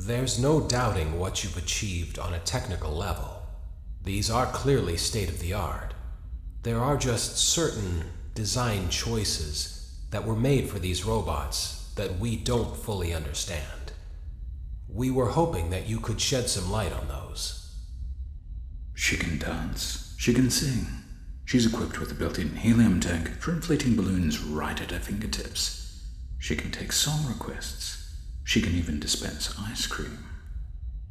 There's no doubting what you've achieved on a technical level. These are clearly state-of-the-art. There are just certain design choices that were made for these robots that we don't fully understand. We were hoping that you could shed some light on those. She can dance. She can sing. She's equipped with a built-in helium tank for inflating balloons right at her fingertips. She can take song requests. She can even dispense ice cream.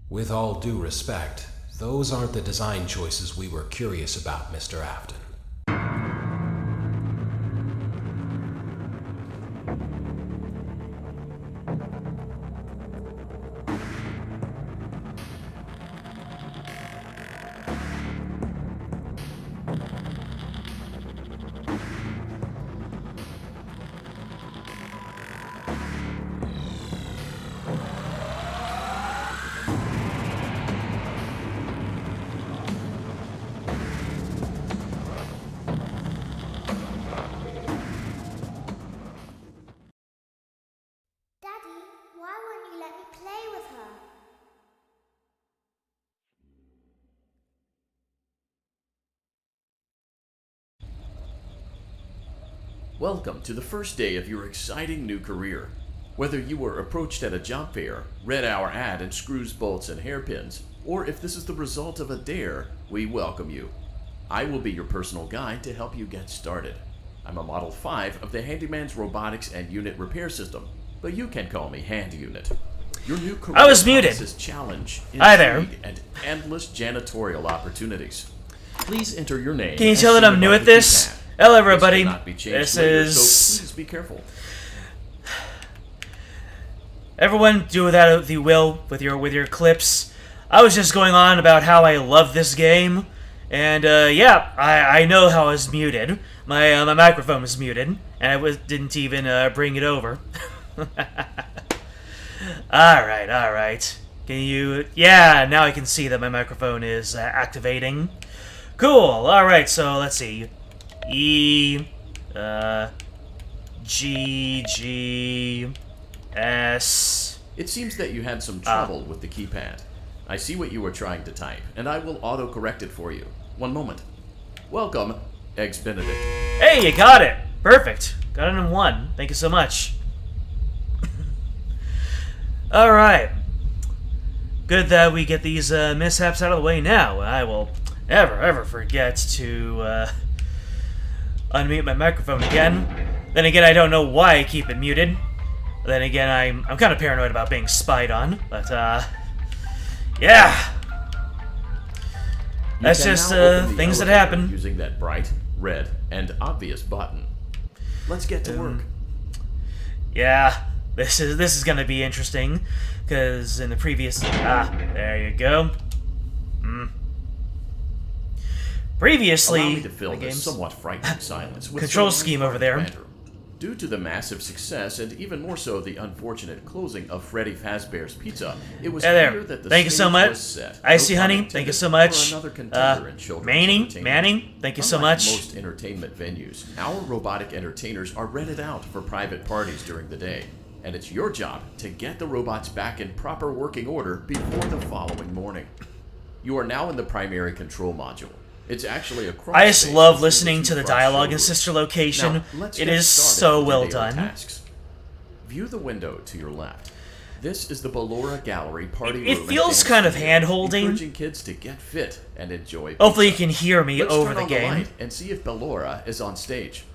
With all due respect, those aren't the design choices we were curious about, Mr. Afton. Welcome to the first day of your exciting new career. Whether you were approached at a job fair, read our ad in screws, bolts, and hairpins, or if this is the result of a dare, we welcome you. I will be your personal guide to help you get started. I'm a Model 5 of the Handyman's Robotics and Unit Repair System, but you can call me Hand Unit. Your new career I was muted. promises challenge, Hi there. intrigue, and endless janitorial opportunities. Please enter your name. Can you tell that I'm new at this? Hello, everybody. This is... So please be careful. Everyone, do that if you will with your clips. I was just going on about how I love this game, and yeah, I know how I was muted. My microphone was muted, and I didn't even bring it over. All right. Can you? Yeah, now I can see that my microphone is activating. Cool. All right, so let's see. E, G, G, S. It seems that you had some trouble with the keypad. I see what you were trying to type, and I will auto-correct it for you. One moment. Welcome, Eggs Benedict. Hey, you got it. Perfect. Got it in one. Thank you so much. All right. Good that we get these mishaps out of the way now. I will never, ever forget to unmute my microphone again. Then again, I don't know why I keep it muted. Then again, I'm kind of paranoid about being spied on. But, yeah. That's just things that happen. Using that bright, red, and obvious button. Let's get to work. Yeah, this is gonna be interesting, because in the previous there you go. Previously, allow me to fill this somewhat frightening silence with control some scheme over there. matter. Due to the massive success, and even more so the unfortunate closing of Freddy Fazbear's Pizza, it was clear that the Thank you so stage much. was set. Icy No pun Honey, intended, thank you so much. for another contender in children's entertainment. Manning, thank you so Unlike much. most entertainment venues, our robotic entertainers are rented out for private parties during the day, and it's your job to get the robots back in proper working order before the following morning. You are now in the primary control module. It's actually a I just cross-space love between listening the to the two dialogue in showrooms. Sister Location. Now, let's It get is started so with the well daily done. tasks. View the window to your left. This is the Ballora Gallery party It room and feels dance kind of studio, hand-holding. encouraging kids to get fit and enjoy Hopefully you pizza. can hear me Let's over turn the on game. light and see if Ballora is on stage.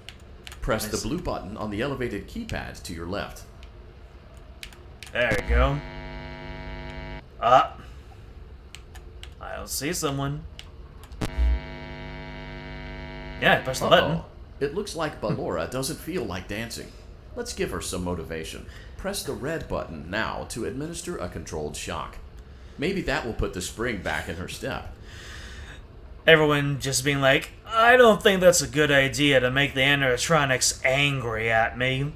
Press the blue button on the elevated keypad to your left. There you go. I'll see someone. Yeah, push the button. It looks like Ballora doesn't feel like dancing. Let's give her some motivation. Press the red button now to administer a controlled shock. Maybe that will put the spring back in her step. Everyone just being like, I don't think that's a good idea to make the animatronics angry at me.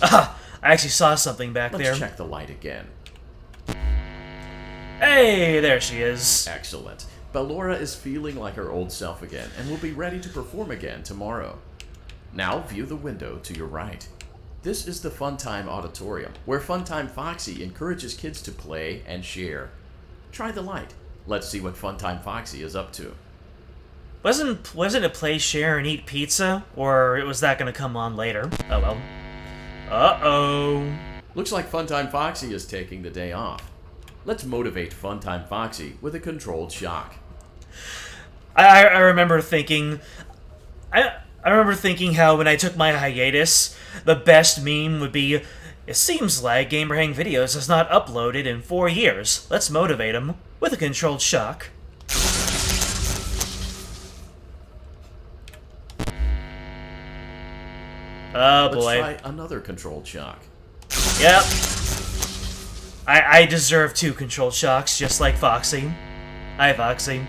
I actually saw something back there. Let's check the light again. Hey, there she is. Excellent. Ballora is feeling like her old self again and will be ready to perform again tomorrow. Now view the window to your right. This is the Funtime Auditorium, where Funtime Foxy encourages kids to play and share. Try the light. Let's see what Funtime Foxy is up to. Wasn't it play, share, and eat pizza? Or was that gonna come on later? Oh well. Uh-oh. Looks like Funtime Foxy is taking the day off. Let's motivate Funtime Foxy with a controlled shock. I remember thinking... I remember thinking how when I took my hiatus, the best meme would be, "It seems like GamerHang Videos has not uploaded in 4 years. Let's motivate him with a controlled shock." Oh boy. Let's try another controlled shock. Yep. I deserve 2 controlled shocks, just like Foxy. Hi, Foxy.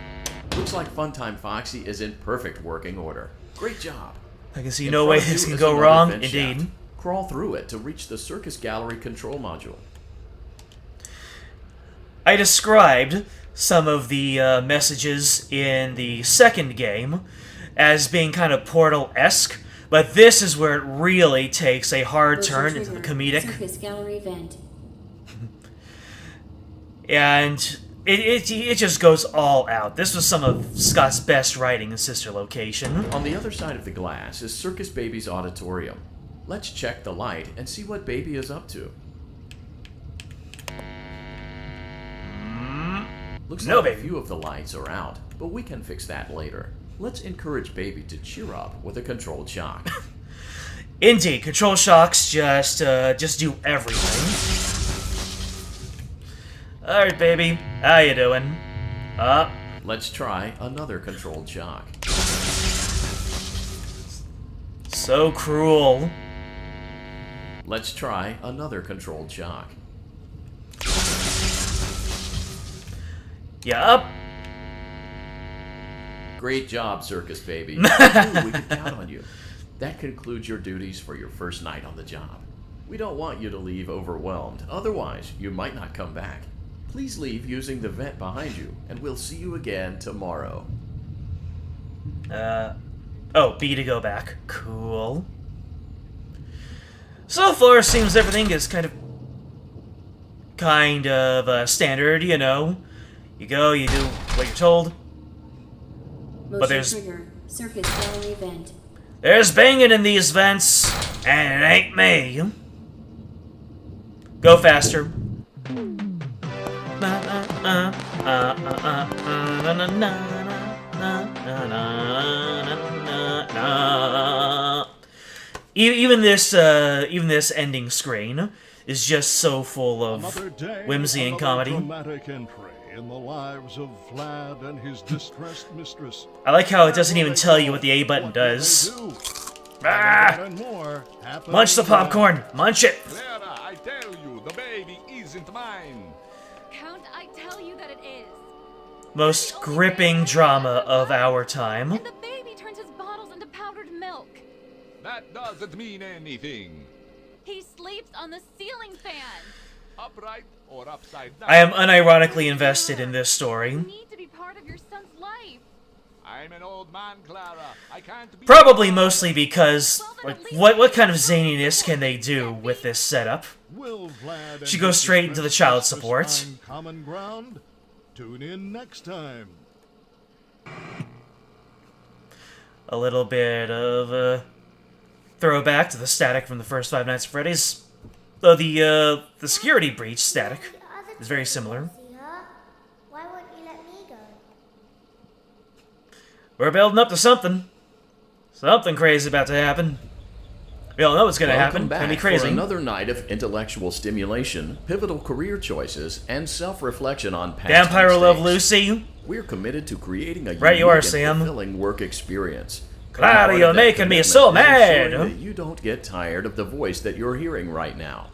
Looks like Funtime Foxy is in perfect working order. Great job. I can see In no front way of this you can is go another wrong. vent Indeed. shaft. Crawl through it to reach the Circus Gallery control module. I described some of the messages in the second game as being kind of Portal-esque, but this is where it really takes a hard turn into the comedic. Circus Gallery vent. And it just goes all out. This was some of Scott's best writing in Sister Location. On the other side of the glass is Circus Baby's auditorium. Let's check the light and see what Baby is up to. Looks No, like a Baby. few of the lights are out, but we can fix that later. Let's encourage Baby to cheer up with a controlled shock. Indeed, control shocks just do everything. Alright, baby. How you doing? Let's try another controlled shock. So cruel. Let's try another controlled shock. Yup. Great job, Circus Baby. We can count on you. That concludes your duties for your first night on the job. We don't want you to leave overwhelmed, otherwise you might not come back. Please leave using the vent behind you, and we'll see you again tomorrow. Oh, B to go back. Cool. So far, seems everything is kind of standard, you know. You go, you do what you're told. Motion there's- trigger. Circus Gallery vent. There's banging in these vents, and it ain't me. Go faster. Even this ending screen is just so full of whimsy and comedy. Dramatic entry in the lives of Vlad and his distressed mistress. I like how it doesn't even tell you what the A button does. Ah! Munch the popcorn! Munch it! Clara, I tell you, the baby isn't mine. Count, I tell you that it is. Most gripping drama of our time. And the baby turns his bottles into powdered milk. That doesn't mean anything. He sleeps on the ceiling fan. Upright or upside down. I am unironically invested in this story. You need to be part of your son's life. I'm an old man, Clara. I can't be. Probably mostly because, like, what kind of zaniness can they do with this setup? Will Vlad She and goes his straight into the distressed child mistress support. find common ground? Tune in next time. A little bit of a throwback to the static from the first Five Nights at Freddy's. Though the security breach static is very similar. Why won't you let me go? We're building up to something. Something crazy about to happen. We all know it's gonna happen. Welcome It's gonna be back crazy. for another night of intellectual stimulation, pivotal career choices, and self-reflection on past Vampire Love mistakes. Lucy. We're committed to creating a Right you unique are, and Sam. fulfilling work experience. Clara, Part of you're that making me commitment so is mad. ensuring that you don't get tired of the voice that you're hearing right now.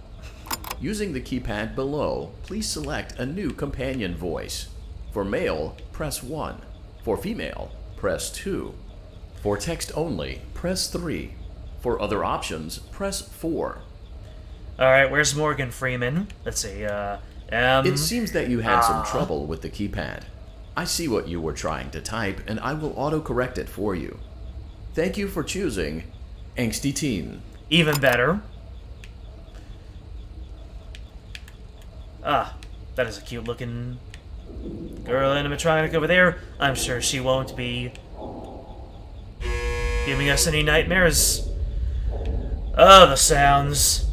Using the keypad below, please select a new companion voice. For male, press 1. For female, press 2. For text only, press 3. For other options, press 4. Alright, where's Morgan Freeman? Let's see, It seems that you had some trouble with the keypad. I see what you were trying to type, and I will auto-correct it for you. Thank you for choosing Angsty Teen. even better. Ah, that is a cute looking girl animatronic over there. I'm sure she won't be giving us any nightmares. Oh, the sounds.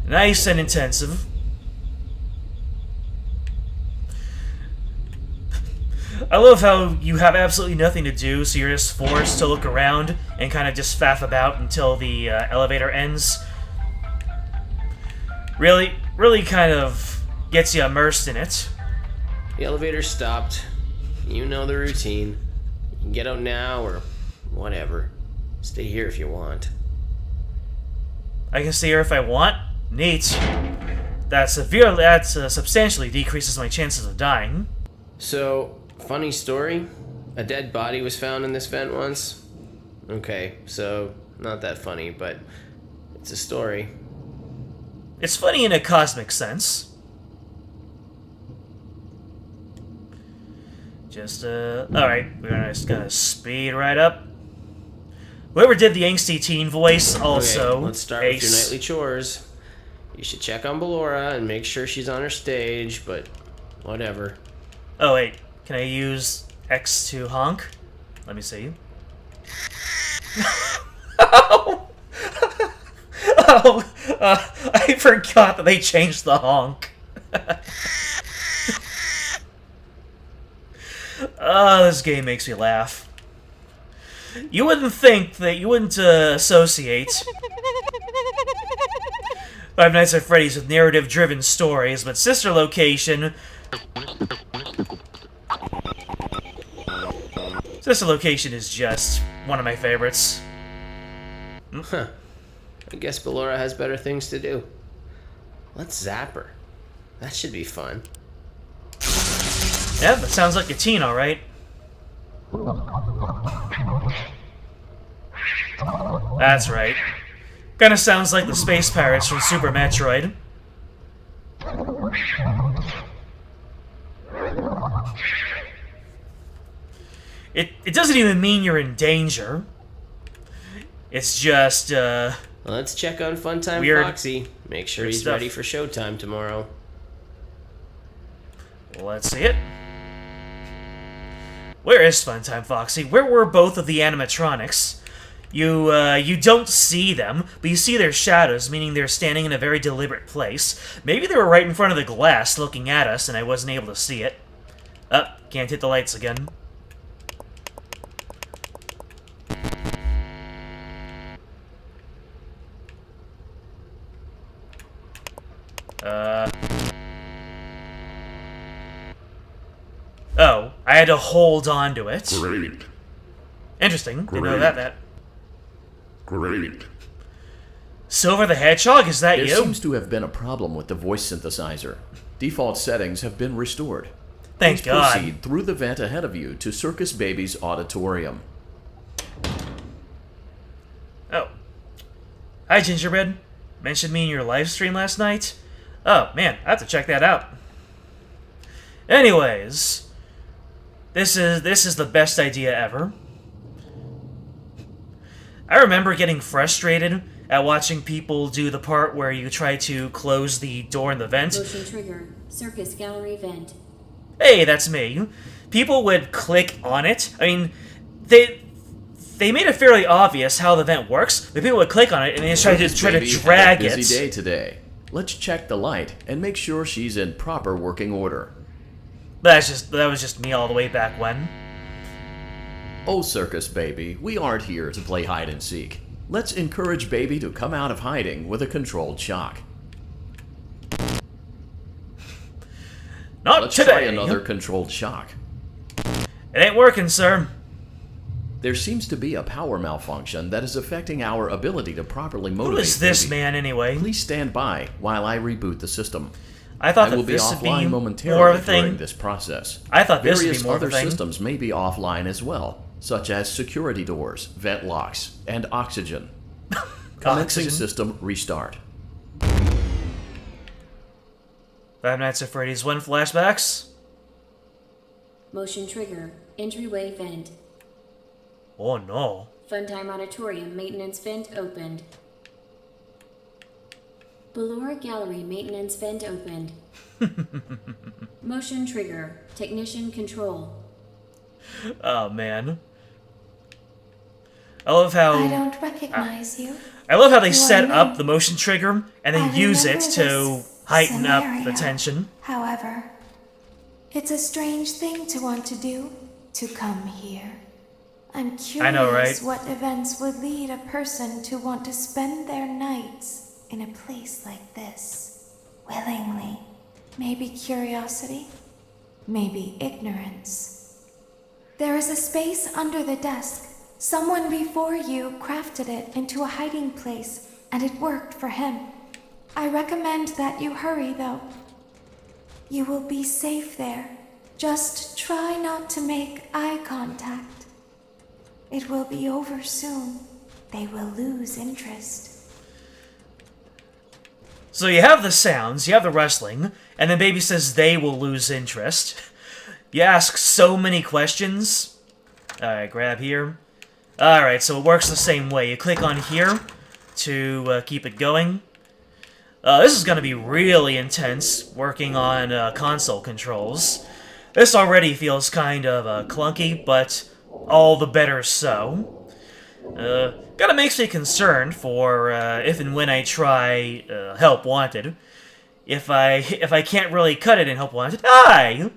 Nice and intensive. I love how you have absolutely nothing to do, so you're just forced to look around and kind of just faff about until the elevator ends. Really kind of gets you immersed in it. The elevator stopped. You know the routine. You can get out now or whatever. Stay here if you want. I can stay here if I want? Neat. That substantially decreases my chances of dying. So, funny story. A dead body was found in this vent once. Okay, so not that funny, but it's a story. It's funny in a cosmic sense. Just, alright, we're just gonna speed right up. Whoever did the angsty teen voice also. Okay, let's start with your nightly chores. You should check on Ballora and make sure she's on her stage, but whatever. Oh wait, can I use X to honk? Let me see. I forgot that they changed the honk. This game makes me laugh. You wouldn't think that you wouldn't associate Five Nights at Freddy's with narrative-driven stories, but Sister Location... Sister Location is just one of my favorites. Huh. I guess Ballora has better things to do. Let's zap her. That should be fun. Yeah, that sounds like a teen, alright. That's right. Kinda sounds like the Space Pirates from Super Metroid. It doesn't even mean you're in danger. It's just, Let's check on Funtime weird, Foxy. Make sure he's stuff. ready for showtime tomorrow. Let's see it. Where is Funtime Foxy? Where were both of the animatronics? You don't see them, but you see their shadows, meaning they're standing in a very deliberate place. Maybe they were right in front of the glass looking at us, and I wasn't able to see it. Can't hit the lights again. Oh, I had to hold on to it. Great. Interesting. Didn't know Great. that. Great. Silver the Hedgehog, is that There you? seems to have been a problem with the voice synthesizer. Default settings have been restored. Thank Please God. proceed through the vent ahead of you to Circus Baby's auditorium. Oh. Hi, Gingerbread. Mentioned me in your live stream last night? Oh, man, I have to check that out. Anyways, this is the best idea ever. I remember getting frustrated at watching people do the part where you try to close the door in the vent. Motion trigger. Circus Gallery vent. Hey, that's me. People would click on it. I mean, they made it fairly obvious how the vent works, but people would click on it and they try to drag it. Busy day today. Let's check the light and make sure she's in proper working order. That was just me all the way back when. Oh, Circus Baby, we aren't here to play hide and seek. Let's encourage Baby to come out of hiding with a controlled shock. Not Let's today. try another controlled shock. It ain't working, sir. There seems to be a power malfunction that is affecting our ability to properly motivate Who is this Baby. man anyway? Please stand by while I reboot the system. I thought I will that be this would offline be momentarily more of a during thing. this process. I thought this would Various be more of a other thing. systems may be offline as well, such as security doors, vent locks, and oxygen. Commencing Oxygen. system restart. Five Nights at Freddy's 1 flashbacks. Motion trigger. Entryway vent. Oh no. Funtime Auditorium maintenance vent opened. Ballora Gallery maintenance vent opened. Motion trigger. Technician control. Oh, man. I love how... I don't recognize you. I love how they You set are up me. the motion trigger and then I use it remember to this heighten up the scenario. tension. However, it's a strange thing to want to do, to come here. I'm curious I know, right? what events would lead a person to want to spend their nights in a place like this, willingly. Maybe curiosity, maybe ignorance. There is a space under the desk. Someone before you crafted it into a hiding place, and it worked for him. I recommend that you hurry, though. You will be safe there. Just try not to make eye contact. It will be over soon. They will lose interest. So you have the sounds, you have the wrestling, and then Baby says they will lose interest. You ask so many questions. Alright, grab here. Alright, so it works the same way. You click on here to keep it going. This is going to be really intense, working on console controls. This already feels kind of clunky, but all the better so. Kinda makes me concerned for if and when I try Help Wanted. If I can't really cut it in Help Wanted, die!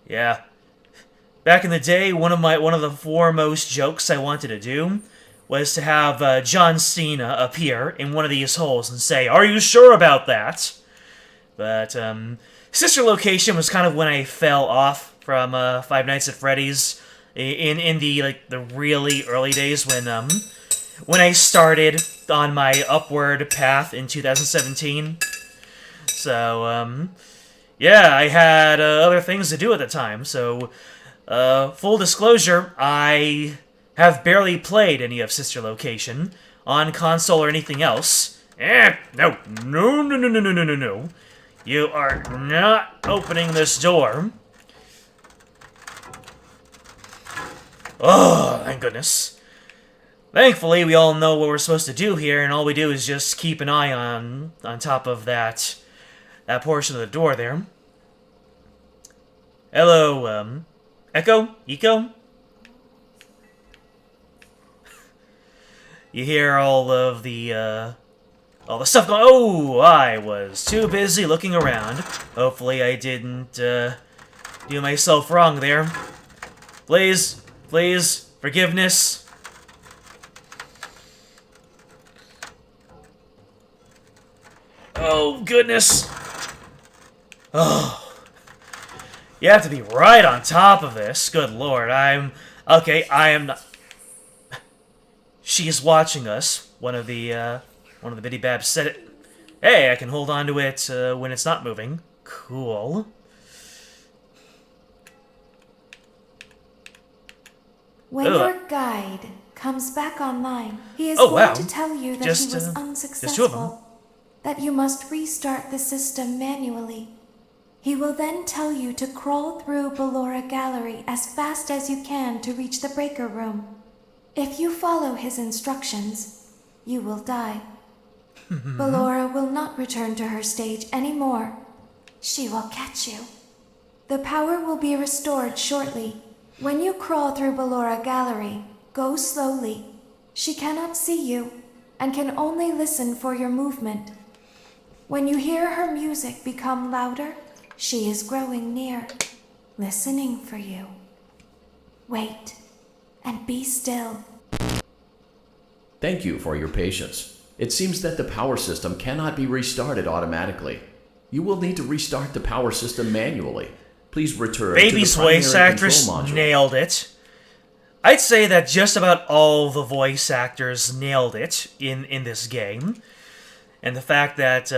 Yeah. Back in the day, one of the foremost jokes I wanted to do was to have John Cena appear in one of these holes and say, "Are you sure about that?" But Sister Location was kind of when I fell off from Five Nights at Freddy's in the really early days when I started on my upward path in 2017. So yeah, I had other things to do at the time. So full disclosure, I have barely played any of Sister Location on console or anything else. No. You are not opening this door. Oh, thank goodness. Thankfully, we all know what we're supposed to do here, and all we do is just keep an eye on top of that portion of the door there. Hello, Echo? You hear all the stuff going... Oh, I was too busy looking around. Hopefully I didn't do myself wrong there. Please, forgiveness. Oh, goodness. Oh. You have to be right on top of this. Good lord, I am not... She's watching us. One of the biddy babs said it. Hey, I can hold on to it when it's not moving. Cool. When Ugh. your guide comes back online, he is Oh, going wow. to tell you that he was Just two of them. unsuccessful, that you must restart the system manually. He will then tell you to crawl through Ballora Gallery as fast as you can to reach the breaker room. If you follow his instructions, you will die. Ballora will not return to her stage anymore. She will catch you. The power will be restored shortly. When you crawl through Ballora Gallery, go slowly. She cannot see you and can only listen for your movement. When you hear her music become louder, she is growing near, listening for you. Wait and be still. Thank you for your patience. It seems that the power system cannot be restarted automatically. You will need to restart the power system manually. Please return Baby's to the primary voice actress control module. nailed it. I'd say that just about all the voice actors nailed it in this game. And the fact that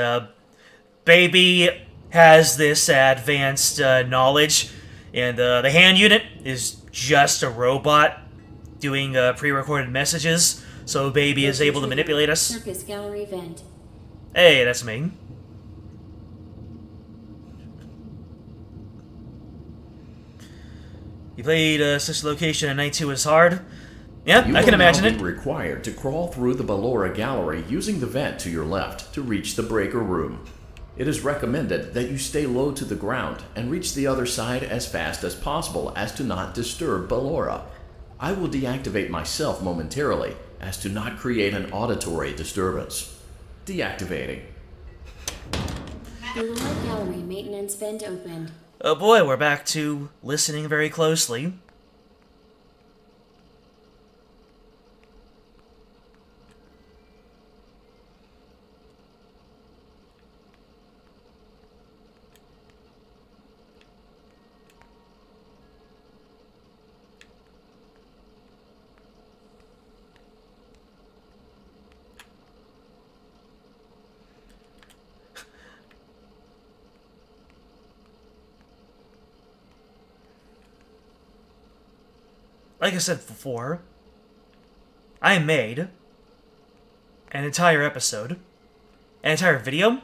Baby has this advanced knowledge, and the hand unit is just a robot doing pre-recorded messages, so Baby is able to manipulate us. Circus Gallery vent. Hey, that's me. You played Sister Location and Night 2 is hard. Yeah, You I can will now imagine be it. required to crawl through the Ballora Gallery using the vent to your left to reach the breaker room. It is recommended that you stay low to the ground and reach the other side as fast as possible as to not disturb Ballora. I will deactivate myself momentarily as to not create an auditory disturbance. Deactivating. Ballora Gallery maintenance vent opened. Oh boy, we're back to listening very closely. Like I said before, I made an entire episode, an entire video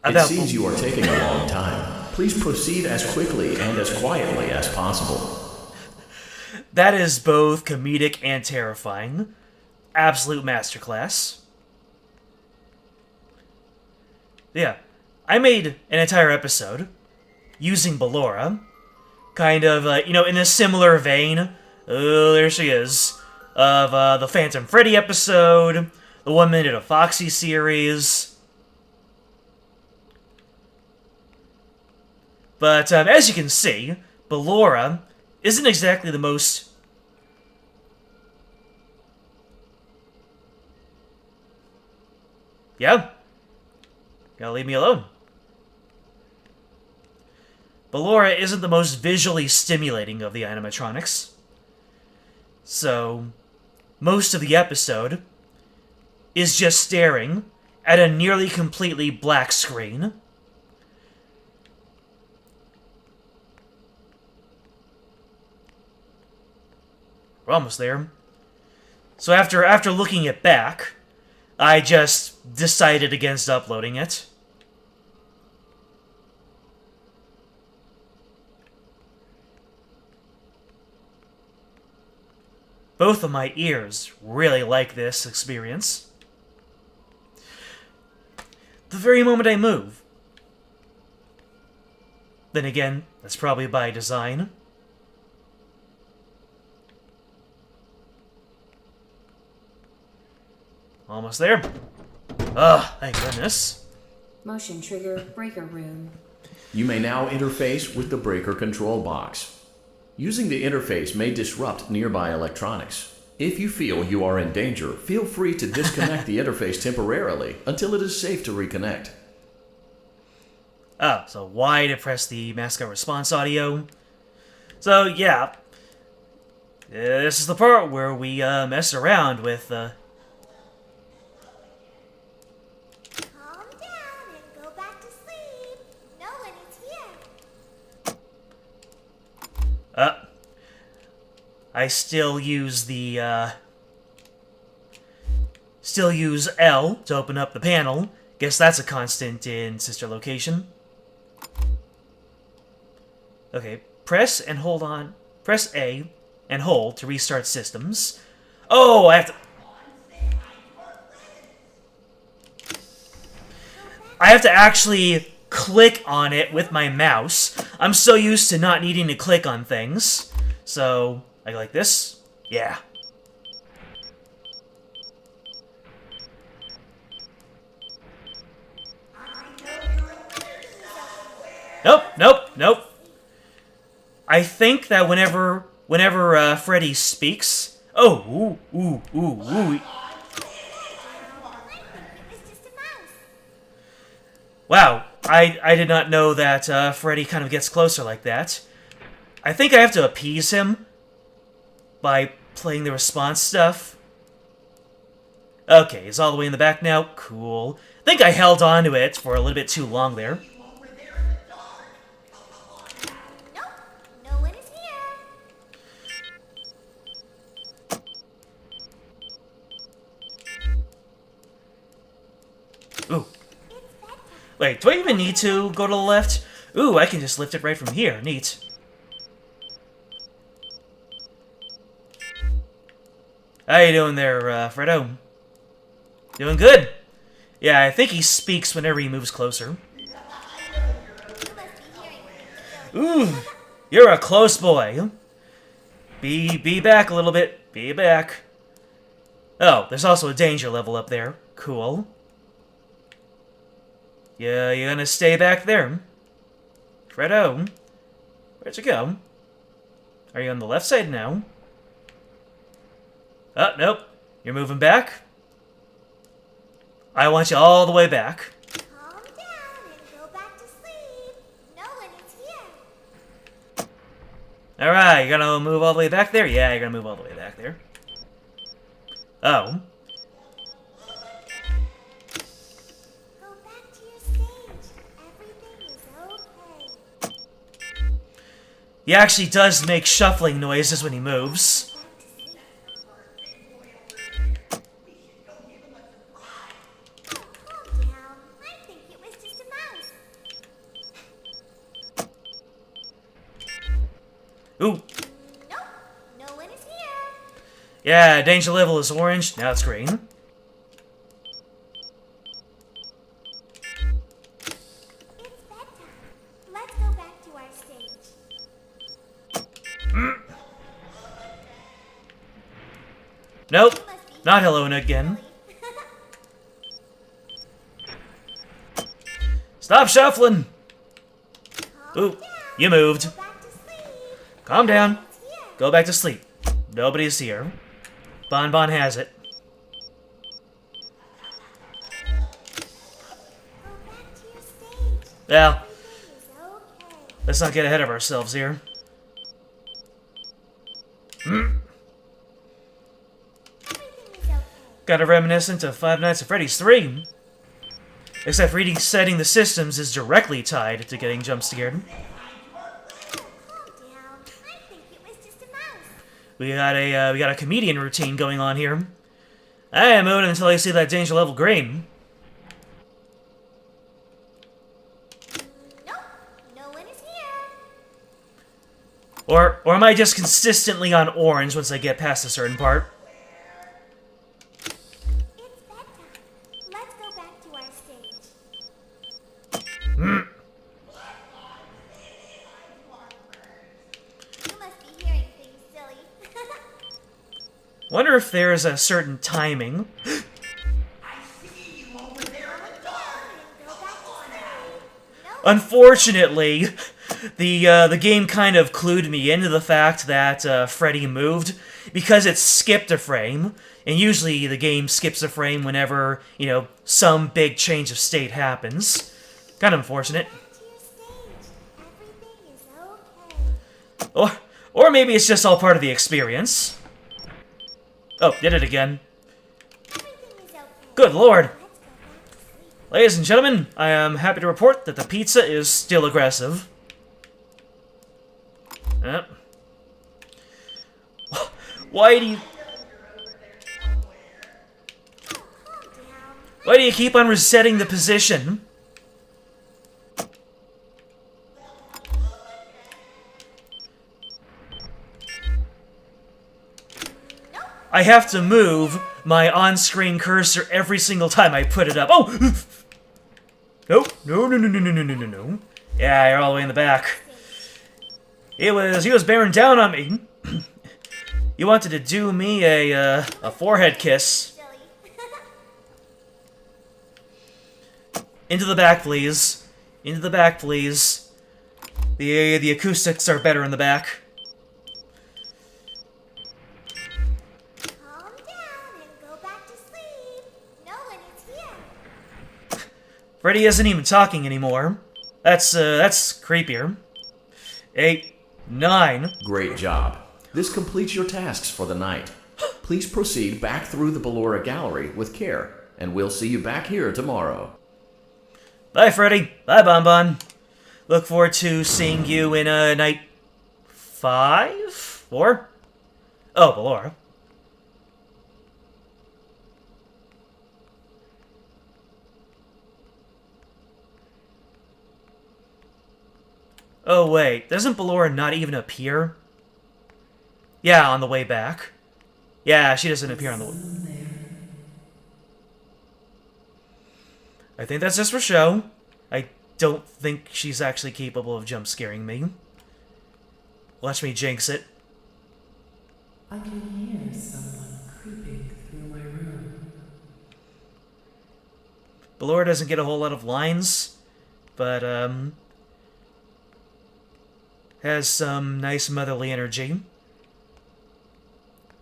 about... It seems you are taking a long time. Please proceed as quickly and as quietly as possible. That is both comedic and terrifying. Absolute masterclass. Yeah, I made an entire episode using Ballora, kind of, in a similar vein. Oh, there she is. Of the Phantom Freddy episode, the 1 Minute of Foxy series. But as you can see, Ballora isn't exactly the most... Yeah. Gotta leave me alone. Ballora isn't the most visually stimulating of the animatronics. So, most of the episode is just staring at a nearly completely black screen. We're almost there. So after looking it back, I just decided against uploading it. Both of my ears really like this experience. The very moment I move. Then again, that's probably by design. Almost there. Ah, thank goodness. Motion trigger breaker room. You may now interface with the breaker control box. Using the interface may disrupt nearby electronics. If you feel you are in danger, feel free to disconnect the interface temporarily until it is safe to reconnect. Oh, so Y to press the mascot response audio. So, yeah. This is the part where we mess around with... Calm down and go back to sleep. No one is here. I still use the, still use L to open up the panel. Guess that's a constant in sister location. Okay, press and hold on. Press A and hold to restart systems. Oh, I have to actually click on it with my mouse. I'm so used to not needing to click on things. So, I go like this. Yeah. Nope. I think that whenever Freddy speaks... Oh, ooh. Wow, I did not know that Freddy kind of gets closer like that. I think I have to appease him by playing the response stuff. Okay, he's all the way in the back now. Cool. I think I held on to it for a little bit too long there. Nope, no one is here. Ooh. Wait, do I even need to go to the left? Ooh, I can just lift it right from here. Neat. How you doing there, Fredo? Doing good. Yeah, I think he speaks whenever he moves closer. Ooh, you're a close boy. Be back a little bit. Be back. Oh, there's also a danger level up there. Cool. Yeah, you gonna stay back there? Fredo, where'd you go? Are you on the left side now? Oh, nope. You're moving back. I want you all the way back. Calm down and go back to sleep. No one is here. Alright, you're gonna move all the way back there? Yeah, you're gonna move all the way back there. Oh. Go back to your stage. Everything is okay. He actually does make shuffling noises when he moves. Calm down. I think it was just a mouse. Ooh. Nope. No one is here. Yeah, danger level is orange. Now it's green. It's bedtime. Let's go back to our stage. Nope. Not Hello again. Stop shuffling! Ooh, you moved. Calm down. Go back to sleep. Nobody's here. Bon Bon has it. Well, let's not get ahead of ourselves here. Got a reminiscent of Five Nights at Freddy's 3. Except resetting the systems is directly tied to getting jump scared. We got a comedian routine going on here. I am moving until I see that danger level green. Nope. No one is here. Or am I just consistently on orange once I get past a certain part? It's bedtime. Let's go back to our stage. You must be hearing things, silly. Wonder if there is a certain timing. Unfortunately, the game kind of clued me into the fact that Freddy moved because it skipped a frame, and usually the game skips a frame whenever, you know, some big change of state happens. Kind of unfortunate. Or maybe it's just all part of the experience. Oh, did it again. Good lord. Ladies and gentlemen, I am happy to report that the pizza is still aggressive. Yep. Why do you keep on resetting the position? I have to move my on-screen cursor every single time I put it up. Oh! Nope. No. Yeah, you're all the way in the back. He was bearing down on me. He wanted to do me a forehead kiss. Into the back, please. Into the back, please. The acoustics are better in the back. Calm down and go back to sleep. No one is here. Freddy isn't even talking anymore. That's creepier. 8, 9. Great job. This completes your tasks for the night. Please proceed back through the Ballora Gallery with care, and we'll see you back here tomorrow. Bye, Freddy. Bye, Bonbon. Look forward to seeing you in night 5? 4? Oh, Ballora. Oh, wait. Doesn't Ballora not even appear? Yeah, on the way back. Yeah, she doesn't appear on the... I think that's just for show. I don't think she's actually capable of jump scaring me. Watch me jinx it. I can hear someone creeping through my room. Ballora doesn't get a whole lot of lines, but, has some nice motherly energy.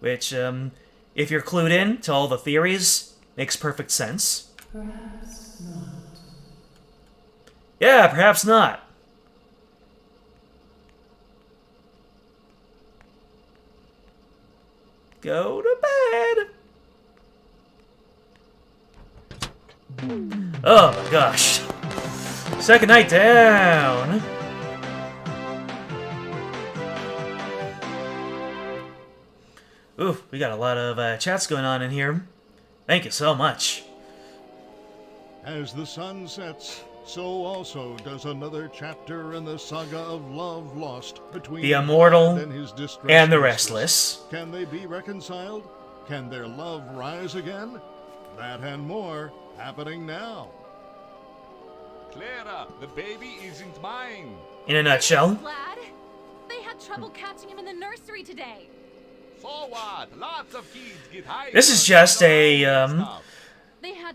Which, if you're clued in to all the theories, makes perfect sense. Perhaps not. Yeah, perhaps not. Go to bed. Oh my gosh. Second night down. Ooh, we got a lot of chats going on in here. Thank you so much. As the sun sets, so also does another chapter in the saga of love lost between the immortal and his distressed and the mistress. restless. Can they be reconciled? Can their love rise again? That and more happening now. Clara, the baby isn't mine. In a nutshell. Glad. They had trouble catching him in the nursery today. So what? Lots of kids get high. This is just a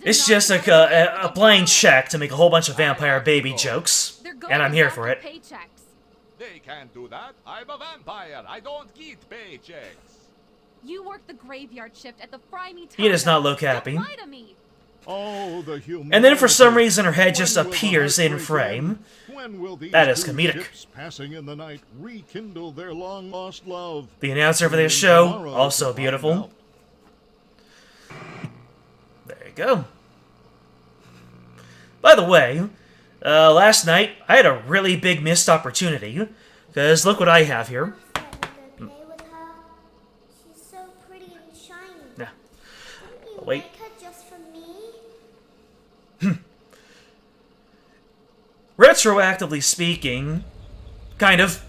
it's just a blind check to make a whole bunch of vampire baby jokes, and I'm here for it. Paychecks. They can't do that. I'm a vampire. I don't get paychecks. You work the graveyard shift at the Fry Me He does not look Don't happy. lie to me. Oh, the humanity. And then for some reason her head just appears in frame. When will these That is two comedic. ships passing in the night rekindle their long lost love? The announcer for this show, also beautiful. There you go. By the way, last night I had a really big missed opportunity, because look what I have here. Play with her. She's so pretty and shiny. Nah. Didn't you Wait. make her just for me? Retroactively speaking, kind of.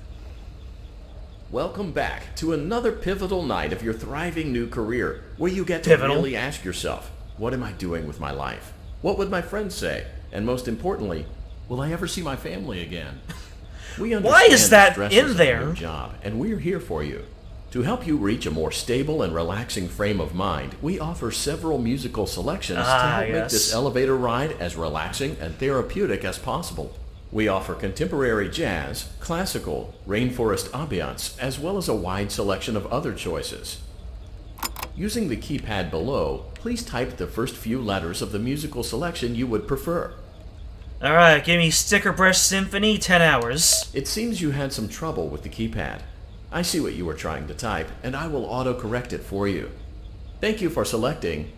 Welcome back to another pivotal night of your thriving new career, where you get to Pivotal. really ask yourself, what am I doing with my life? What would my friends say? And most importantly, will I ever see my family again? We Why is understand the that stresses in of there? your job, and we're here for you. To help you reach a more stable and relaxing frame of mind, we offer several musical selections to help make yes. this elevator ride as relaxing and therapeutic as possible. We offer contemporary jazz, classical, rainforest ambiance, as well as a wide selection of other choices. Using the keypad below, please type the first few letters of the musical selection you would prefer. Alright, give me Sticker Brush Symphony, 10 hours. It seems you had some trouble with the keypad. I see what you were trying to type, and I will auto-correct it for you. Thank you for selecting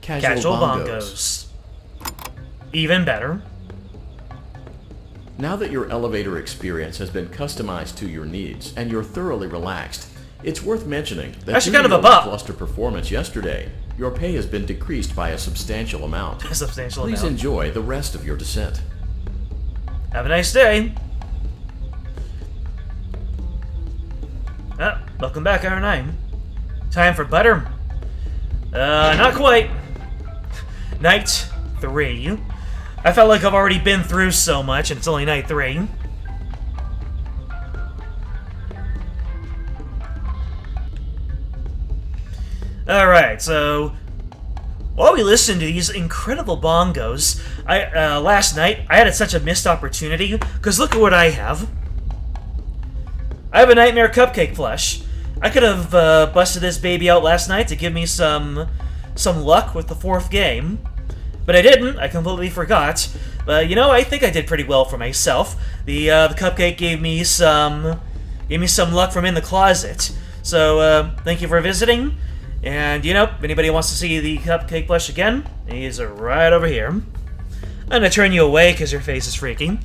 Casual Bongos. Even better. Now that your elevator experience has been customized to your needs and you're thoroughly relaxed, it's worth mentioning that Actually, due kind to of a your bump. lackluster performance yesterday, your pay has been decreased by a substantial amount. A substantial Please amount. enjoy the rest of your descent. Have a nice day. Ah, welcome back, R9. Time for butter? Not quite. Night 3. I felt like I've already been through so much, and it's only night 3. Alright, so while we listen to these incredible bongos, last night I had such a missed opportunity, because look at what I have. I have a Nightmare Cupcake plush. I could have busted this baby out last night to give me some luck with the 4th game, but I didn't. I completely forgot. But you know, I think I did pretty well for myself. The cupcake gave me some luck from in the closet. So thank you for visiting. And you know, if anybody wants to see the cupcake plush again, he's right over here. I'm gonna turn you away because your face is freaking.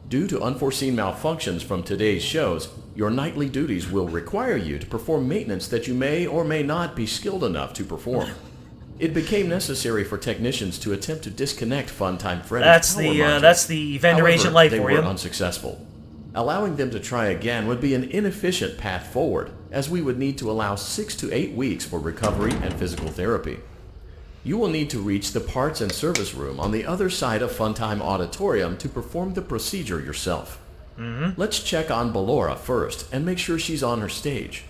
Due to unforeseen malfunctions from today's shows, your nightly duties will require you to perform maintenance that you may or may not be skilled enough to perform. It became necessary for technicians to attempt to disconnect Funtime Freddy's That's power the module. that's the vendor However, agent light they for were you. unsuccessful. Allowing them to try again would be an inefficient path forward, as we would need to allow 6 to 8 weeks for recovery and physical therapy. You will need to reach the parts and service room on the other side of Funtime Auditorium to perform the procedure yourself. Let's check on Ballora first and make sure she's on her stage.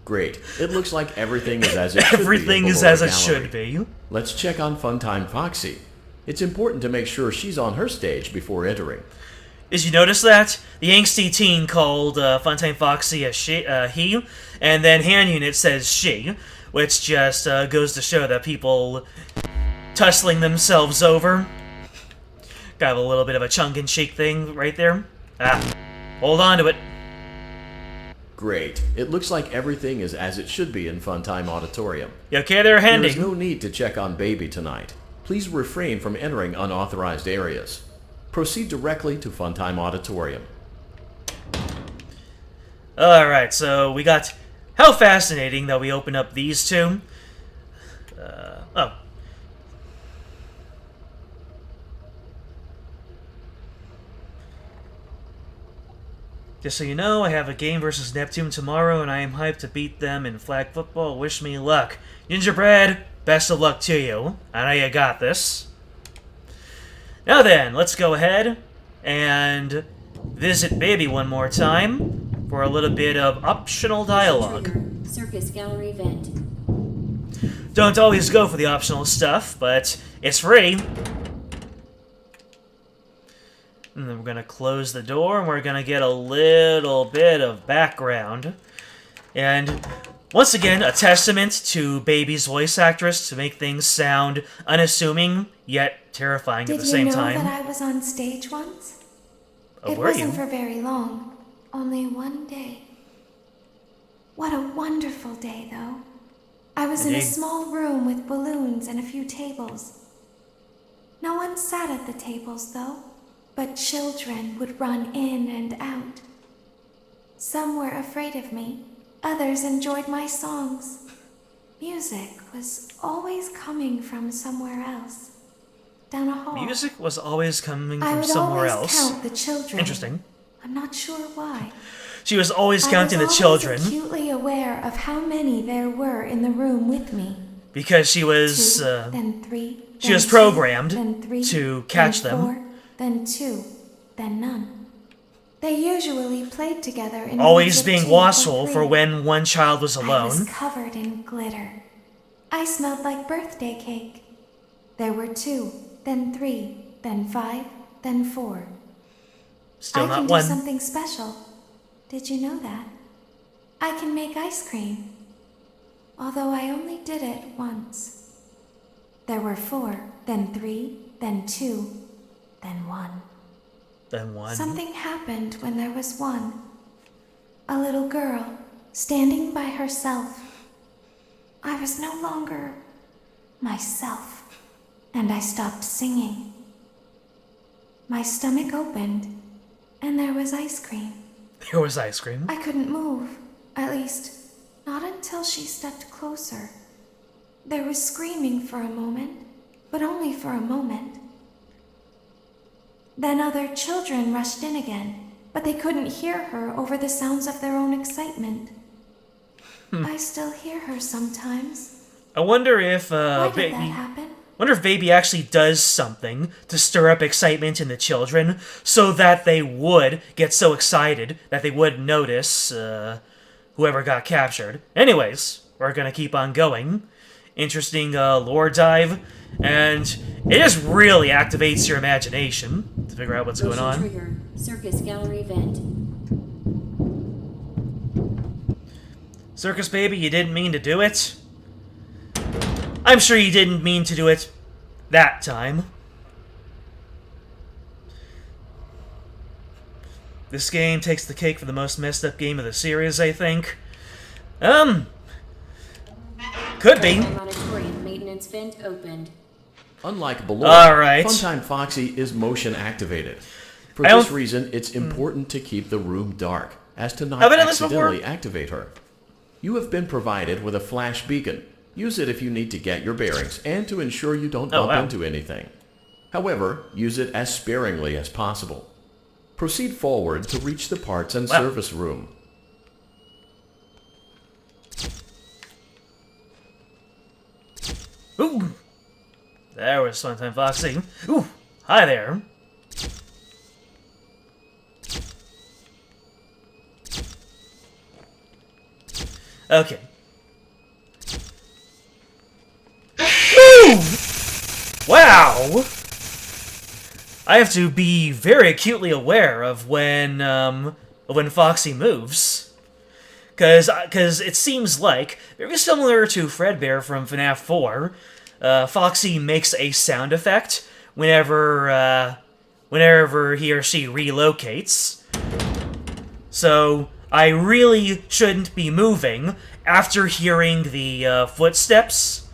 Great. It looks like everything is as it should be. Everything is as it should be. Let's check on Funtime Foxy. It's important to make sure she's on her stage before entering. Did you notice that? The angsty teen called Funtime Foxy a he, and then hand unit says she, which just goes to show that people tussling themselves over. Got a little bit of a chunk-and-shake thing right there. Hold on to it. Great. It looks like everything is as it should be in Funtime Auditorium. You okay there, Handy? There's no need to check on Baby tonight. Please refrain from entering unauthorized areas. Proceed directly to Funtime Auditorium. Alright, so we got... How fascinating that we open up these two. Oh. Just so you know, I have a game versus Neptune tomorrow, and I am hyped to beat them in flag football. Wish me luck. Gingerbread, best of luck to you. I know you got this. Now then, let's go ahead and visit Baby one more time for a little bit of optional dialogue. Circus Gallery vent. Don't always go for the optional stuff, but it's free. And then we're going to close the door, and we're going to get a little bit of background. And once again, a testament to Baby's voice actress to make things sound unassuming, yet terrifying at the same time. Did you know that I was on stage once? Oh, it were wasn't you? for very long. Only one day. What a wonderful day, though. I was in a small room with balloons and a few tables. No one sat at the tables, though. But children would run in and out. Some were afraid of me. Others enjoyed my songs. Music was always coming from somewhere else. Down a hall. Music was always coming from somewhere else. I would always count the children. Interesting. I'm not sure why. She was always counting the children. I was acutely aware of how many there were in the room with me. Because she was... 2, then 3, she was programmed to catch them. 4, then 2, then none. They usually played together in always being watchful for when one child was alone. I was covered in glitter. I smelled like birthday cake. There were 2, then 3, then 5, then 4. Still not one. I can do something special. Did you know that? I can make ice cream. Although I only did it once. There were 4, then 3, then 2, then 1. Then 1. Something happened when there was 1. A little girl, standing by herself. I was no longer myself, and I stopped singing. My stomach opened, and there was ice cream. There was ice cream? I couldn't move, at least, not until she stepped closer. There was screaming for a moment, but only for a moment. Then other children rushed in again, but they couldn't hear her over the sounds of their own excitement. I still hear her sometimes. I wonder if Why did that happen? Wonder if Baby actually does something to stir up excitement in the children, so that they would get so excited that they would notice whoever got captured. Anyways, we're gonna keep on going. Interesting lore dive, and it just really activates your imagination to figure out what's going on. Trigger. Circus Gallery vent. Circus Baby, you didn't mean to do it. I'm sure you didn't mean to do it that time. This game takes the cake for the most messed up game of the series, I think. Could be. Auditorium maintenance vent opened. Unlike Ballora, Alright. Funtime Foxy is motion activated. For this reason, it's important to keep the room dark, as to not accidentally activate her. You have been provided with a flash beacon. Use it if you need to get your bearings, and to ensure you don't bump into anything. However, use it as sparingly as possible. Proceed forward to reach the parts and Wow. service room. Ooh! There was Funtime Foxy. Ooh! Hi there. Okay. Ooh! Wow! I have to be very acutely aware of when Foxy moves. Cause it seems like, very similar to Fredbear from FNAF 4, Foxy makes a sound effect whenever he or she relocates. So, I really shouldn't be moving after hearing the footsteps.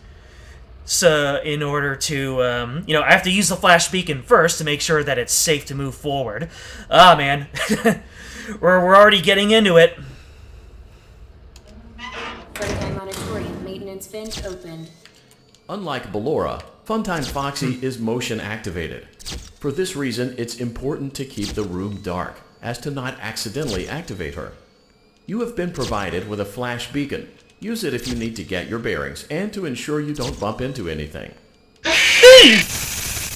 So, in order to, I have to use the flash beacon first to make sure that it's safe to move forward. Ah, man. we're already getting into it. Funtime Auditorium maintenance vent opened. Unlike Ballora, Funtime Foxy is motion activated. For this reason, it's important to keep the room dark, as to not accidentally activate her. You have been provided with a flash beacon. Use it if you need to get your bearings, and to ensure you don't bump into anything.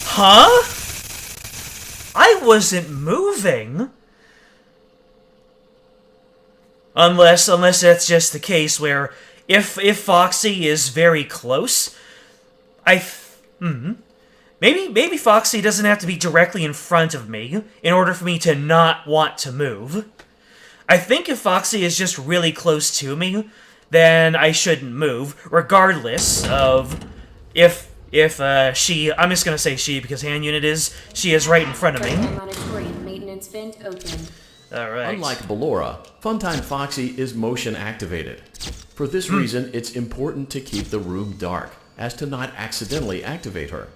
Huh? I wasn't moving. Unless that's just the case where if Foxy is very close, maybe Foxy doesn't have to be directly in front of me in order for me to not want to move. I think if Foxy is just really close to me, then I shouldn't move, regardless of if she. I'm just gonna say she because hand unit she is right in front of me. Funtime Auditorium maintenance vent opened. Alright. Unlike Ballora, Funtime Foxy is motion activated. For this reason, it's important to keep the room dark, as to not accidentally activate her.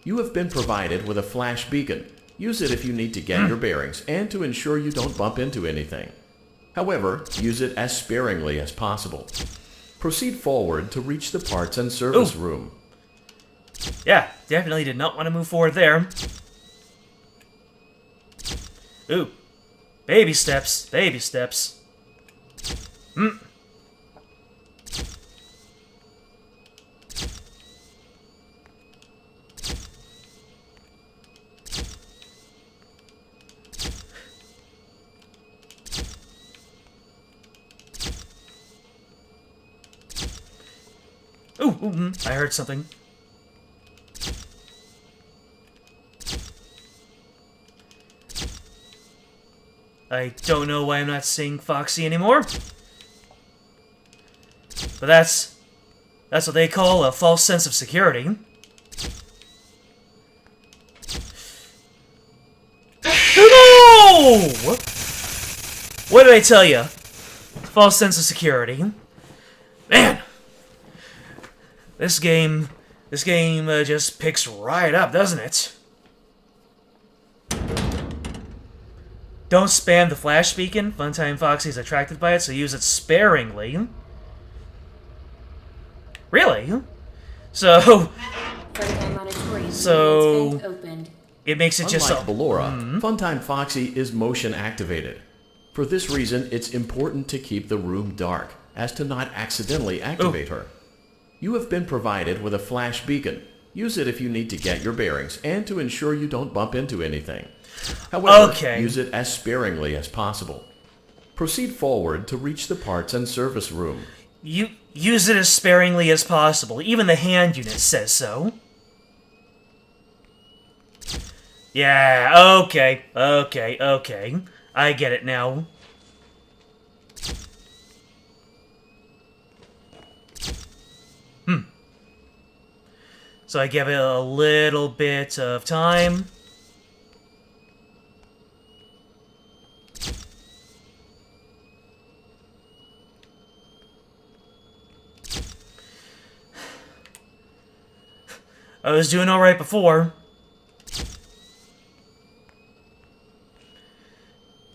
You have been provided with a flash beacon. Use it if you need to get your bearings, and to ensure you don't bump into anything. However, use it as sparingly as possible. Proceed forward to reach the parts and service room. Yeah, definitely did not want to move forward there. Ooh. Baby steps, baby steps. Ooh, I heard something. I don't know why I'm not seeing Foxy anymore. But that's what they call a false sense of security. No! What did I tell you? False sense of security. Man! This game just picks right up, doesn't it? Don't spam the flash beacon. Funtime Foxy is attracted by it, so use it sparingly. Really? So it makes it just Unlike Ballora, Funtime Foxy is motion activated. For this reason, it's important to keep the room dark, as to not accidentally activate her. You have been provided with a flash beacon. Use it if you need to get your bearings, and to ensure you don't bump into anything. However, use it as sparingly as possible. Proceed forward to reach the parts and service room. You use it as sparingly as possible. Even the hand unit says so. Yeah, okay. I get it now. So I give it a little bit of time. I was doing alright before.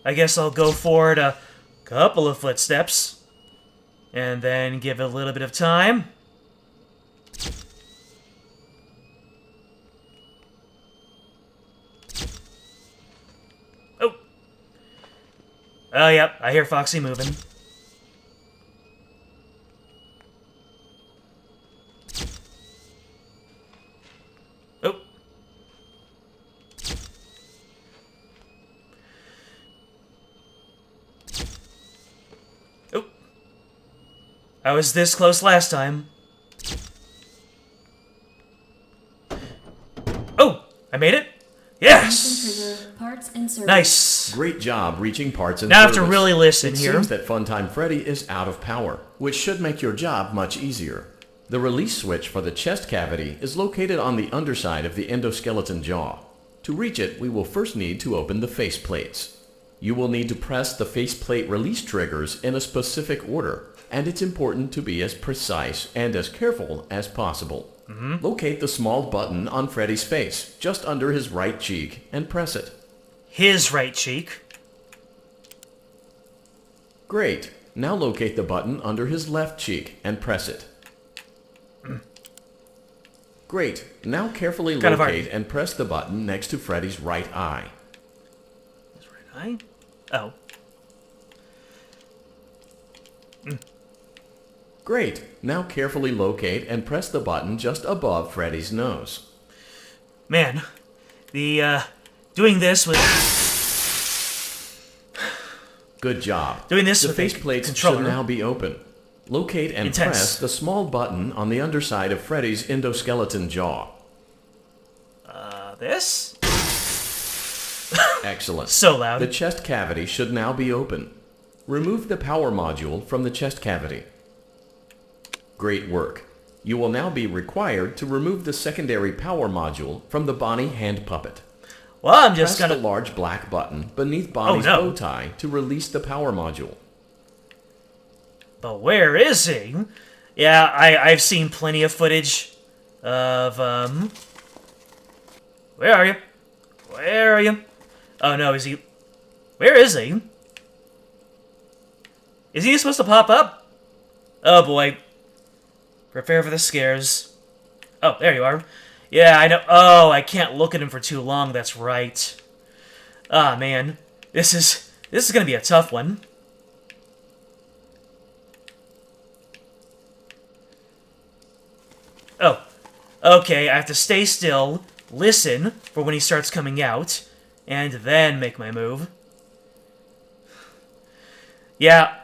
I guess I'll go forward a couple of footsteps. And then give it a little bit of time. Oh, yep, I hear Foxy moving. Oh. Oh. I was this close last time. Oh! I made it? Yes! Parts and service. Nice! Great job reaching parts and Now I have service. to really listen it here. Seems that Funtime Freddy is out of power, which should make your job much easier. The release switch for the chest cavity is located on the underside of the endoskeleton jaw. To reach it, we will first need to open the face plates. You will need to press the faceplate release triggers in a specific order, and it's important to be as precise and as careful as possible. Locate the small button on Freddy's face, just under his right cheek, and press it. His right cheek. Great. Now locate the button under his left cheek and press it. Great. Now carefully locate and press the button next to Freddy's right eye. His right eye? Oh. Great. Now carefully locate and press the button just above Freddy's nose. Man, the, doing this with... Good job. Doing this the with face a plates controller. should now be open. Locate and Intense. press the small button on the underside of Freddy's endoskeleton jaw. This? Excellent. So loud. The chest cavity should now be open. Remove the power module from the chest cavity. Great work. You will now be required to remove the secondary power module from the Bonnie hand puppet. Well, I'm just Press gonna... the large black button beneath Bonnie's bow tie to release the power module. But where is he? Yeah, I've seen plenty of footage of, Where are you? Where are you? Oh no, is he... Where is he? Is he supposed to pop up? Oh boy. Prepare for the scares. Oh, there you are. Yeah, I know. Oh, I can't look at him for too long, that's right. Ah, man. This is gonna be a tough one. Oh. Okay, I have to stay still, listen for when he starts coming out, and then make my move. Yeah,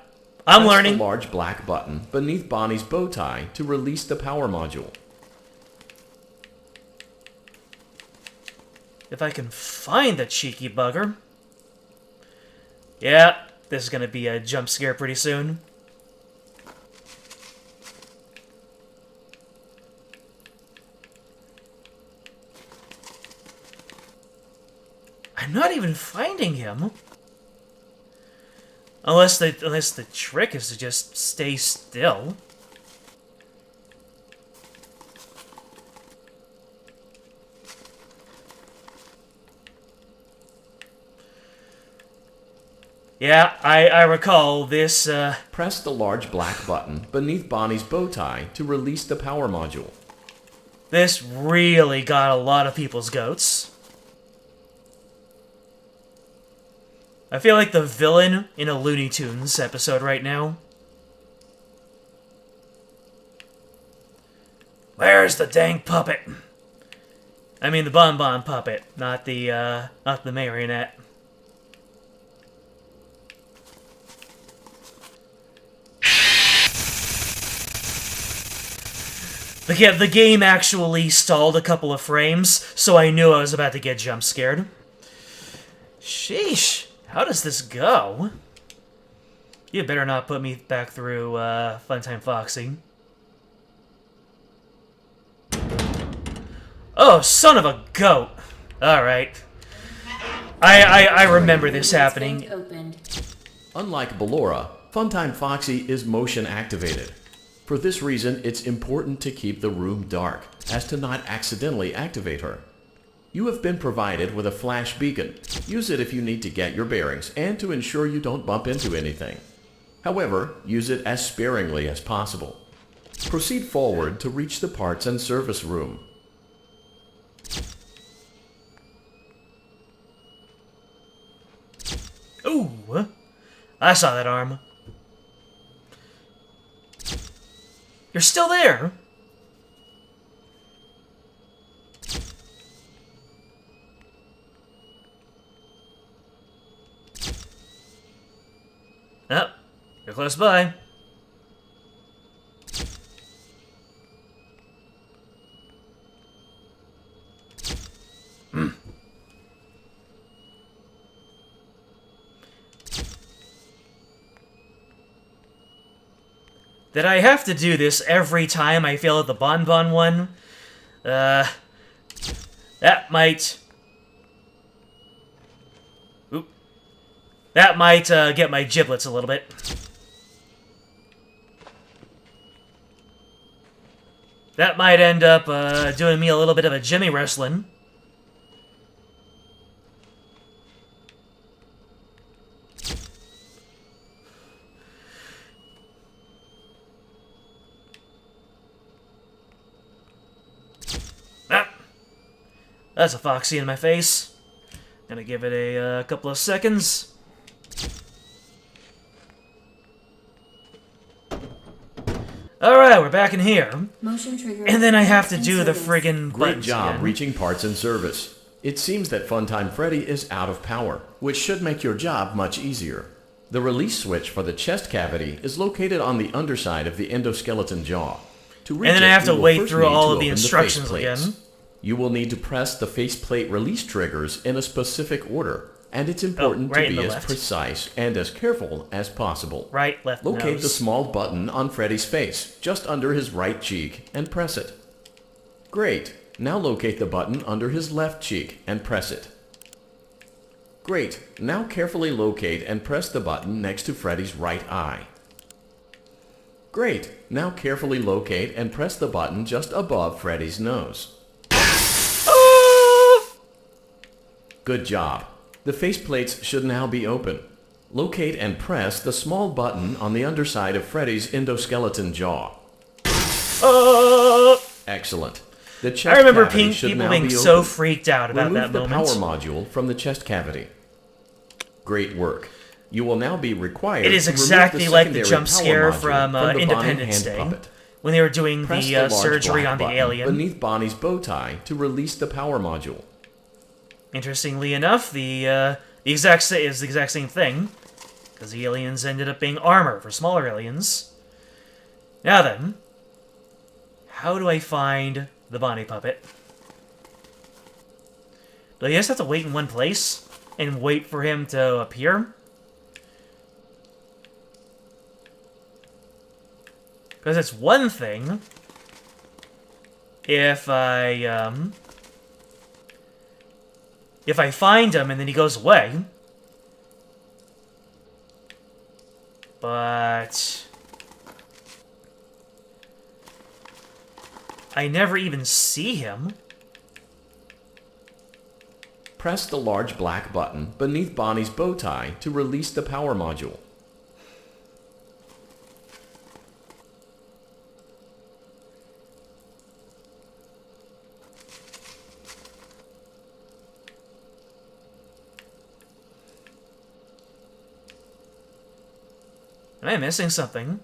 I'm learning. Press the large black button beneath Bonnie's bow tie to release the power module. If I can find the cheeky bugger. Yeah, this is gonna be a jump scare pretty soon. I'm not even finding him. Unless the trick is to just stay still. Yeah, I recall this, Press the large black button beneath Bonnie's bow tie to release the power module. This really got a lot of people's goats. I feel like the villain in a Looney Tunes episode right now. Where's the dang puppet? I mean the Bon-Bon puppet, not the marionette. The game actually stalled a couple of frames, so I knew I was about to get jump scared. Sheesh, how does this go? You better not put me back through Funtime Foxy. Oh, son of a goat! Alright. I remember this happening. Unlike Ballora, Funtime Foxy is motion activated. For this reason, it's important to keep the room dark, as to not accidentally activate her. You have been provided with a flash beacon. Use it if you need to get your bearings, and to ensure you don't bump into anything. However, use it as sparingly as possible. Proceed forward to reach the parts and service room. Ooh! I saw that arm. You're still there? Oh, you're close by. Did I have to do this every time I fail at the bonbon one? That might... Oop. That might get my giblets a little bit. That might end up doing me a little bit of a Jimmy wrestling. That's a Foxy in my face. Gonna give it a couple of seconds. Alright, we're back in here. Motion trigger. And then I have to do the friggin' Great buttons job again. reaching parts in service. It seems that Funtime Freddy is out of power, which should make your job much easier. The release switch for the chest cavity is located on the underside of the endoskeleton jaw. To reach And then I it, have to you will wait first through need all to of the open instructions faceplates. again. You will need to press the faceplate release triggers in a specific order, and it's important right to in be the as left. precise and as careful as possible. Right, left Locate nose. the small button on Freddy's face, just under his right cheek, and press it. Great. Now locate the button under his left cheek and press it. Great. Now carefully locate and press the button next to Freddy's right eye. Great. Now carefully locate and press the button just above Freddy's nose. Good job. The faceplates should now be open. Locate and press the small button on the underside of Freddy's endoskeleton jaw. Excellent. The chest I remember cavity should people now being be so open. freaked out about Remove that the moment. power module from the chest cavity. Great work. You will now be required It is to remove exactly the like the secondary jump power scare module from the Bonnie Independence hand Day, puppet. when they were doing Press the large surgery black on the button alien. beneath Bonnie's bow tie to release the power module. Interestingly enough, the exact same thing, because the aliens ended up being armor for smaller aliens. Now then, how do I find the Bonnie puppet? Do I just have to wait in one place and wait for him to appear? Because it's one thing if I find him and then he goes away. But I never even see him. Press the large black button beneath Bonnie's bow tie to release the power module. Am I missing something?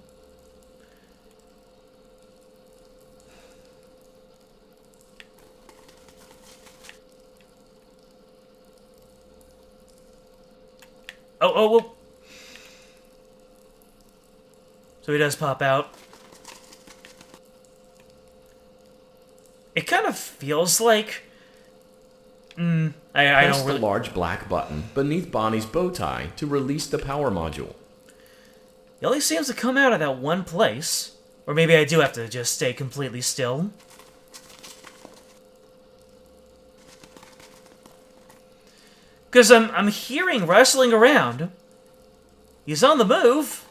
Oh. So he does pop out. It kind of feels like... I Press don't the really... large black button beneath Bonnie's bow tie to release the power module. It only seems to come out of that one place. Or maybe I do have to just stay completely still. Because I'm hearing wrestling around. He's on the move.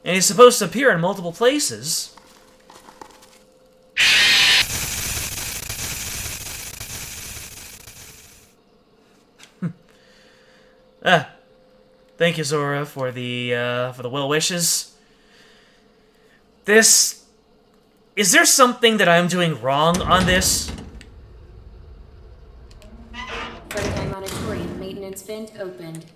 And he's supposed to appear in multiple places. Thank you, Zora, for the well wishes. Is there something that I'm doing wrong on this? vent opened.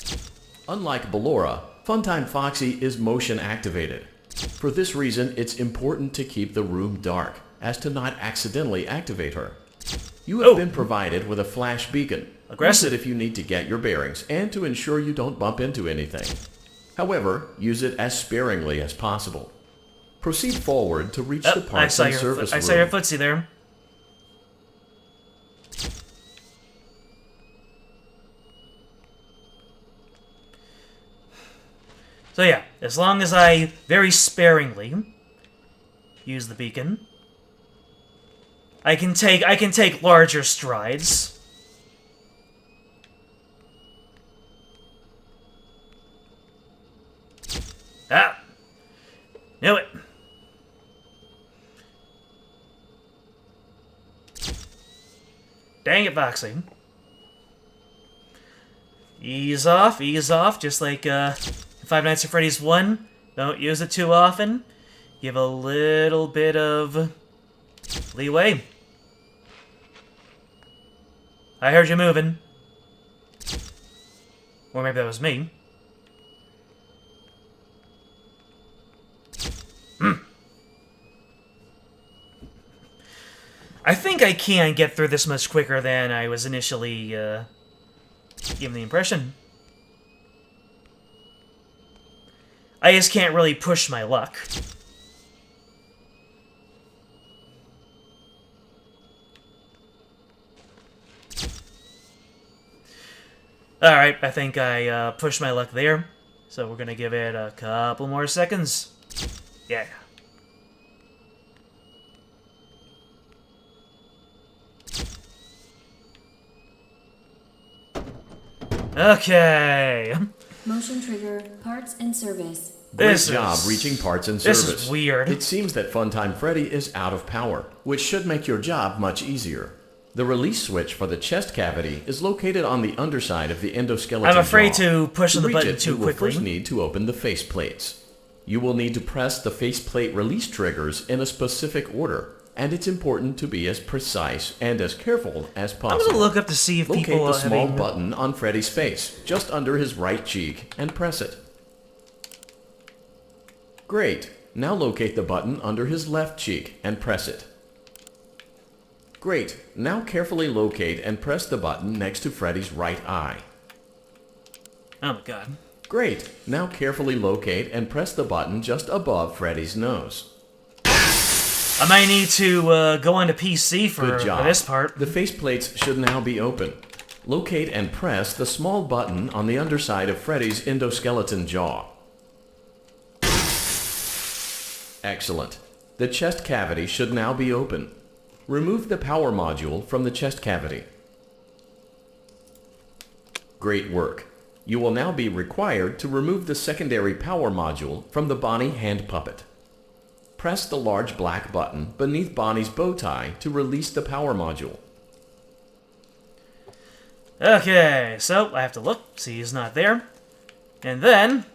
Unlike Ballora, Funtime Foxy is motion activated. For this reason, it's important to keep the room dark, as to not accidentally activate her. You have been provided with a flash beacon. Aggressive. Use it if you need to get your bearings and to ensure you don't bump into anything. However, use it as sparingly as possible. Proceed forward to reach the parts and service room. I saw your footsie there. So yeah, as long as I very sparingly use the beacon, I can take larger strides. Ah! Knew it. Dang it, Foxy. Ease off, just like Five Nights at Freddy's 1. Don't use it too often. Give a little bit of leeway. I heard you moving. Or maybe that was me. I think I can get through this much quicker than I was initially given the impression. I just can't really push my luck. Alright, I think I pushed my luck there. So we're gonna give it a couple more seconds. Yeah. Okay. Motion trigger, parts and service. Great job reaching parts and service. This is weird. It seems that Funtime Freddy is out of power, which should make your job much easier. The release switch for the chest cavity is located on the underside of the endoskeleton I'm afraid jaw. to push the button too You will quickly. first need to open the face plates. You will need to press the faceplate release triggers in a specific order, and it's important to be as precise and as careful as possible. I'm gonna look up to see if Locate people the are small having... button on Freddy's face, just under his right cheek, and press it. Great. Now locate the button under his left cheek and press it. Great. Now carefully locate and press the button next to Freddy's right eye. Oh my god. Great. Now carefully locate and press the button just above Freddy's nose. I might need to go onto PC for this part. The faceplates should now be open. Locate and press the small button on the underside of Freddy's endoskeleton jaw. Excellent. The chest cavity should now be open. Remove the power module from the chest cavity. Great work. You will now be required to remove the secondary power module from the Bonnie hand puppet. Press the large black button beneath Bonnie's bow tie to release the power module. Okay, so I have to look, see he's not there. And then,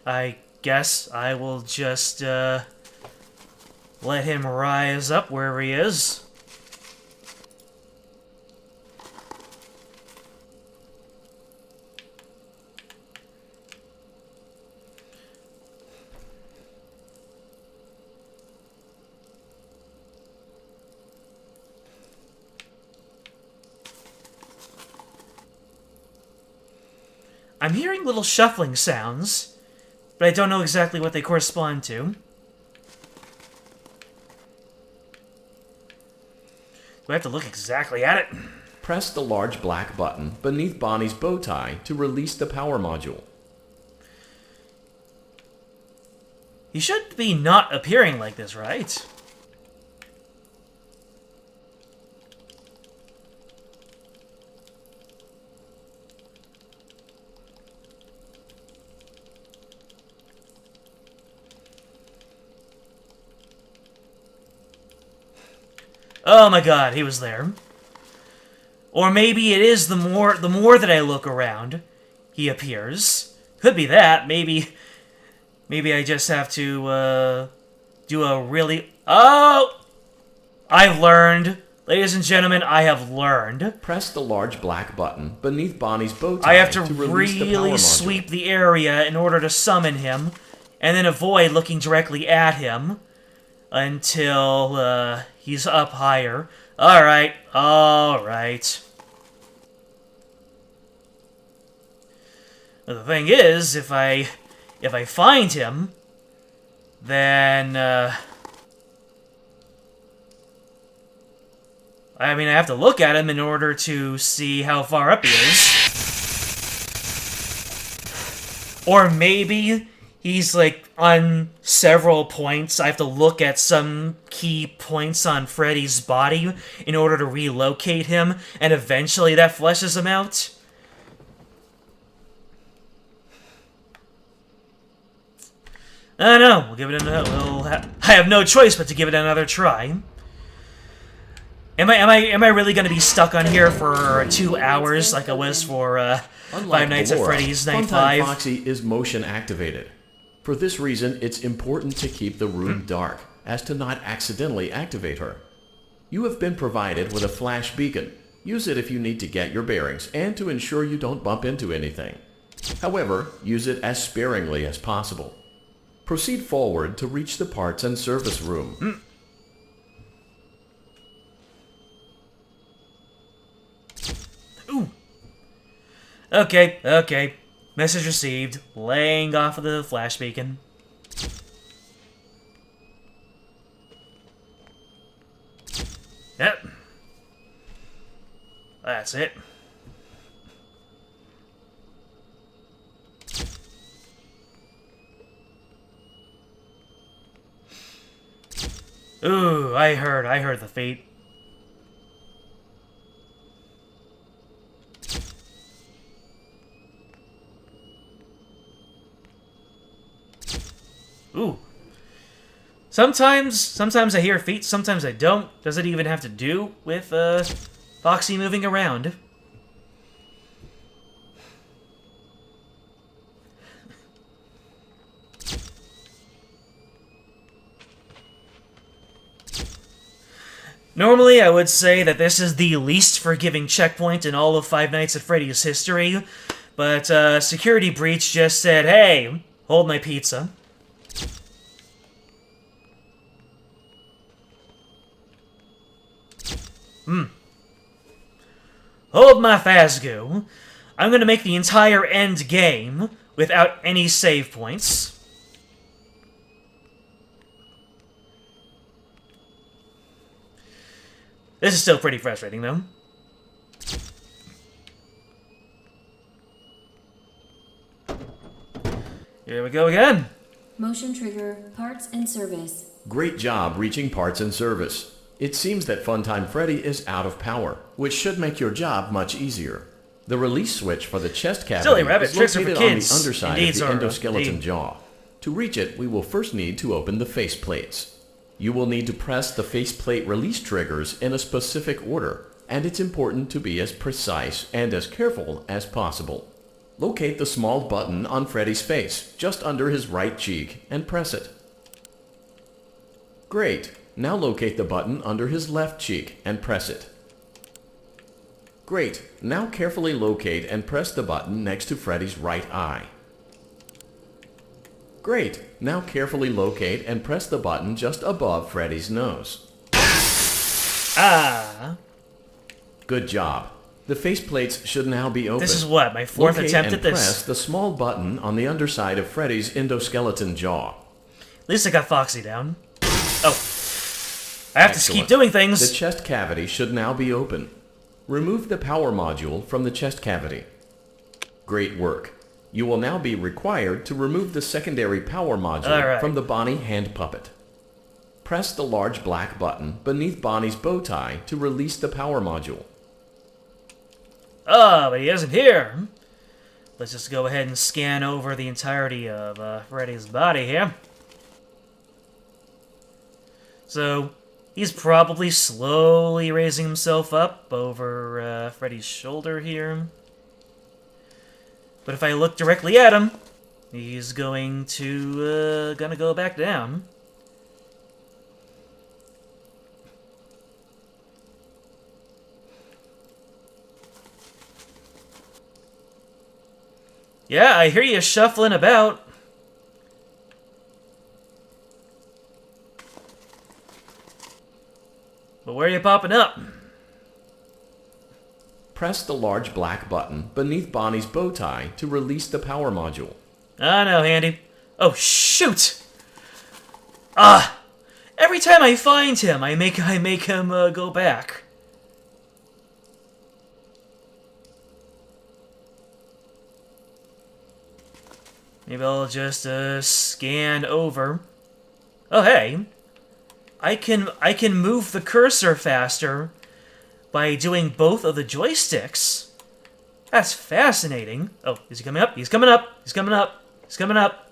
I guess I will just let him rise up wherever he is. I'm hearing little shuffling sounds, but I don't know exactly what they correspond to. Do I have to look exactly at it? Press the large black button beneath Bonnie's bow tie to release the power module. He should be not appearing like this, right? Oh my god, he was there. Or maybe it is the more that I look around, he appears. Could be that. Maybe I just have to do a really... Oh! I've learned Ladies and gentlemen, I have learned. Press the large black button beneath Bonnie's bow tie I have to release the power really module. sweep the area in order to summon him, and then avoid looking directly at him until he's up higher. Alright, alright. The thing is, if I find him, then I mean, I have to look at him in order to see how far up he is. Or maybe he's, like, on several points. I have to look at some key points on Freddy's body in order to relocate him, and eventually that fleshes him out. I don't know. We'll give it another. I have no choice but to give it another try. Am I really gonna be stuck on here for 2 hours like I was for Five Nights at Freddy's Night 5? Funtime Foxy is motion activated. For this reason, it's important to keep the room dark, as to not accidentally activate her. You have been provided with a flash beacon. Use it if you need to get your bearings and to ensure you don't bump into anything. However, use it as sparingly as possible. Proceed forward to reach the parts and service room. Ooh. Okay. Message received. Laying off of the flash beacon. Yep. That's it. Ooh, I heard the feet. Ooh. Sometimes I hear feet, sometimes I don't. Does it even have to do with, Foxy moving around? Normally, I would say that this is the least forgiving checkpoint in all of Five Nights at Freddy's history, but, Security Breach just said, hey, hold my pizza. Hold my Fazgoo. I'm gonna make the entire end game without any save points. This is still pretty frustrating, though. Here we go again. Motion trigger, parts and service. Great job reaching parts and service. It seems that Funtime Freddy is out of power, which should make your job much easier. The release switch for the chest cavity Silly rabbit is tricks are located for on the kids. underside Indeed, of the Zorro. endoskeleton Indeed. jaw. To reach it, we will first need to open the face plates. You will need to press the faceplate release triggers in a specific order, and it's important to be as precise and as careful as possible. Locate the small button on Freddy's face, just under his right cheek, and press it. Great. Now locate the button under his left cheek and press it. Great. Now carefully locate and press the button next to Freddy's right eye. Great. Now carefully locate and press the button just above Freddy's nose. Ah. Good job. The faceplates should now be open. This is what, my fourth Locate attempt and at this? press the small button on the underside of Freddy's endoskeleton jaw. At least I got Foxy down. Oh. I have to keep doing things. The chest cavity should now be open. Remove the power module from the chest cavity. Great work. You will now be required to remove the secondary power module from the Bonnie hand puppet. Press the large black button beneath Bonnie's bow tie to release the power module. Oh, but he isn't here. Let's just go ahead and scan over the entirety of Freddy's body here. So, he's probably slowly raising himself up over Freddy's shoulder here. But if I look directly at him, he's going to gonna go back down. Yeah, I hear you shuffling about. But where are you popping up? Press the large black button beneath Bonnie's bow tie to release the power module. I know, handy. Oh, shoot! Every time I find him, I make him go back. Maybe I'll just scan over. Oh, hey. I can move the cursor faster by doing both of the joysticks. That's fascinating. Oh, is he coming up? He's coming up. He's coming up. He's coming up.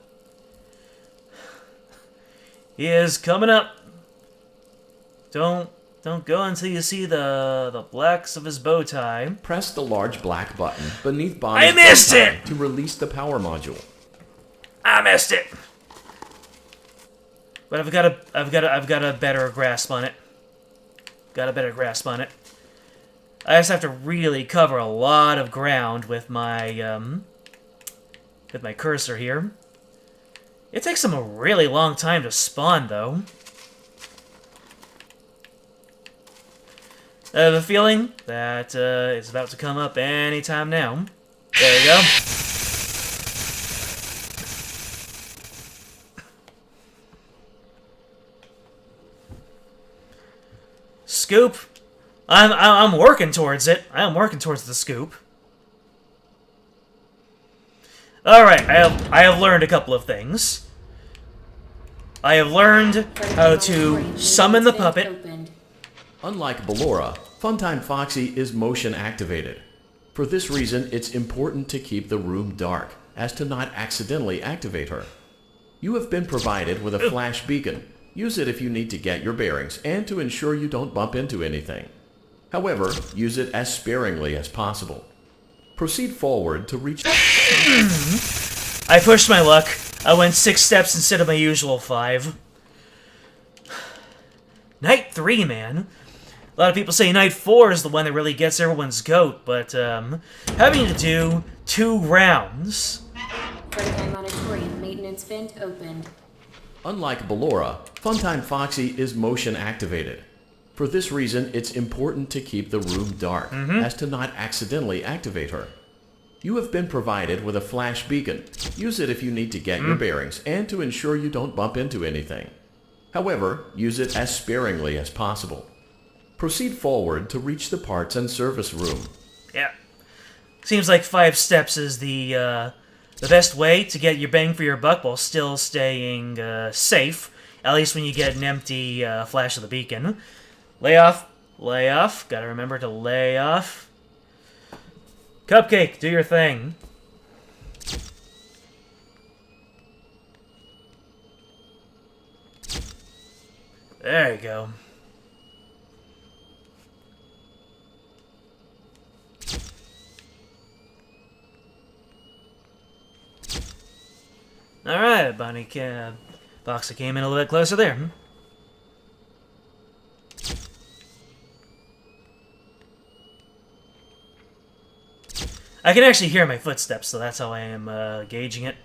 He is coming up. Don't go until you see the blacks of his bow tie. Press the large black button beneath Bonnie's I missed bow tie it! to release the power module. I missed it. But I've got a better grasp on it. Got a better grasp on it. I just have to really cover a lot of ground with my cursor here. It takes them a really long time to spawn, though. I have a feeling that it's about to come up anytime now. There you go. Scoop. I'm working towards it. I'm working towards the scoop. All right, I have learned a couple of things. I have learned how to summon the puppet. Unlike Ballora, Funtime Foxy is motion activated. For this reason, it's important to keep the room dark, as to not accidentally activate her. You have been provided with a flash beacon. Use it if you need to get your bearings and to ensure you don't bump into anything. However, use it as sparingly as possible. Proceed forward to reach... I pushed my luck. I went 6 steps instead of my usual 5. Night 3, man. A lot of people say Night 4 is the one that really gets everyone's goat, but having to do 2 rounds... Funtime Auditorium maintenance vent opened. Unlike Ballora, Funtime Foxy is motion activated. For this reason, it's important to keep the room dark, as to not accidentally activate her. You have been provided with a flash beacon. Use it if you need to get your bearings and to ensure you don't bump into anything. However, use it as sparingly as possible. Proceed forward to reach the parts and service room. Yeah. Seems like 5 steps is the best way to get your bang for your buck while still staying safe, at least when you get an empty flash of the beacon. Lay off. Lay off. Gotta remember to lay off. Cupcake, do your thing. There you go. Alright, Foxy came in a little bit closer there. I can actually hear my footsteps, so that's how I am gauging it.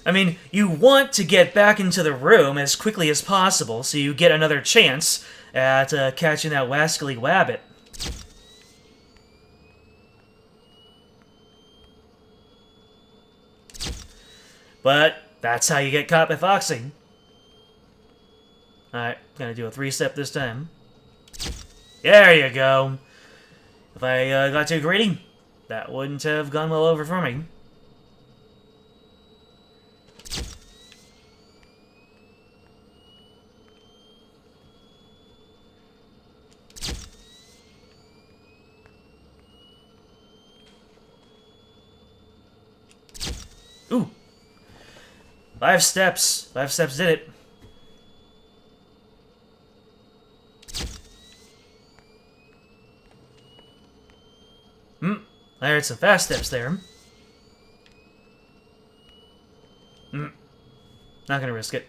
I mean, you want to get back into the room as quickly as possible, so you get another chance at catching that wascally wabbit. But that's how you get caught by Foxy. Alright, gonna do a 3-step this time. There you go. If I got too greedy, that wouldn't have gone well over for me. Ooh. 5 steps. 5 steps did it. I heard some fast steps there. Not gonna risk it.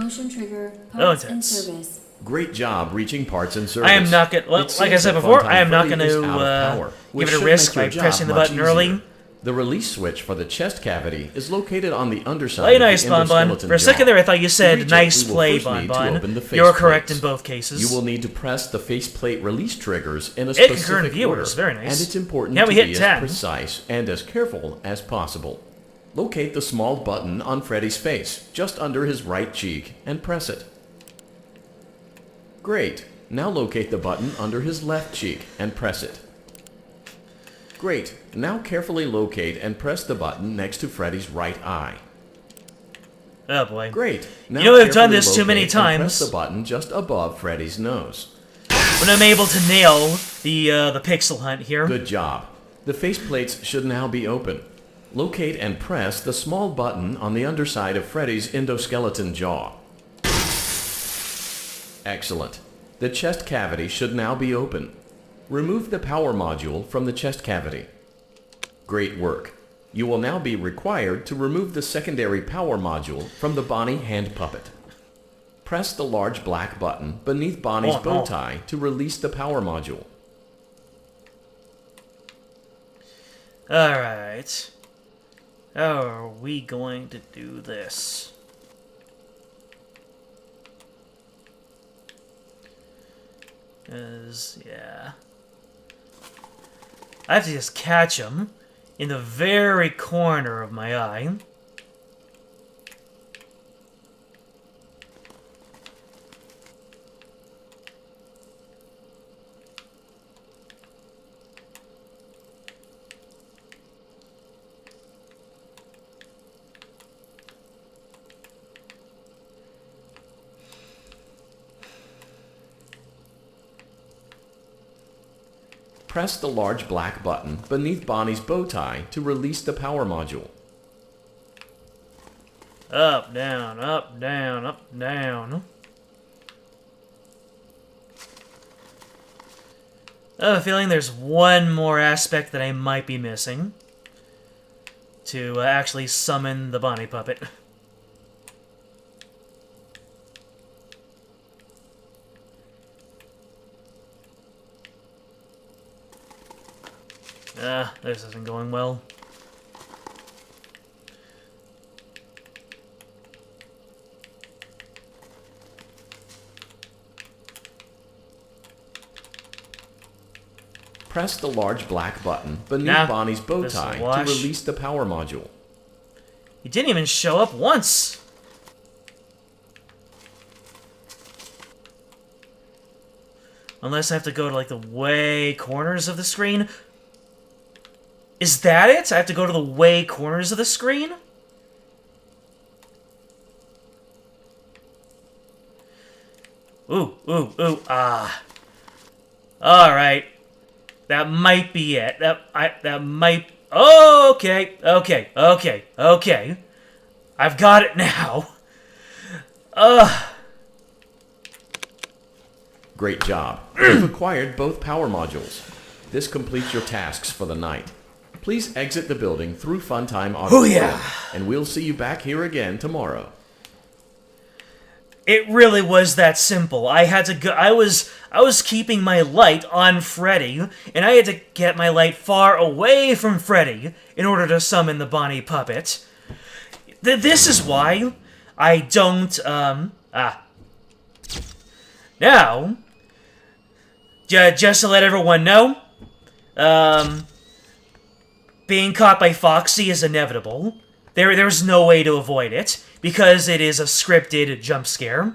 Motion trigger. Oh, Parts and intense. service. Great job reaching parts and service. I am not going to, well, It like I seems said that before, Funtime I am not Freddy going is out of to power, give which it a should risk make your by job pressing the much button easier. early. The release switch for the chest cavity is located on the underside Play of the nice, Bon Bon. endoskeleton For a second jaw. there, I thought you To said reach it, nice we will play, first Bon need to Bon. open the You were face correct plates. in both cases. You will need to press the faceplate release triggers in a It specific concurrent viewers. order, Very nice. and it's important Can to we be hit as 10? precise and as careful as possible. Locate the small button on Freddy's face, just under his right cheek, and press it. Great. Now locate the button under his left cheek and press it. Great. Now carefully locate and press the button next to Freddy's right eye. Oh boy. Great. Now You know, we've done carefully this too many locate and times. Press the button just above Freddy's nose. When I'm able to nail the pixel hunt here. Good job. The faceplates should now be open. Locate and press the small button on the underside of Freddy's endoskeleton jaw. Excellent. The chest cavity should now be open. Remove the power module from the chest cavity. Great work. You will now be required to remove the secondary power module from the Bonnie hand puppet. Press the large black button beneath Bonnie's bow tie to release the power module. Alright. How are we going to do this? Yeah. I have to just catch him in the very corner of my eye. Press the large black button beneath Bonnie's bow tie to release the power module. Up, down, up, down, up, down. I have a feeling there's one more aspect that I might be missing to actually summon the Bonnie puppet. This isn't going well. Press the large black button beneath Bonnie's bow tie to release the power module. He didn't even show up once. Unless I have to go to, like, the way corners of the screen. Is that it? I have to go to the way corners of the screen? Ooh, ooh, ooh, ah. Alright. That might be it. That might... Oh, okay, okay, okay, okay. I've got it now. Great job. You've acquired both power modules. This completes your tasks for the night. Please exit the building through Funtime Auditorium, and we'll see you back here again tomorrow. It really was that simple. I had to go. I was keeping my light on Freddy, and I had to get my light far away from Freddy in order to summon the Bonnie puppet. This is why I don't. Now, just to let everyone know, being caught by Foxy is inevitable. There's no way to avoid it, because it is a scripted jump scare.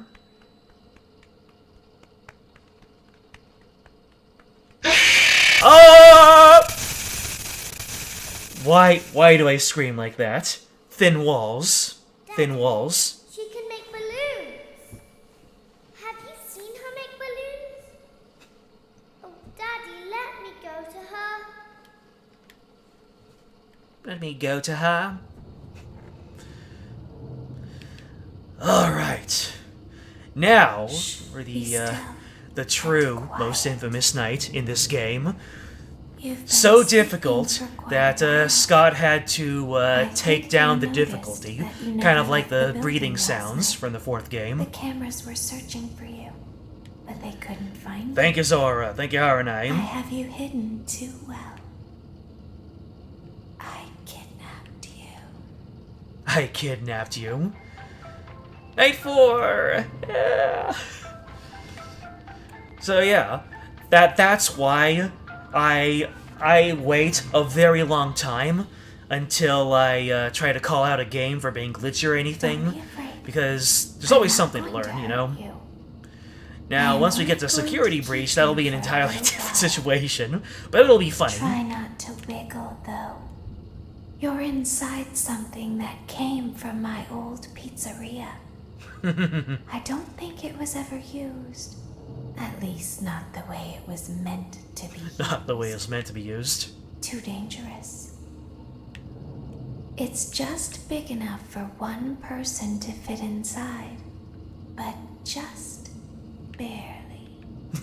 Why do I scream like that? Thin walls. Thin walls. She can make balloons. Have you seen her make balloons? Oh, Daddy, let me go to her. Let me go to her. Alright. Now, for the true, most infamous night in this game. so difficult that Scott had to take down the difficulty, kind of like the breathing sounds from the 4th game. The cameras were searching for you, but they couldn't find you. Thank you, Zora. Thank you, Haranai. I have you hidden too well. I kidnapped you. Night 4! Yeah. So yeah, that's why I wait a very long time until I try to call out a game for being glitchy or anything, because there's always something to learn, you know? Now, once we get to security breach, that'll be an entirely different situation, but it'll be funny. Try not to wiggle, though. You're inside something that came from my old pizzeria. I don't think it was ever used. At least not the way it was meant to be used. Not the way it was meant to be used. Too dangerous. It's just big enough for one person to fit inside, but just barely.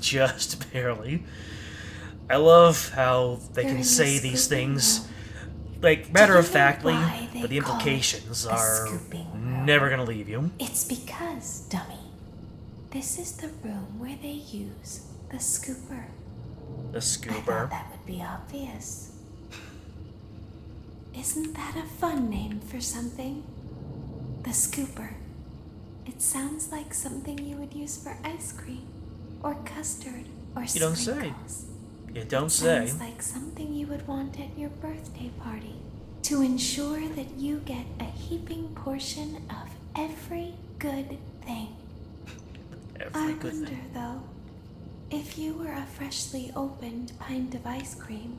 Just barely. I love how they can say these things, like, matter-of-factly, but the implications are never gonna leave you. It's because, dummy, this is the room where they use the scooper. The I scooper. thought that would be obvious. Isn't that a fun name for something? The scooper. It sounds like something you would use for ice cream, or custard, or You don't say. sprinkles. You don't say. Sounds like something you would want at your birthday party, to ensure that you get a heaping portion of every good thing. I wonder, though, if you were a freshly opened pint of ice cream,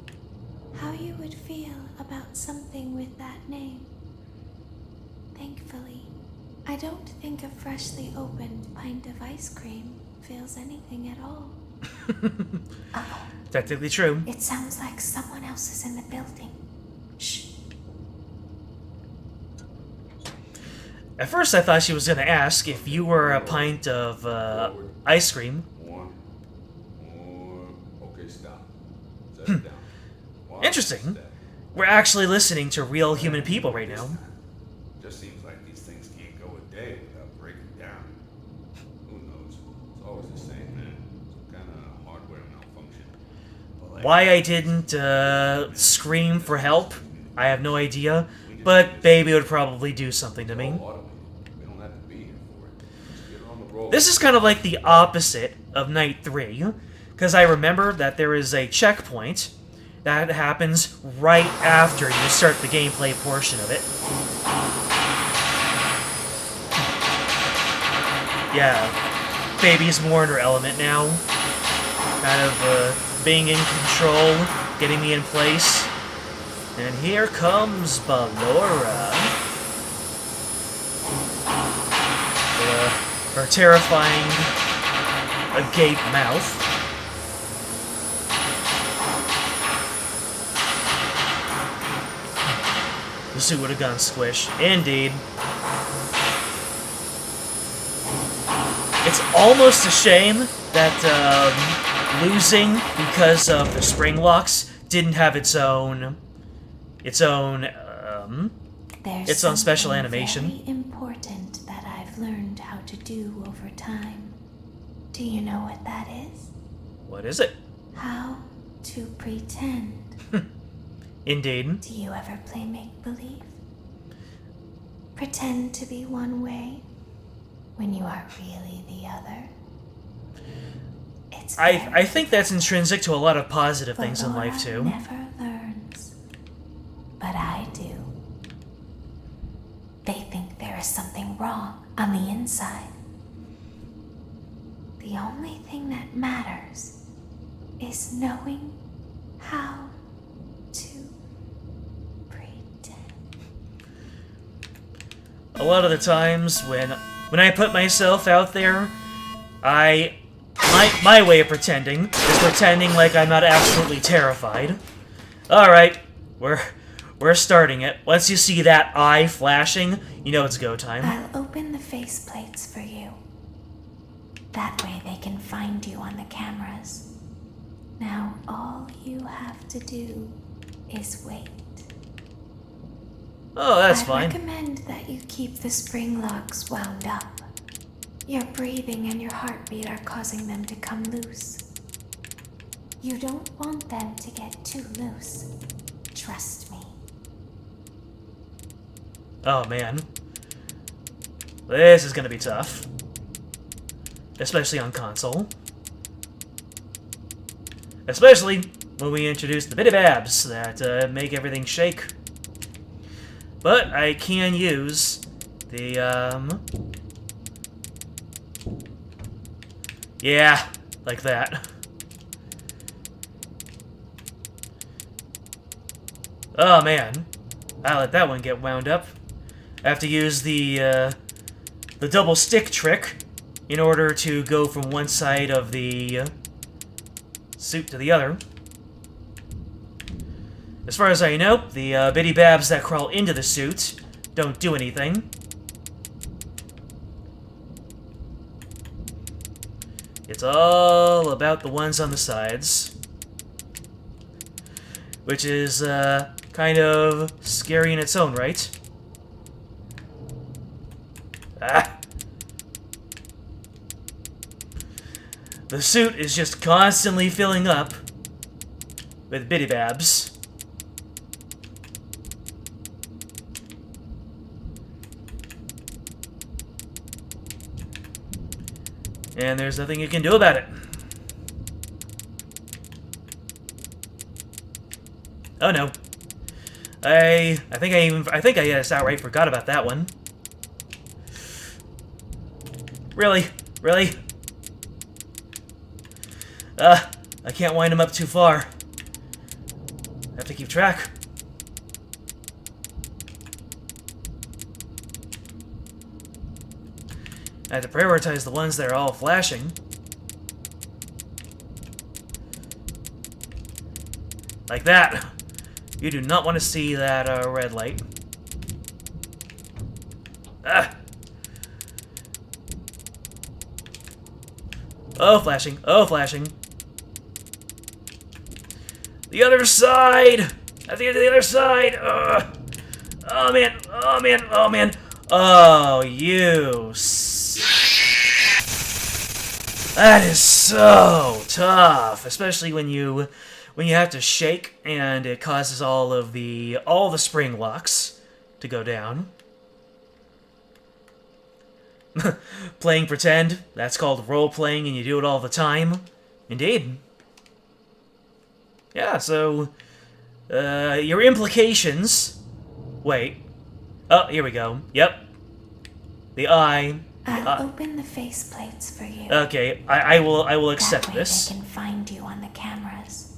how you would feel about something with that name. Thankfully, I don't think a freshly opened pint of ice cream feels anything at all. Technically true. It sounds like someone else is in the building. Shh. At first I thought she was gonna ask if you were a pint of ice cream. Okay, stop. Set it down. Interesting. We're actually listening to real human people right now. Just seems like these things can't go a day without breaking down. Who knows? It's always the same, man. Some kind of hardware malfunction. Why I didn't scream for help, I have no idea. But Baby would probably do something to me. We don't have to be here for it. Just get on the road. This is kind of like the opposite of Night 3, because I remember that there is a checkpoint that happens right after you start the gameplay portion of it. Yeah, Baby's more in her element now. Kind of being in control, getting me in place. And here comes Ballora. Her terrifying agape mouth. The suit would have gone squish. Indeed. It's almost a shame that losing because of the spring locks didn't have its own special animation. Very important that I've learned how to do over time. Do you know what that is? What is it? How to pretend. Indeed. Do you ever play make-believe? Pretend to be one way when you are really the other. I think that's intrinsic to a lot of positive things in life too. Never learns, but I do. They think there is something wrong on the inside. The only thing that matters is knowing how to pretend. A lot of the times when I put myself out there, my way of pretending is pretending like I'm not absolutely terrified. Alright, we're starting it. Once you see that eye flashing, you know it's go time. I'll open the faceplates for you. That way they can find you on the cameras. Now all you have to do is wait. Oh, that's I fine. recommend that you keep the spring locks wound up. Your breathing and your heartbeat are causing them to come loose. You don't want them to get too loose. Trust me. Oh, man. This is gonna be tough. Especially on console. Especially when we introduce the bitty-babs that make everything shake. But I can use the, yeah, like that. Oh, man. I'll let that one get wound up. I have to use the double stick trick in order to go from one side of the suit to the other. As far as I know, the bitty babs that crawl into the suit don't do anything. It's all about the ones on the sides. Which is kind of scary in its own right. Ah! The suit is just constantly filling up with bitty babs. And there's nothing you can do about it. Oh no. I think I just outright forgot about that one. Really? Really? I can't wind him up too far. I have to keep track. I have to prioritize the ones that are all flashing. Like that. You do not want to see that red light. Ah! Oh, flashing. Oh, flashing. The other side! I think it's the other side! Oh, man. Oh, man. Oh, man. Oh, you... That is so tough, especially when you have to shake and it causes all the spring locks to go down. Playing pretend, that's called role-playing, and you do it all the time. Indeed. Yeah, so your implications. Wait. Oh, here we go. Yep. The eye. I'll open the faceplates for you. Okay, I will accept that way this. They can find you on the cameras.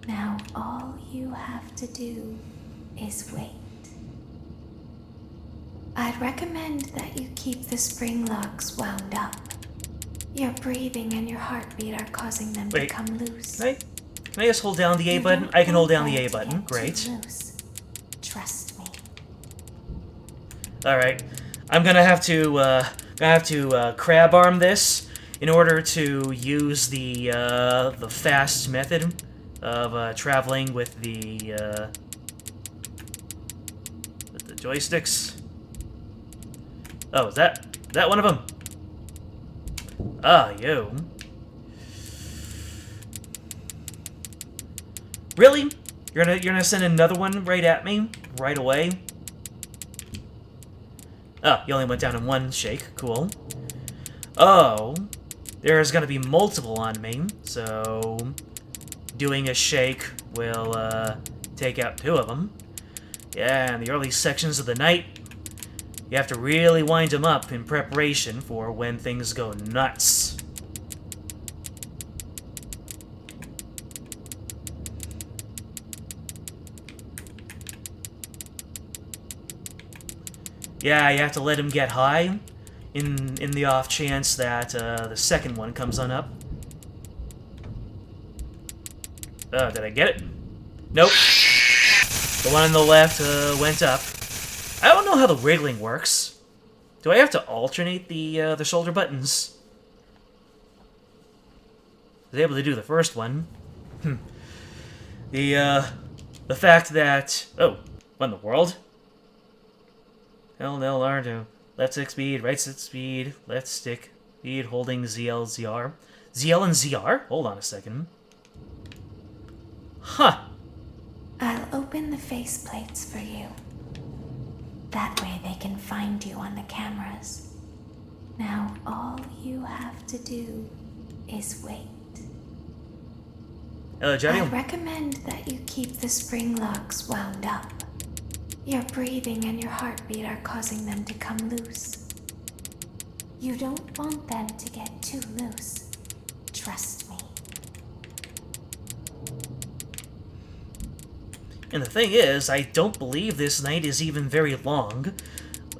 Now all you have to do is wait. I'd recommend that you keep the spring locks wound up. Your breathing and your heartbeat are causing them to come loose. Can I just hold down the A button? I can hold down the A button. Great. Trust me. All right, I'm gonna have to crab arm this in order to use the fast method of traveling with the joysticks. Oh, is that one of them? Ah, you. Really? You're gonna send another one right at me right away? Oh, you only went down in one shake. Cool. Oh, there's gonna be multiple on me, so doing a shake will take out two of them. Yeah, in the early sections of the night, you have to really wind them up in preparation for when things go nuts. Yeah, you have to let him get high in the off chance that the second one comes on up. Oh, did I get it? Nope. The one on the left went up. I don't know how the wriggling works. Do I have to alternate the shoulder buttons? I was able to do the first one. The fact that... Oh, what in the world? L, R2. Left stick speed, right stick speed, left stick speed, holding ZL, ZR. ZL and ZR? Hold on a second. Huh. I'll open the faceplates for you. That way they can find you on the cameras. Now all you have to do is wait. Johnny? I recommend that you keep the spring locks wound up. Your breathing and your heartbeat are causing them to come loose. You don't want them to get too loose. Trust me. And the thing is, I don't believe this night is even very long.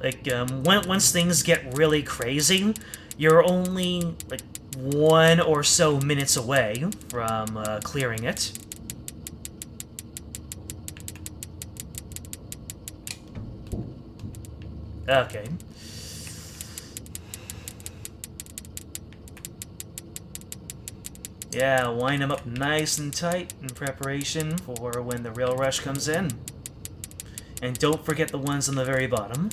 Like, once things get really crazy, you're only, like, 1 or so minutes away from clearing it. Okay. Yeah, wind them up nice and tight in preparation for when the real rush comes in. And don't forget the ones on the very bottom.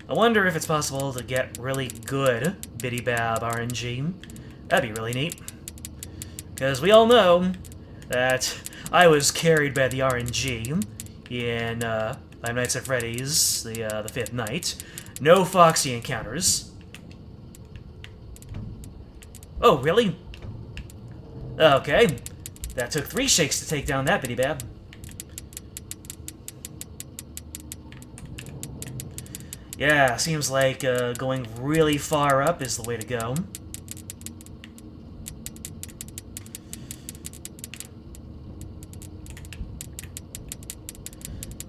I wonder if it's possible to get really good Biddy Bab RNG. That'd be really neat. Because we all know that I was carried by the RNG in Five Nights at Freddy's, the 5th night. No Foxy encounters. Oh, really? Okay. That took 3 shakes to take down that Biddy Bab. Yeah, seems like going really far up is the way to go.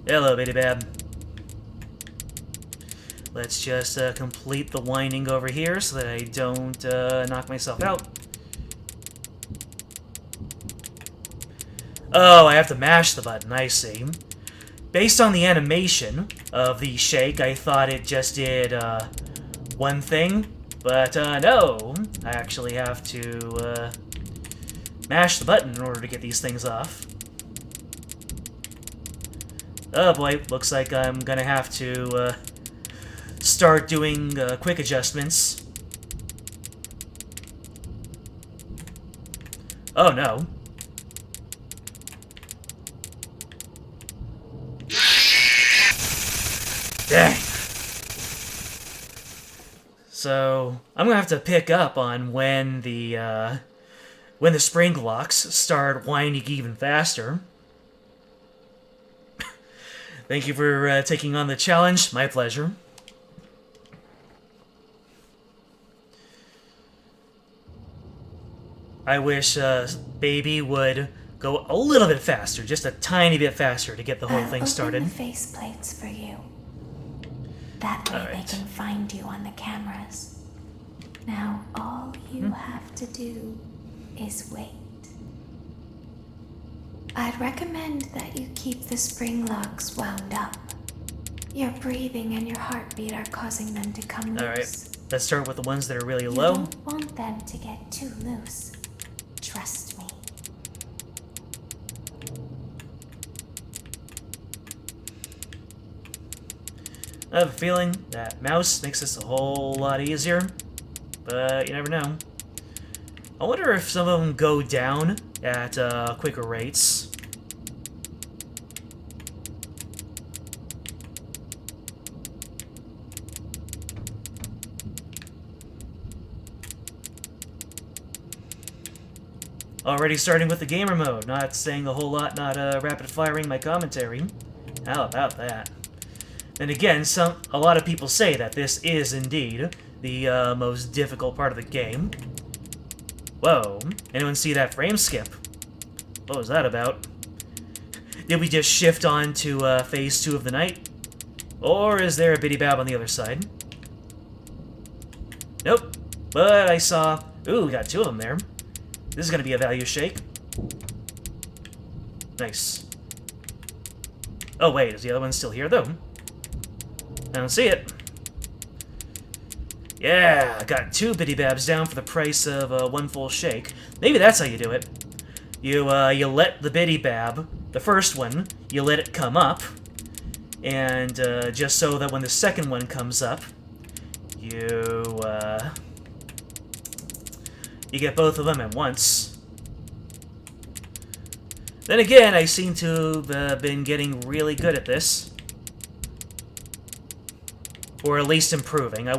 Hello, Biddy Bab. Let's just complete the winding over here so that I don't knock myself out. Oh, I have to mash the button, I see. Based on the animation of the shake, I thought it just did one thing, but no. I actually have to mash the button in order to get these things off. Oh boy, looks like I'm gonna have to start doing quick adjustments. Oh no. Dang. So I'm gonna have to pick up on when the spring locks start winding even faster. Thank you for taking on the challenge. My pleasure. I wish Baby would go a little bit faster, just a tiny bit faster to get the whole thing started. I'll open the faceplates for you. That way they can find you on the cameras. Now all you have to do is wait. I'd recommend that you keep the spring locks wound up. Your breathing and your heartbeat are causing them to come loose. Alright, let's start with the ones that are really low. You don't want them to get too loose. Trust me. I have a feeling that mouse makes this a whole lot easier, but you never know. I wonder if some of them go down at quicker rates. Already starting with the gamer mode, not saying a whole lot, not rapid firing my commentary. How about that? And again, a lot of people say that this is indeed the most difficult part of the game. Whoa, anyone see that frame skip? What was that about? Did we just shift on to phase 2 of the night? Or is there a Biddy Bab on the other side? Nope, but I saw... Ooh, we got 2 of them there. This is going to be a value shake. Nice. Oh wait, is the other one still here though? I don't see it. Yeah, I got 2 Biddy Babs down for the price of 1 full shake. Maybe that's how you do it. You let the Biddy Bab, the first one, you let it come up, and just so that when the second one comes up, you get both of them at once. Then again, I seem to have been getting really good at this. Or at least improving. I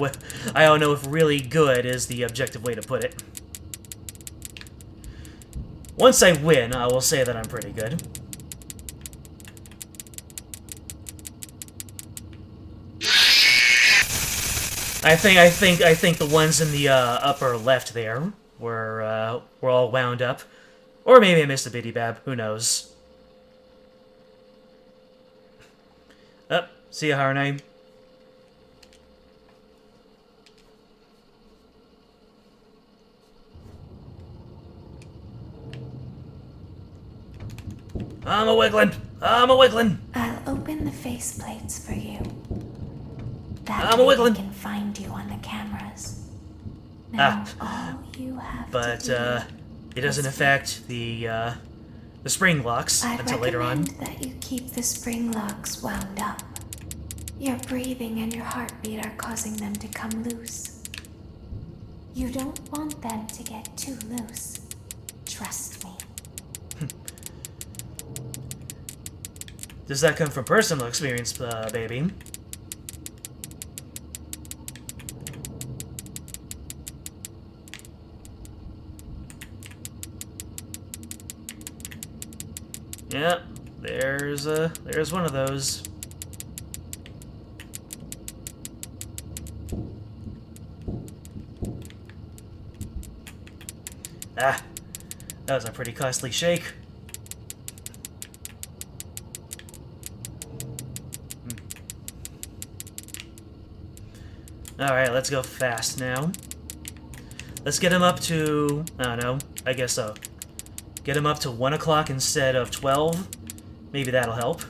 don't know if really good is the objective way to put it. Once I win, I will say that I'm pretty good. I think the ones in the upper left there were all wound up. Or maybe I missed a Biddy Bab, who knows. See ya, Harnay. I'm a wiggling! I'm a wiggling! I'll open the faceplates for you. I'm a wiggling! That way we can find you on the cameras. Now, all you have to do it doesn't affect the spring locks until later on. I'd recommend that you keep the spring locks wound up. Your breathing and your heartbeat are causing them to come loose. You don't want them to get too loose. Trust me. Does that come from personal experience, baby? Yep, there's one of those. Ah, that was a pretty costly shake. Alright, let's go fast now. Let's get him up to... I don't know. I guess so. Get him up to 1 o'clock instead of 12. Maybe that'll help.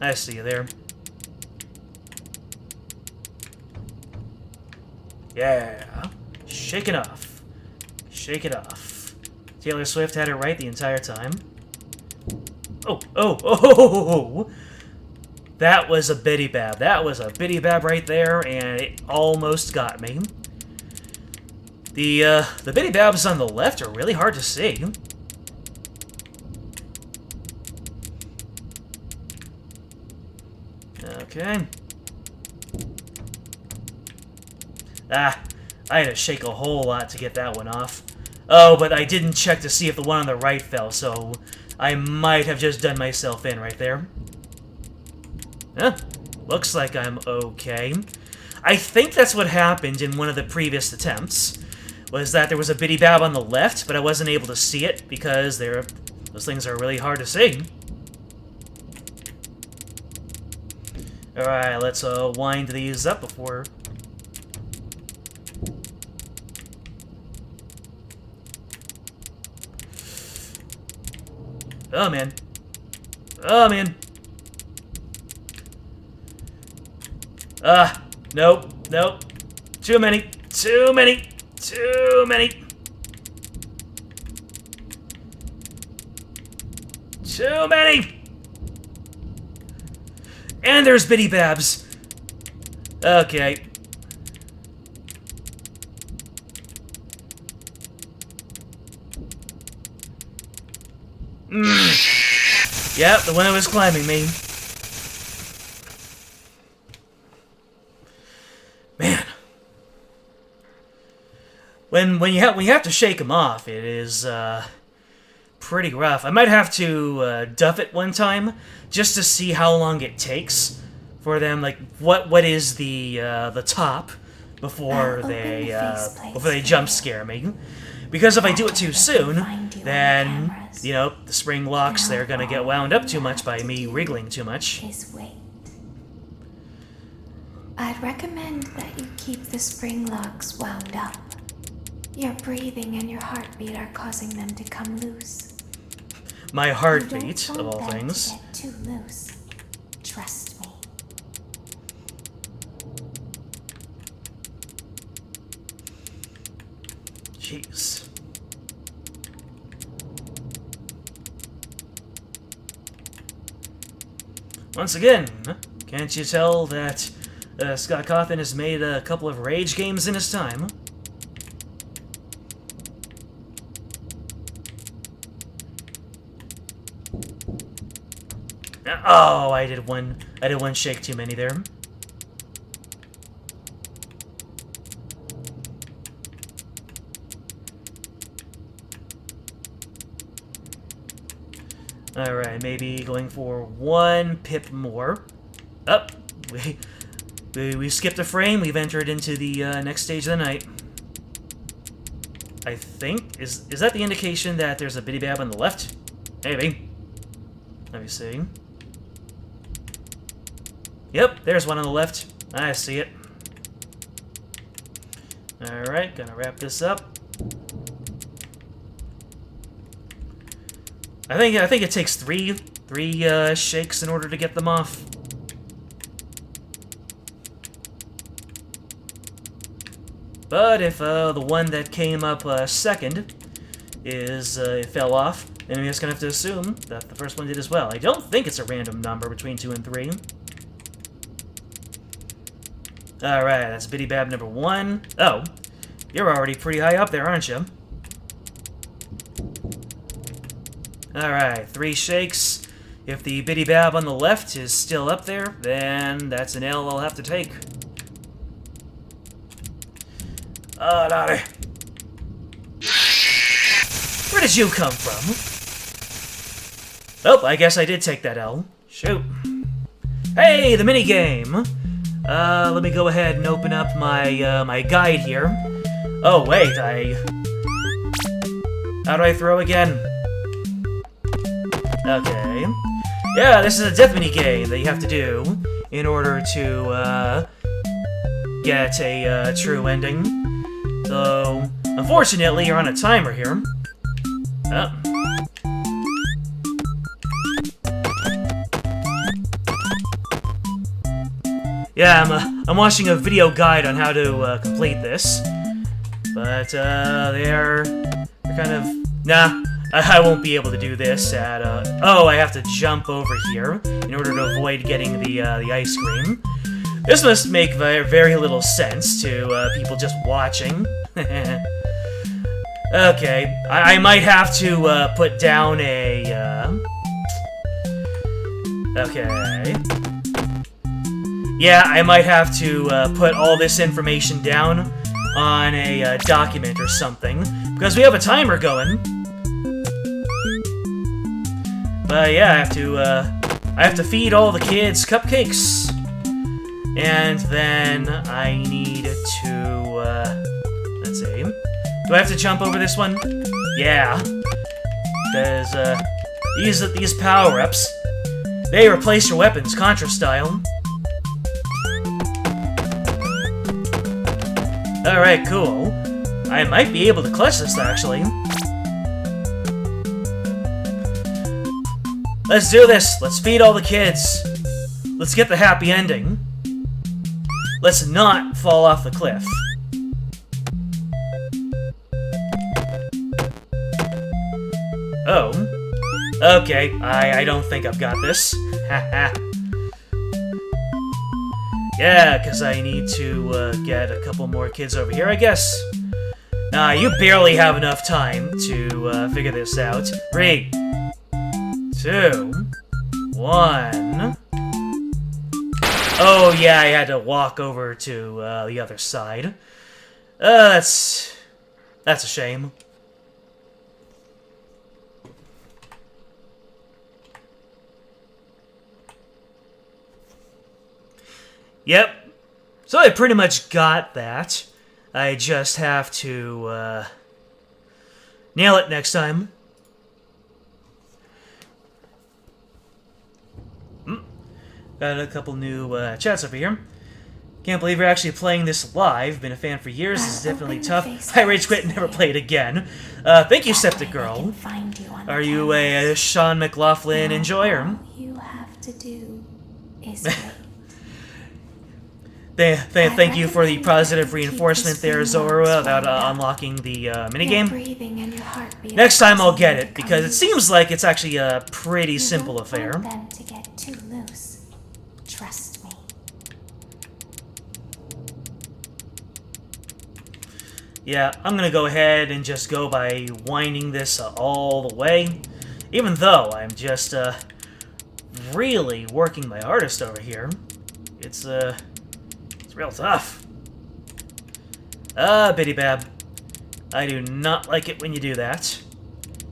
I see you there. Yeah. Shake it off. Shake it off. Taylor Swift had it right the entire time. Oh! That was a Biddy Bab. That was a Biddy Bab right there, and it almost got me. The Biddy Babs on the left are really hard to see. Okay. Ah, I had to shake a whole lot to get that one off. Oh, but I didn't check to see if the one on the right fell, so I might have just done myself in right there. Huh? Looks like I'm okay. I think that's what happened in one of the previous attempts, was that there was a Biddy Bab on the left, but I wasn't able to see it because those things are really hard to see. Alright, let's wind these up before... Oh, man. Oh, man. Nope. Nope. Too many. Too many. Too many. Too many. And there's Biddy Babs. Okay. Yep, the one that was climbing me. Man. When you have to shake them off, it is pretty rough. I might have to duff it one time just to see how long it takes for them. Like what is the top before they jump scare me. Because if I do it too soon, then, you know, the spring locks, they're gonna get wound up too much by me wriggling too much. I'd recommend that you keep the spring locks wound up. Your breathing and your heartbeat are causing them to come loose. My heartbeat, of all things. To get too loose. Trust me. Jeez. Once again, can't you tell that Scott Cawthon has made a couple of rage games in his time? Oh, I did one shake too many there. Alright, maybe going for one pip more. Up! We skipped a frame, we've entered into the next stage of the night. I think, is that the indication that there's a Biddy Bab on the left? Maybe. Let me see. Yep, there's one on the left. I see it. Alright, gonna wrap this up. I think it takes three shakes in order to get them off. But if the one that came up second fell off, then we're just gonna have to assume that the first one did as well. I don't think it's a random number between 2 and 3. Alright, that's Biddy Bab number 1. Oh, you're already pretty high up there, aren't you? Alright, 3 shakes. If the Biddy Bab on the left is still up there, then that's an L I'll have to take. Oh, Lordy. Where did you come from? Oh, I guess I did take that L. Shoot. Hey, the minigame! Let me go ahead and open up my, my guide here. Oh, wait, how do I throw again? Okay. Yeah, this is a death minigame that you have to do in order to, get a, true ending. So, unfortunately, you're on a timer here. Oh. Yeah, I'm watching a video guide on how to complete this, but they're kind of nah. I won't be able to do this at oh, I have to jump over here in order to avoid getting the ice cream. This must make very little sense to people just watching. Okay, I might have to put down a okay. Yeah, I might have to put all this information down on a document or something, because we have a timer going. But yeah, I have to feed all the kids cupcakes, and then I need to let's see. Do I have to jump over this one? Yeah, because these power-ups, they replace your weapons Contra style. Alright, cool. I might be able to clutch this, actually. Let's do this! Let's feed all the kids! Let's get the happy ending. Let's not fall off the cliff. Oh. Okay, I don't think I've got this. Haha. Yeah, because I need to get a couple more kids over here, I guess. Nah, you barely have enough time to figure this out. 3, 2, 1. Oh yeah, I had to walk over to the other side. That's a shame. Yep. So I pretty much got that. I just have to nail it next time. Got a couple new chats over here. Can't believe you're actually playing this live. Been a fan for years. This is definitely open the tough. face I rage quit and never for play it again. Thank you, That Septic way Girl. they can find you on the Are you a cameras. Sean McLaughlin Now enjoyer? All you have to do is wait. Thank you for the recommend positive that you keep reinforcement the there, screen Zora, logs about wound up. unlocking the Your minigame. breathing and your heartbeat Next are time I'll causing get you it, to because it come seems loose. like it's actually a pretty You simple don't affair. want them to get too loose. Trust me. Yeah, I'm gonna go ahead and just go by winding this all the way. Even though I'm just, really working my hardest over here. It's real tough. Biddy Bab. I do not like it when you do that.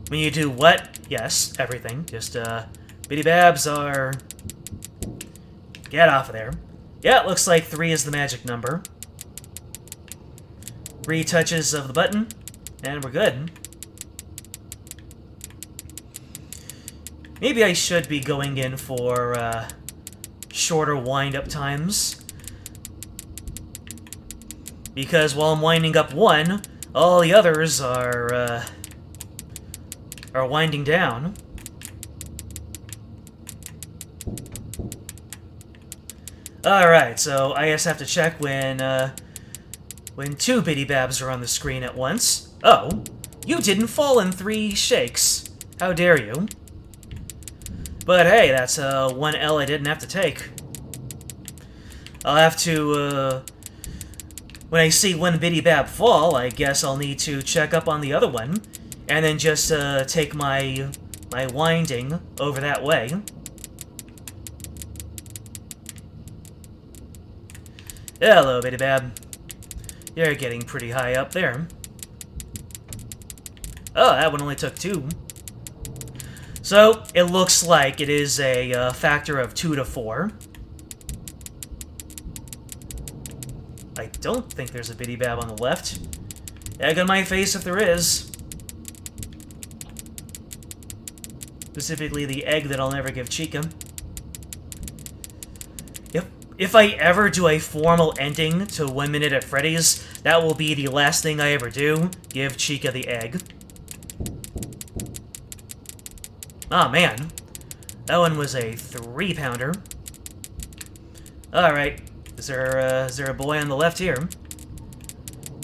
When you do what? Yes, everything. Just, Biddy Babs are... Get off of there. Yeah, it looks like 3 is the magic number. 3 touches of the button, and we're good. Maybe I should be going in for, shorter wind-up times. Because while I'm winding up one, all the others are winding down. Alright, so I just have to check when 2 Biddy Babs are on the screen at once. Oh, you didn't fall in 3 shakes. How dare you? But hey, that's one L I didn't have to take. I'll have to, when I see one Biddy Bab fall, I guess I'll need to check up on the other one, and then just take my winding over that way. Hello, Biddy Bab. You're getting pretty high up there. Oh, that one only took 2. So, it looks like it is a factor of 2 to 4. I don't think there's a Biddy Bab on the left. Egg on my face if there is. Specifically the egg that I'll never give Chica. If I ever do a formal ending to 1 Minute at Freddy's, that will be the last thing I ever do. Give Chica the egg. Ah, man. That one was a 3-pounder. Alright. Is there a boy on the left here?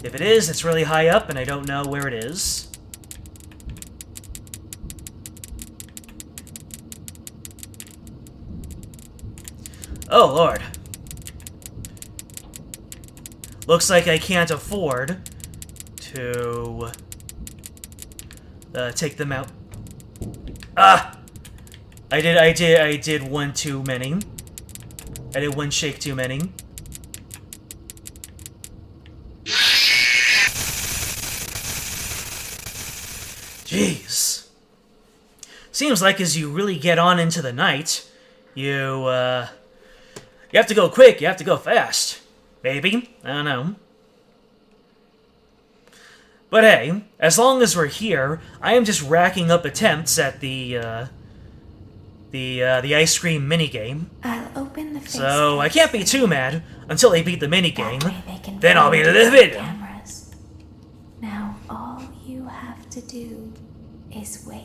If it is, it's really high up, and I don't know where it is. Oh, Lord. Looks like I can't afford to take them out. Ah! I did one too many. I did 1 shake too many. Jeez. Seems like as you really get on into the night, you have to go quick, you have to go fast. Maybe? I don't know. But hey, as long as we're here, I am just racking up attempts at the ice cream minigame. I'll open the face So I can't be too mad until they beat the minigame. That way they can Then I'll find be you the on video. cameras. Now all you have to do is wait.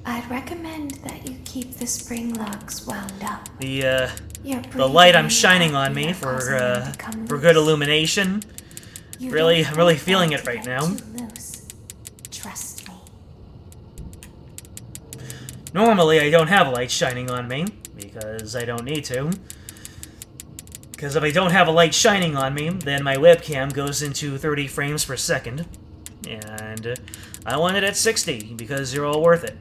I'd recommend that you keep the spring locks wound up. The Your light I'm breathing shining on and me heartbeat are causing them to come for good loose. illumination. You Really, don't I'm really want feeling them it to right get now. too loose. Trust me. Normally, I don't have a light shining on me, because I don't need to. Because if I don't have a light shining on me, then my webcam goes into 30 frames per second. And I want it at 60, because you're all worth it.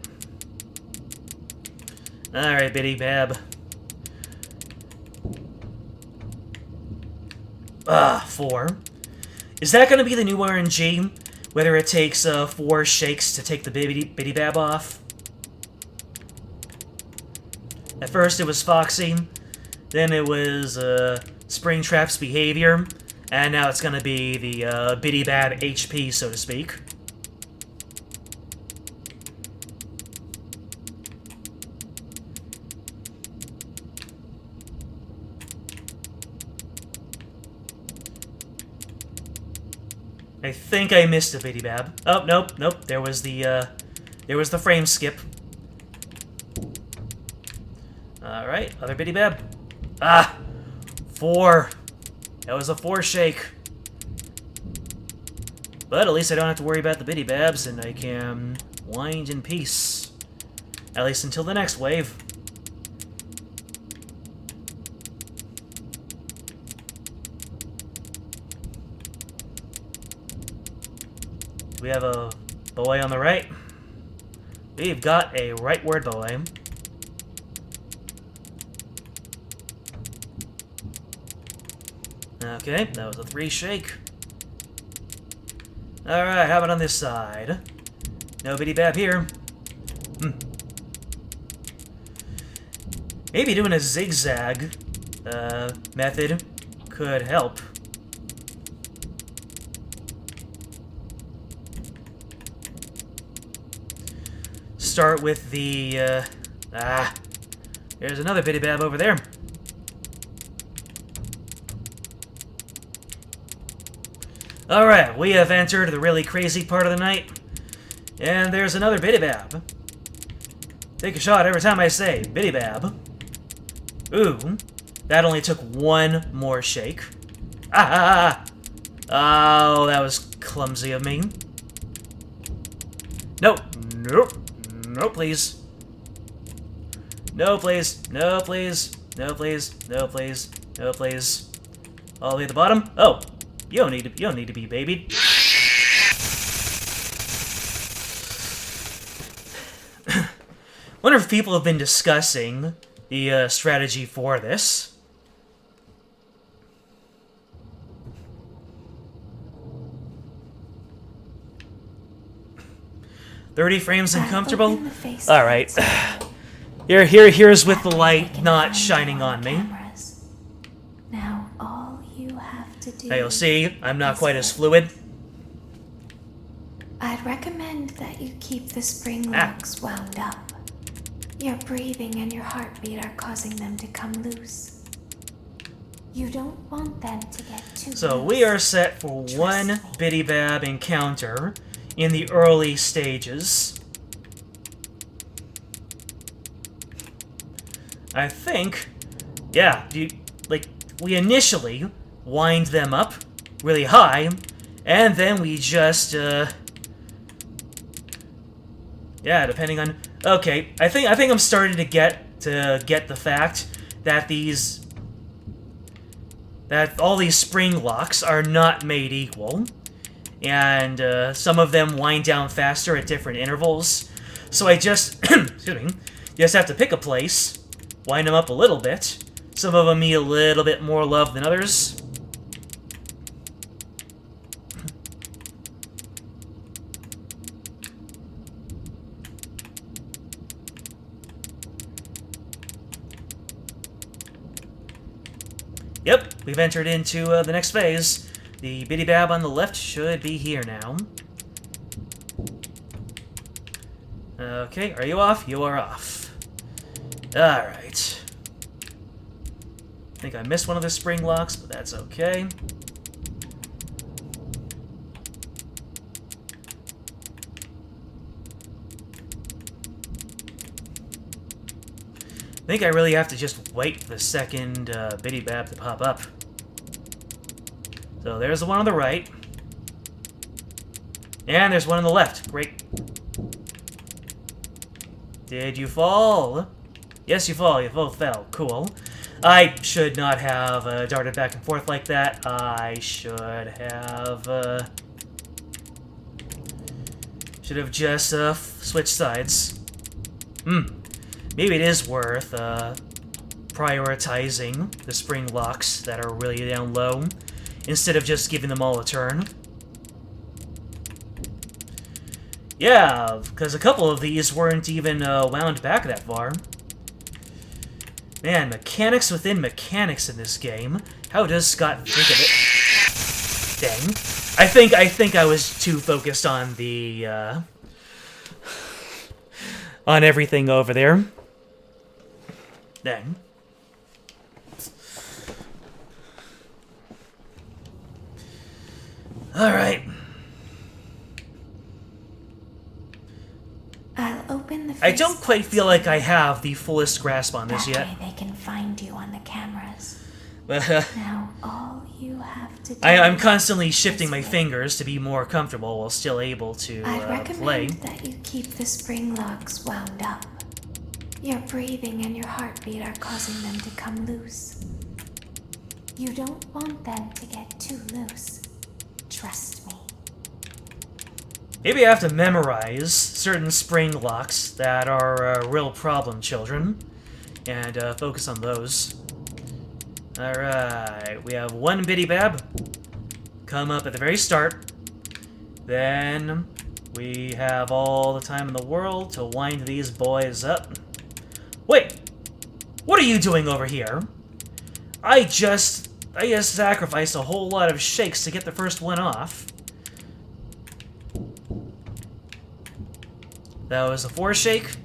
Alright, Biddy Bab. 4. Is that going to be the new RNG? Whether it takes 4 shakes to take the Biddy Bab off? At first it was Foxy, then it was Springtrap's behavior, and now it's going to be the Biddy Bab HP, so to speak. I think I missed a Biddy Bab. Oh, nope. There was the frame skip. Alright, other Biddy Bab. Ah! 4. That was a 4 shake. But at least I don't have to worry about the Biddy Babs, and I can wind in peace. At least until the next wave. We have a boy on the right. We've got a rightward boy. Okay, that was a 3 shake. Alright, how about on this side? No Biddy Bab here. Maybe doing a zigzag method could help. Start with the, there's another Biddy Bab over there. Alright, we have entered the really crazy part of the night. And there's another Biddy Bab. Take a shot every time I say Biddy Bab. Ooh, that only took 1 more shake. Oh, that was clumsy of me. Nope, please. No, please. No, please. No, please. No, please. No, please. All the way at the bottom. Oh, you don't need to be babied. Wonder if people have been discussing the strategy for this. "30 frames and comfortable?" Alright. Here's with the light not shining on me. Now all you have to do... Now you'll see, I'm not quite as fluid. I'd recommend that you keep the spring locks wound up. Your breathing and your heartbeat are causing them to come loose. You don't want them to get too So loose. we are set for one Biddy Bab encounter in the early stages. I think, yeah, we initially wind them up really high, and then we just, yeah, depending on... Okay, I think I'm starting to get the fact that all these spring locks are not made equal, and some of them wind down faster at different intervals. So I just, excuse me, just have to pick a place, wind them up a little bit. Some of them need a little bit more love than others. Yep, we've entered into the next phase. The Biddy Bab on the left should be here now. Okay, are you off? You are off. Alright. I think I missed one of the spring locks, but that's okay. I think I really have to just wait for the second Biddy Bab to pop up. So there's the one on the right. And there's one on the left. Great. Did you fall? Yes, you fall. You both fell. Cool. I should not have darted back and forth like that. I should have... should have just switched sides. Maybe it is worth prioritizing the spring locks that are really down low, instead of just giving them all a turn. Yeah, because a couple of these weren't even wound back that far. Man, mechanics within mechanics in this game. How does Scott think of it? Dang. I think I was too focused on the on everything over there. Dang. Alright. I don't quite feel like I have the fullest grasp on this yet. That way they can find you on the cameras. But Now all you have to do I'm constantly shifting my fingers to be more comfortable while still able to I'd recommend play. that you keep the spring locks wound up. Your breathing and your heartbeat are causing them to come loose. You don't want them to get too loose. Trust me. Maybe I have to memorize certain spring locks that are real problem children, and focus on those. Alright, we have one Biddy Bab come up at the very start. Then we have all the time in the world to wind these boys up. Wait! What are you doing over here? I just sacrificed a whole lot of shakes to get the first one off. That was a 4 shake.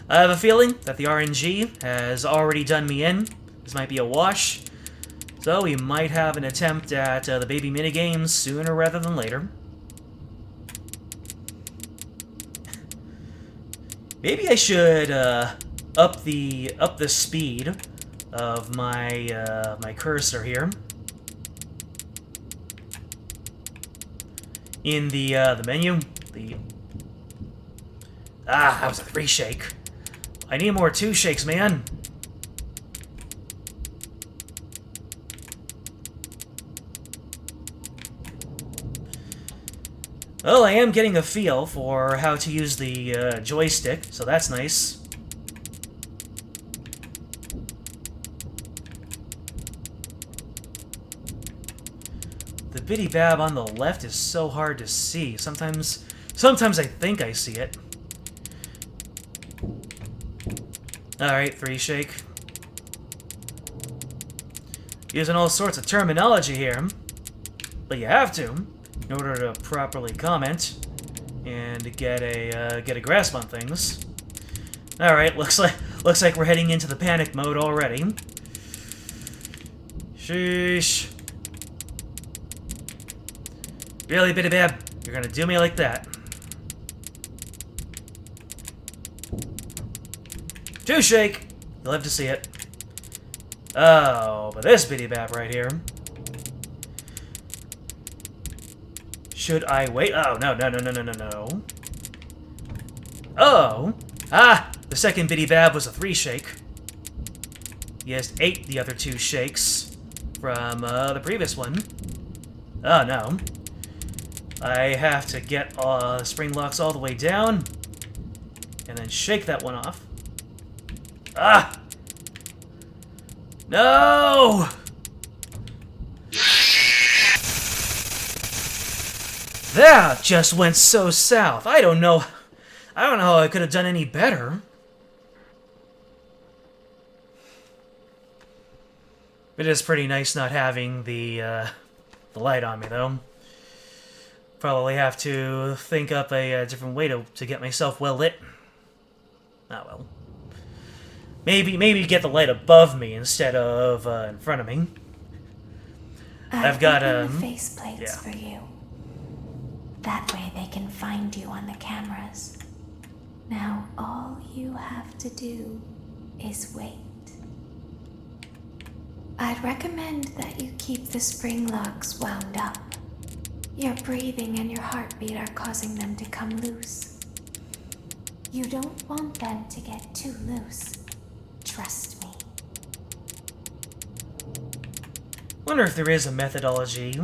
I have a feeling that the RNG has already done me in. This might be a wash. So we might have an attempt at the baby minigames sooner rather than later. Maybe I should up the speed of my my cursor here. In the menu, that was a 3 shake. I need more 2 shakes, man. Well, I am getting a feel for how to use the joystick, so that's nice. The Biddy Bab on the left is so hard to see. Sometimes I think I see it. Alright, 3 shake. Using all sorts of terminology here. But you have to, in order to properly comment and get a grasp on things. Alright, looks like we're heading into the panic mode already. Sheesh. Really, Biddy Bab? You're gonna do me like that? 2 shake! You'll have to see it. Oh, but this Biddy Bab right here. Should I wait? Oh, no. Oh! Ah! The second Biddy Bab was a 3 shake. He has 8 the other 2 shakes from the previous one. Oh, no. I have to get spring locks all the way down, and then shake that one off. Ah! No! That just went so south. I don't know how I could have done any better. It is pretty nice not having the light on me, though. Probably have to think up a different way to get myself well lit. Ah, well. Maybe get the light above me instead of in front of me. I've got the faceplates for you. That way they can find you on the cameras. Now all you have to do is wait. I'd recommend that you keep the spring locks wound up. Your breathing and your heartbeat are causing them to come loose. You don't want them to get too loose. Trust me. Wonder if there is a methodology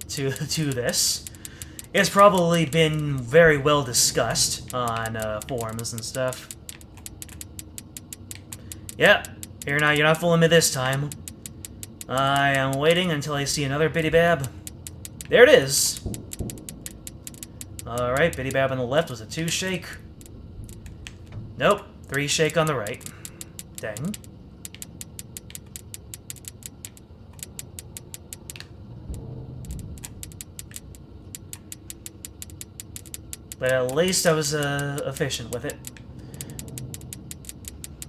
to this. It's probably been very well discussed on forums and stuff. Yep, you're not fooling me this time. I am waiting until I see another Biddy Bab. There it is. Alright, Biddy Bab on the left was a 2 shake. Nope, 3 shake on the right. Dang. But at least I was efficient with it.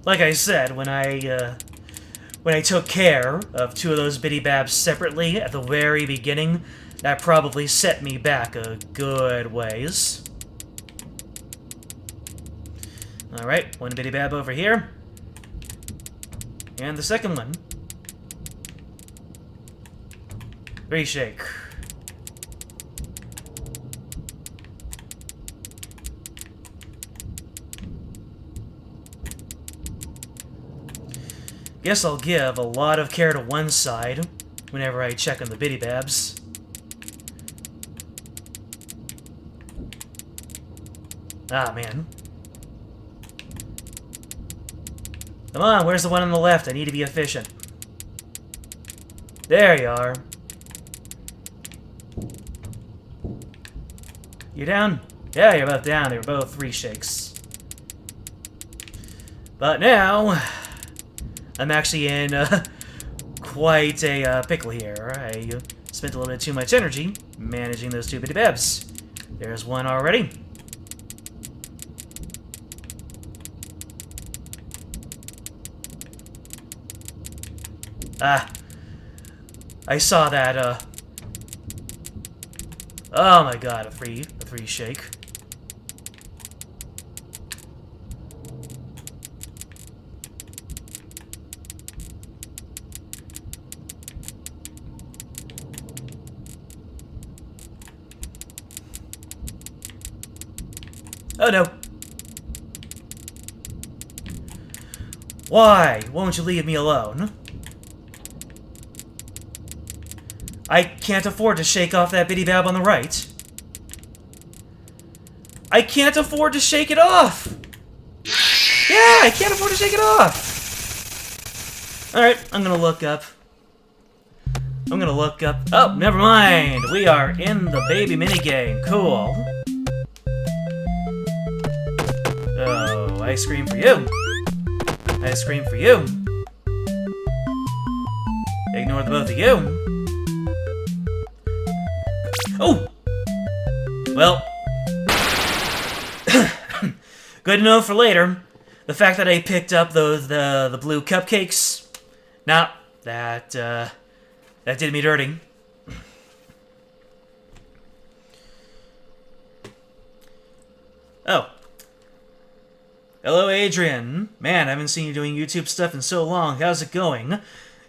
Like I said, when I took care of 2 of those Biddy Babs separately at the very beginning, that probably set me back a good ways. Alright, one bitty bab over here. And the second one. 3 shake. Guess I'll give a lot of care to one side whenever I check on the bitty babs. Ah, man. Come on, where's the one on the left? I need to be efficient. There you are. You down? Yeah, you're both down. They were both 3 shakes. But now, I'm actually in quite a pickle here. I spent a little bit too much energy managing those 2 bitty babs. There's one already. Ah, I saw that, oh my god, a three shake. Oh no. Why won't you leave me alone? I can't afford to shake off that bitty bab on the right. I can't afford to shake it off! Yeah, I can't afford to shake it off! Alright, I'm gonna look up. Oh, never mind! We are in the baby minigame. Cool. Oh, ice cream for you. Ice cream for you. Ignore the both of you. Oh! Well, good to know for later. The fact that I picked up the blue cupcakes, nah, that did me dirty. Oh. Hello, Adrian. Man, I haven't seen you doing YouTube stuff in so long. How's it going?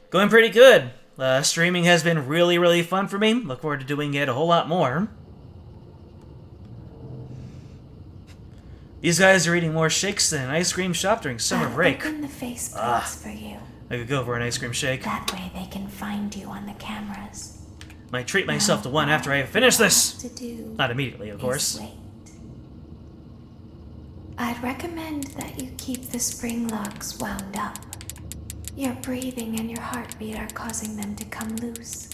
Going pretty good. Streaming has been really, really fun for me. Look forward to doing it a whole lot more. These guys are eating more shakes than an ice cream shop during summer break. Open the faceplates for you. I could go for an ice cream shake. That way they can find you on the cameras. Might treat myself to one after I finish this. To do Not immediately, of course. wait. I'd recommend that you keep the spring locks wound up. Your breathing and your heartbeat are causing them to come loose.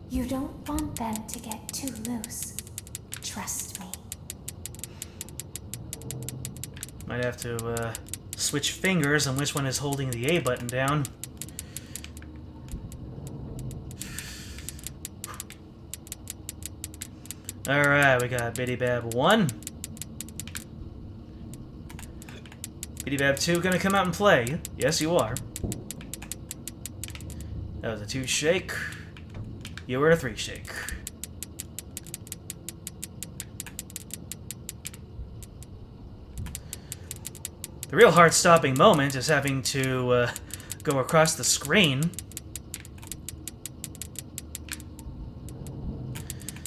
You don't want them to get too loose. Trust me. Might have to switch fingers on which one is holding the A button down. Alright, we got Bitty Bab 1. Bitty Bab 2 gonna come out and play. Yes, you are. That was a 2 shake. You were a 3 shake. The real heart-stopping moment is having to go across the screen.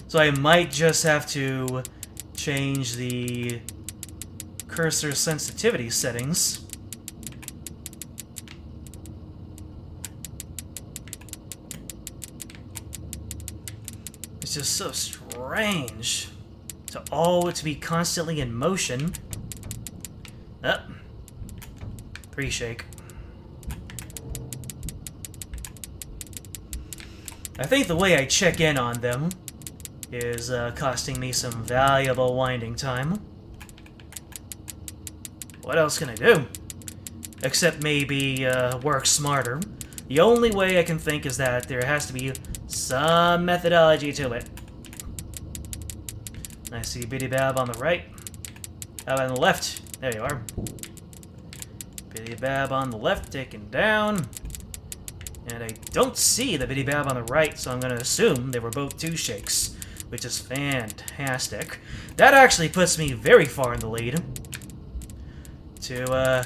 So I might just have to change the cursor sensitivity settings. It's just so strange to be constantly in motion. Up. 3 shake. I think the way I check in on them is costing me some valuable winding time. What else can I do? Except maybe work smarter. The only way I can think is that there has to be some methodology to it. I see Bitty Bab on the right. How about on the left? There you are. Bitty Bab on the left, taken down. And I don't see the Bitty Bab on the right, so I'm going to assume they were both 2 shakes, which is fantastic. That actually puts me very far in the lead. to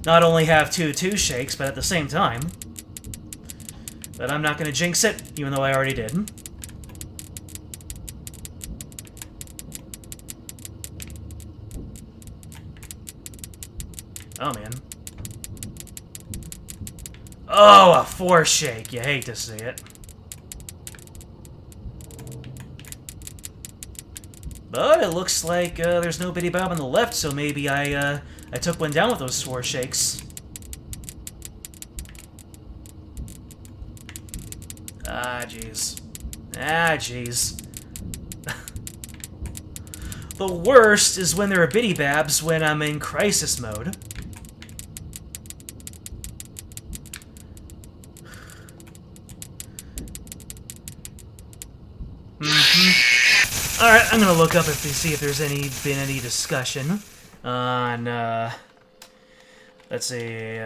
not only have two shakes, but at the same time. But I'm not going to jinx it, even though I already did. Oh, man. Oh, a 4 shake. You hate to see it. But it looks like there's no Biddy Bob on the left, so maybe I took one down with those 4 shakes. Ah, jeez. Ah, jeez. The worst is when there are Biddy Babs when I'm in crisis mode. Alright, I'm gonna look up see if there's been any discussion on, let's see,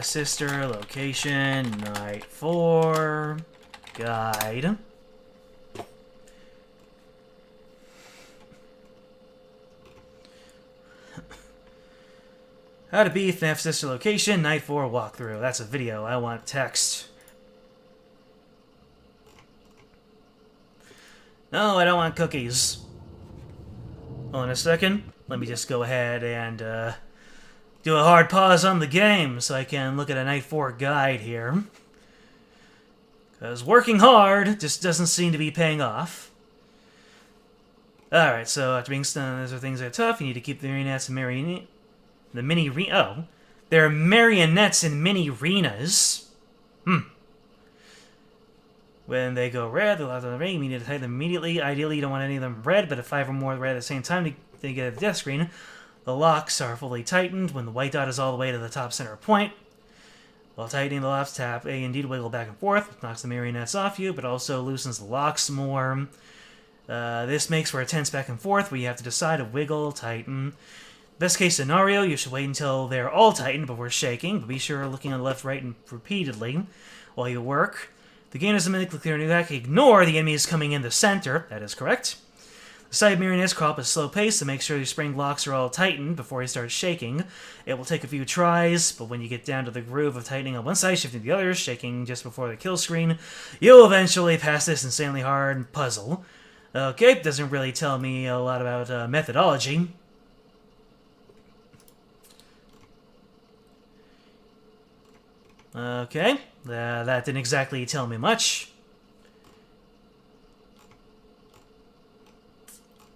sister, location, night 4, guide. How to beat FNAF sister location, night 4 walkthrough. That's a video, I want text. No, I don't want cookies. Hold on a second. Let me just go ahead and do a hard pause on the game so I can look at a Night 4 guide here. Because working hard just doesn't seem to be paying off. Alright, so after being stunned, those are things that are tough. You need to keep the marionettes and there are marionettes in mini-arenas. When they go red, they'll have the ring. You need to type them immediately. Ideally, you don't want any of them red, but if 5 or more red at the same time, they get a death screen. The locks are fully tightened when the white dot is all the way to the top center point. While tightening the locks, tap A and D to wiggle back and forth, which knocks the marionettes off you, but also loosens the locks more. This makes for a tense back and forth where you have to decide to wiggle, tighten. Best case scenario, you should wait until they're all tightened before shaking, but be sure looking on the left, right, and repeatedly while you work. The game doesn't make it clear that ignore the enemies coming in the center. That is correct. The side marionettes crawl up at a slow pace to make sure your spring locks are all tightened before you start shaking. It will take a few tries, but when you get down to the groove of tightening on one side, shifting to the other, shaking just before the kill screen, you'll eventually pass this insanely hard puzzle. Okay, doesn't really tell me a lot about methodology. Okay, that didn't exactly tell me much.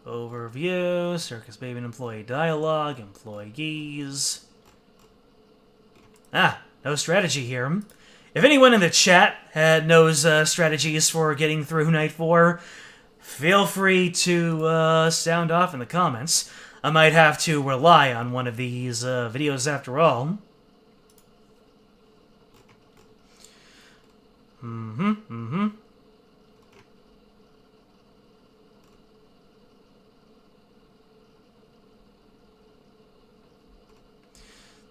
Overview, Circus Baby and employee dialogue, employees. Ah, no strategy here. If anyone in the chat knows strategies for getting through Night 4, feel free to sound off in the comments. I might have to rely on one of these videos after all.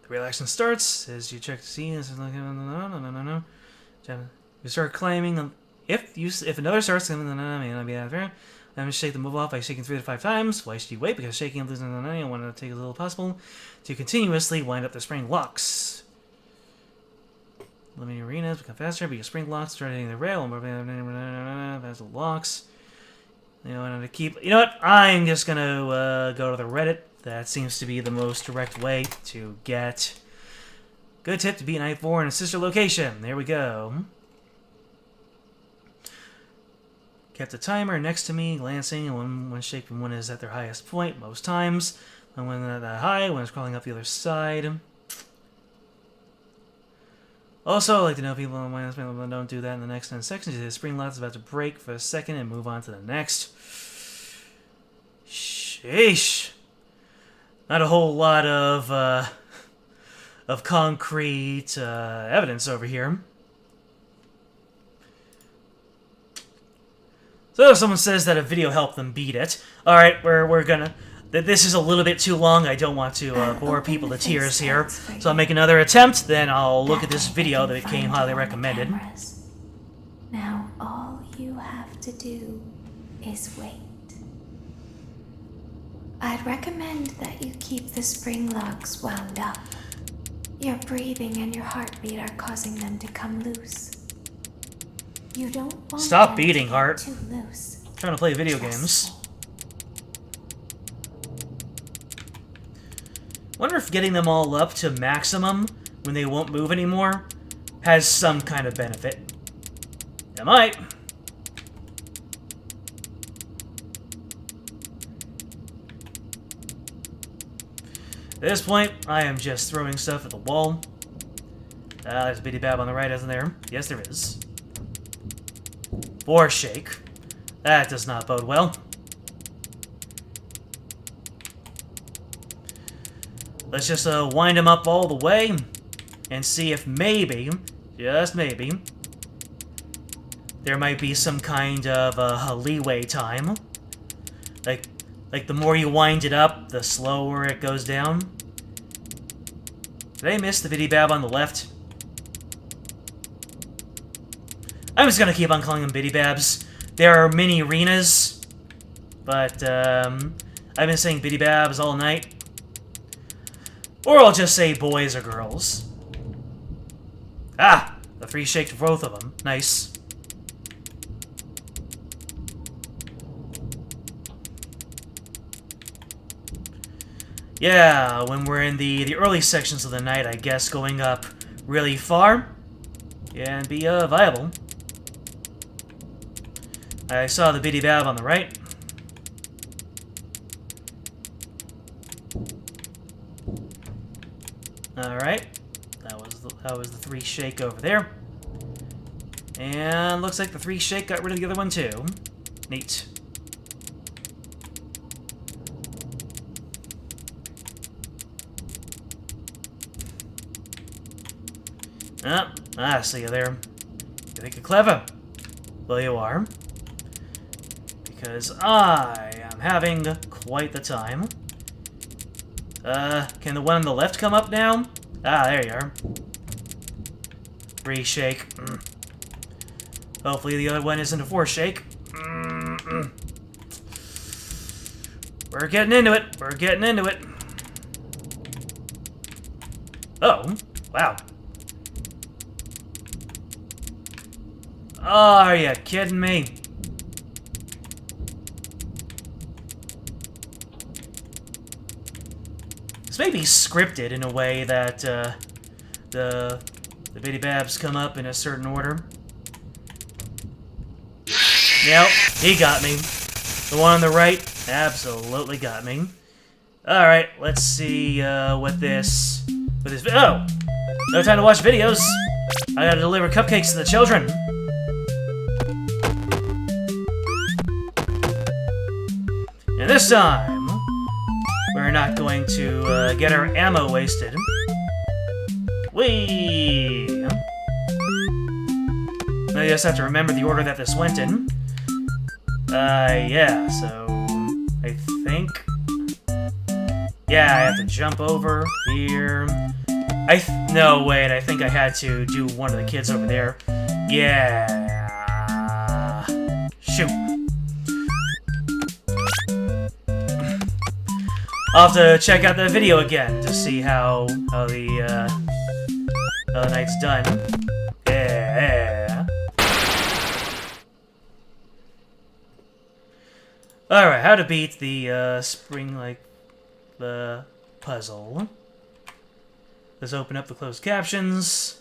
The reaction starts as you check to see. You start claiming if another starts, may not be out there. I'm going to shake the move off by shaking 3 to 5 times. Why should you wait? Because shaking and losing I want to take as little possible to continuously wind up the spring locks. Limiting arenas become faster, but your spring locks start hitting the rail. That's the locks. You know, and to keep. You know what? I'm just gonna go to the Reddit. That seems to be the most direct way to get. Good tip to beat Night 4 in a sister location. There we go. Kept a timer next to me, glancing, and one shake when one is at their highest point most times. And when they're that high, when it's crawling up the other side. Also, I'd like to know if people don't do that in the next 10 seconds. The spring lock is about to break for a second and move on to the next. Sheesh. Not a whole lot of concrete evidence over here. So if someone says that a video helped them beat it, alright, we're gonna... This is a little bit too long. I don't want to bore people to tears here. So I'll make another attempt, then I'll look at this video that came highly recommended. Now all you have to do is wait. I'd recommend that you keep the spring locks wound up. Your breathing and your heartbeat are causing them to come loose. You don't want Stop them beating, to get Heart. too loose. I'm trying to play video games. Wonder if getting them all up to maximum when they won't move anymore has some kind of benefit. It might. At this point, I am just throwing stuff at the wall. There's a bitty bab on the right, isn't there? Yes, there is. 4 shake. That does not bode well. Let's just wind him up all the way and see if maybe, just maybe, there might be some kind of a leeway time. Like the more you wind it up, the slower it goes down. Did I miss the bitty bab on the left? I'm just gonna keep on calling them bitty babs. There are mini arenas, but I've been saying bitty babs all night. Or I'll just say boys or girls. Ah! The 3 shake for both of them. Nice. Yeah, when we're in the early sections of the night, I guess going up really far can be viable. I saw the bitty bab on the right. Alright. That was the 3 shake over there. And looks like the 3 shake got rid of the other one too. Neat. I see you there. You think you're clever? Well, you are. Because I am having quite the time. Can the one on the left come up now? Ah, there you are. 3 shake. Hopefully the other one isn't a 4 shake. We're getting into it. We're getting into it. Oh, wow. Oh, are you kidding me? This may be scripted in a way that the bitty babs come up in a certain order. Yep, he got me. The one on the right absolutely got me. Alright, let's see what this... Oh! No time to watch videos! I gotta deliver cupcakes to the children! And this time, we're not going to get our ammo wasted. Whee! I just have to remember the order that this went in. Yeah, so... I think... Yeah, I have to jump over here. No, wait, I think I had to do one of the kids over there. Yeah... Shoot. I'll have to check out the video again to see how the night's done. Yeah. Alright, how to beat the the puzzle. Let's open up the closed captions.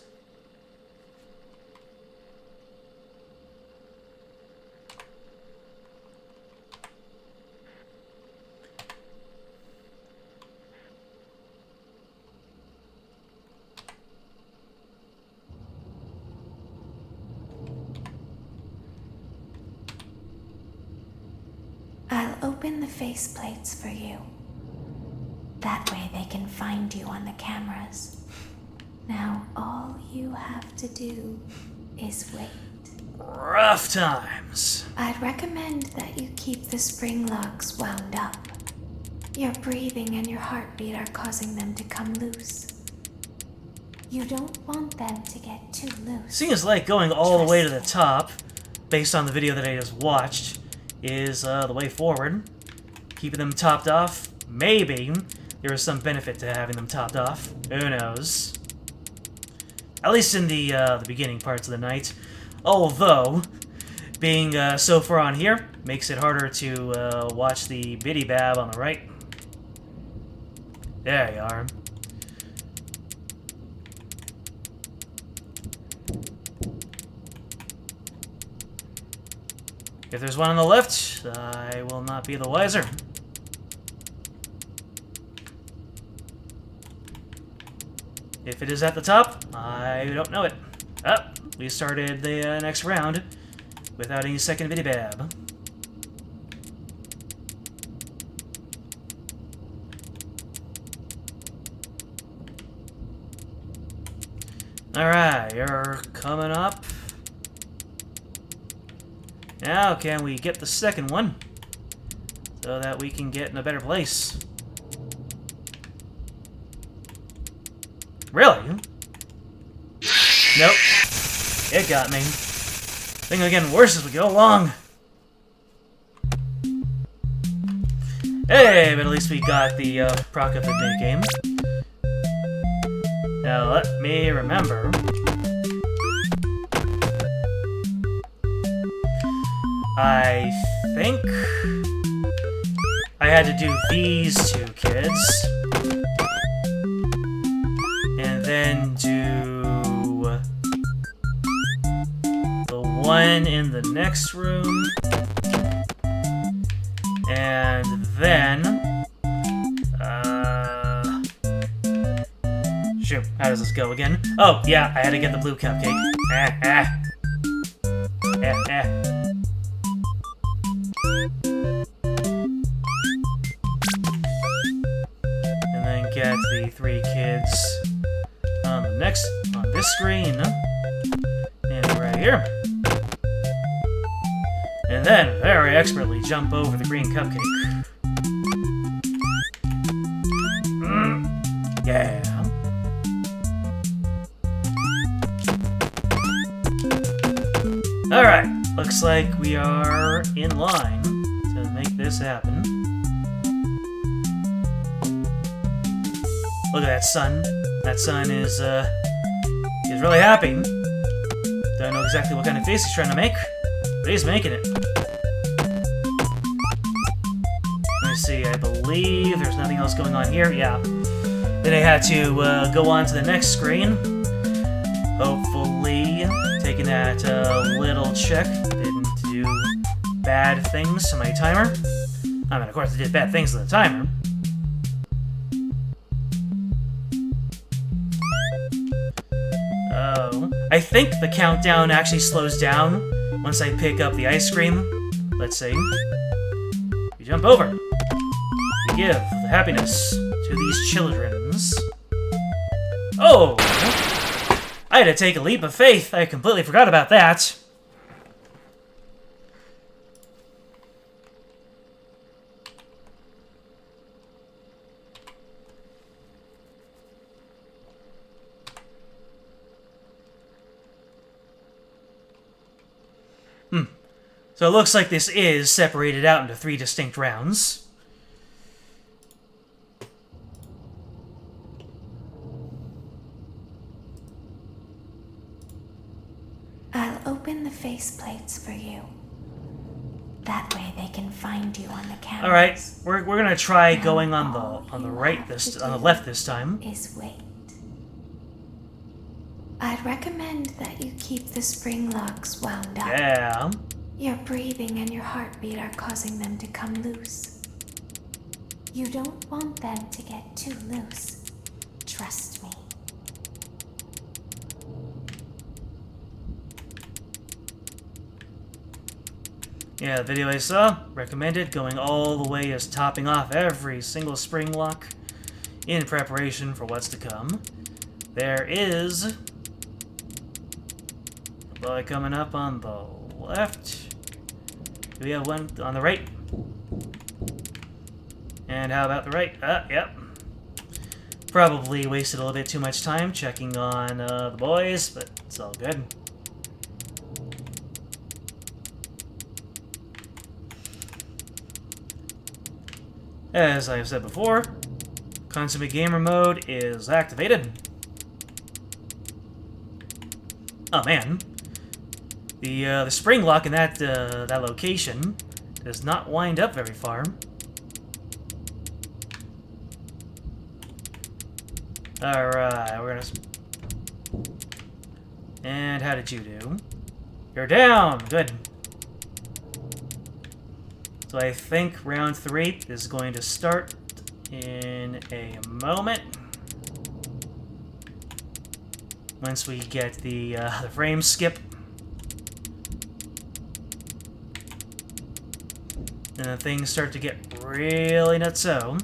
I'll open the faceplates for you. That way they can find you on the cameras. Now all you have to do is wait. Rough times. I'd recommend that you keep the spring locks wound up. Your breathing and your heartbeat are causing them to come loose. You don't want them to get too loose. Seems like going all the way to the top, based on the video that I just watched, is the way forward. Keeping them topped off maybe there is some benefit to having them topped off. Who knows? At least in the beginning parts of the night. Although, being so far on here makes it harder to watch the Biddy Bab on the right. There you are. If there's one on the left, I will not be the wiser. If it is at the top, I don't know it. Oh, we started the next round without any second Biddy Bab. Alright, you're coming up. Now, can we get the second one? So that we can get in a better place. Really? Nope. It got me. Things are getting worse as we go along. Hey, but at least we got the proc of the minigame. Now let me remember. I think I had to do these two kids. And then do the one in the next room. And then shoot, how does this go again? Oh, yeah, I had to get the blue cupcake. And then get the three kids on this screen. And right here. And then very expertly jump over the green cupcake. Yeah. Alright, looks like we are in line to make this happen. Look at that sun. That sun is really happy. Don't know exactly what kind of face he's trying to make, but he's making it. Let me see, I believe there's nothing else going on here. Yeah. Then I had to go on to the next screen. Hopefully, taking that little check didn't do bad things to my timer. I mean, of course, it did bad things to the timer. Oh. I think the countdown actually slows down once I pick up the ice cream. Let's see. You jump over. You give the happiness to these childrens. Oh! I had to take a leap of faith. I completely forgot about that. So it looks like this is separated out into 3 distinct rounds. I'll open the faceplates for you. That way they can find you on the cameras. All right, we're gonna try going on the left this time. Is wait. I'd recommend that you keep the spring locks wound up. Yeah. Your breathing and your heartbeat are causing them to come loose. You don't want them to get too loose. Trust me. Yeah, the video I saw recommended going all the way as topping off every single spring lock in preparation for what's to come. There is a boy coming up on the left. Do we have one on the right? And how about the right? Yep. Probably wasted a little bit too much time checking on the boys, but it's all good. As I have said before, consummate gamer mode is activated. Oh man, the spring lock in that location does not wind up very far. Alright, we're gonna... And how did you do? You're down! Good. So I think round 3 is going to start in a moment. Once we get the frame skip. And then things start to get really nutso.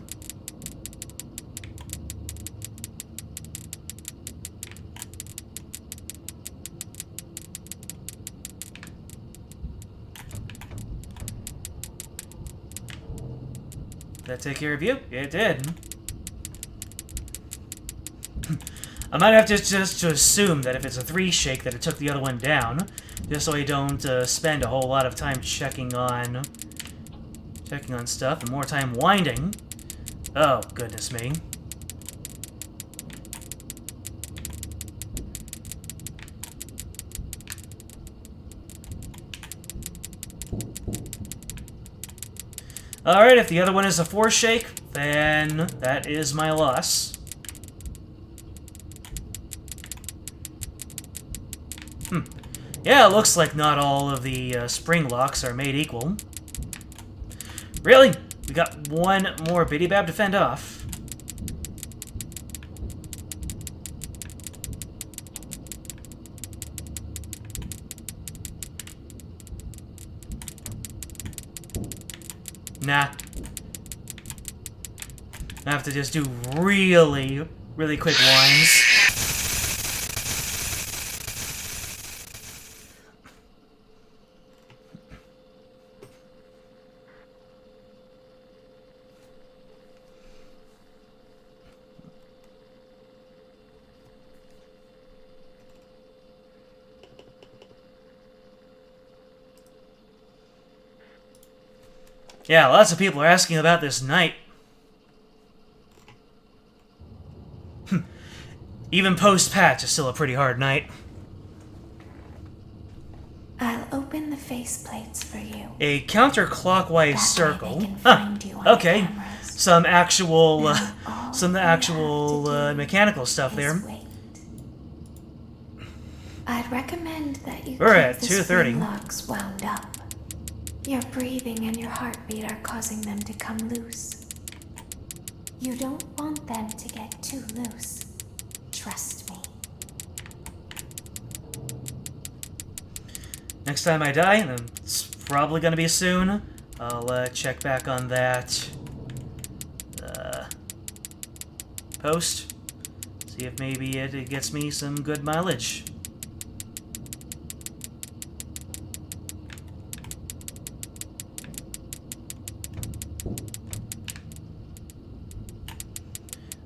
Did that take care of you? It did. I might have to just assume that if it's a 3 shake that it took the other one down, just so I don't spend a whole lot of time checking on stuff and more time winding. Oh, goodness me. Alright, if the other one is a 4 shake, then that is my loss. Yeah, it looks like not all of the spring locks are made equal. Really? We got one more Biddy Bab to fend off. Nah. I have to just do really, really quick winds. Yeah, lots of people are asking about this night. Even post-patch is still a pretty hard night. I'll open the faceplates for you. A counterclockwise circle. Huh. Okay. Some actual mechanical stuff there. I'd recommend that you We're at keep the 2:30. spring locks wound up. Your breathing and your heartbeat are causing them to come loose. You don't want them to get too loose. Trust me. Next time I die, and it's probably gonna be soon, I'll check back on that post. See if maybe it gets me some good mileage.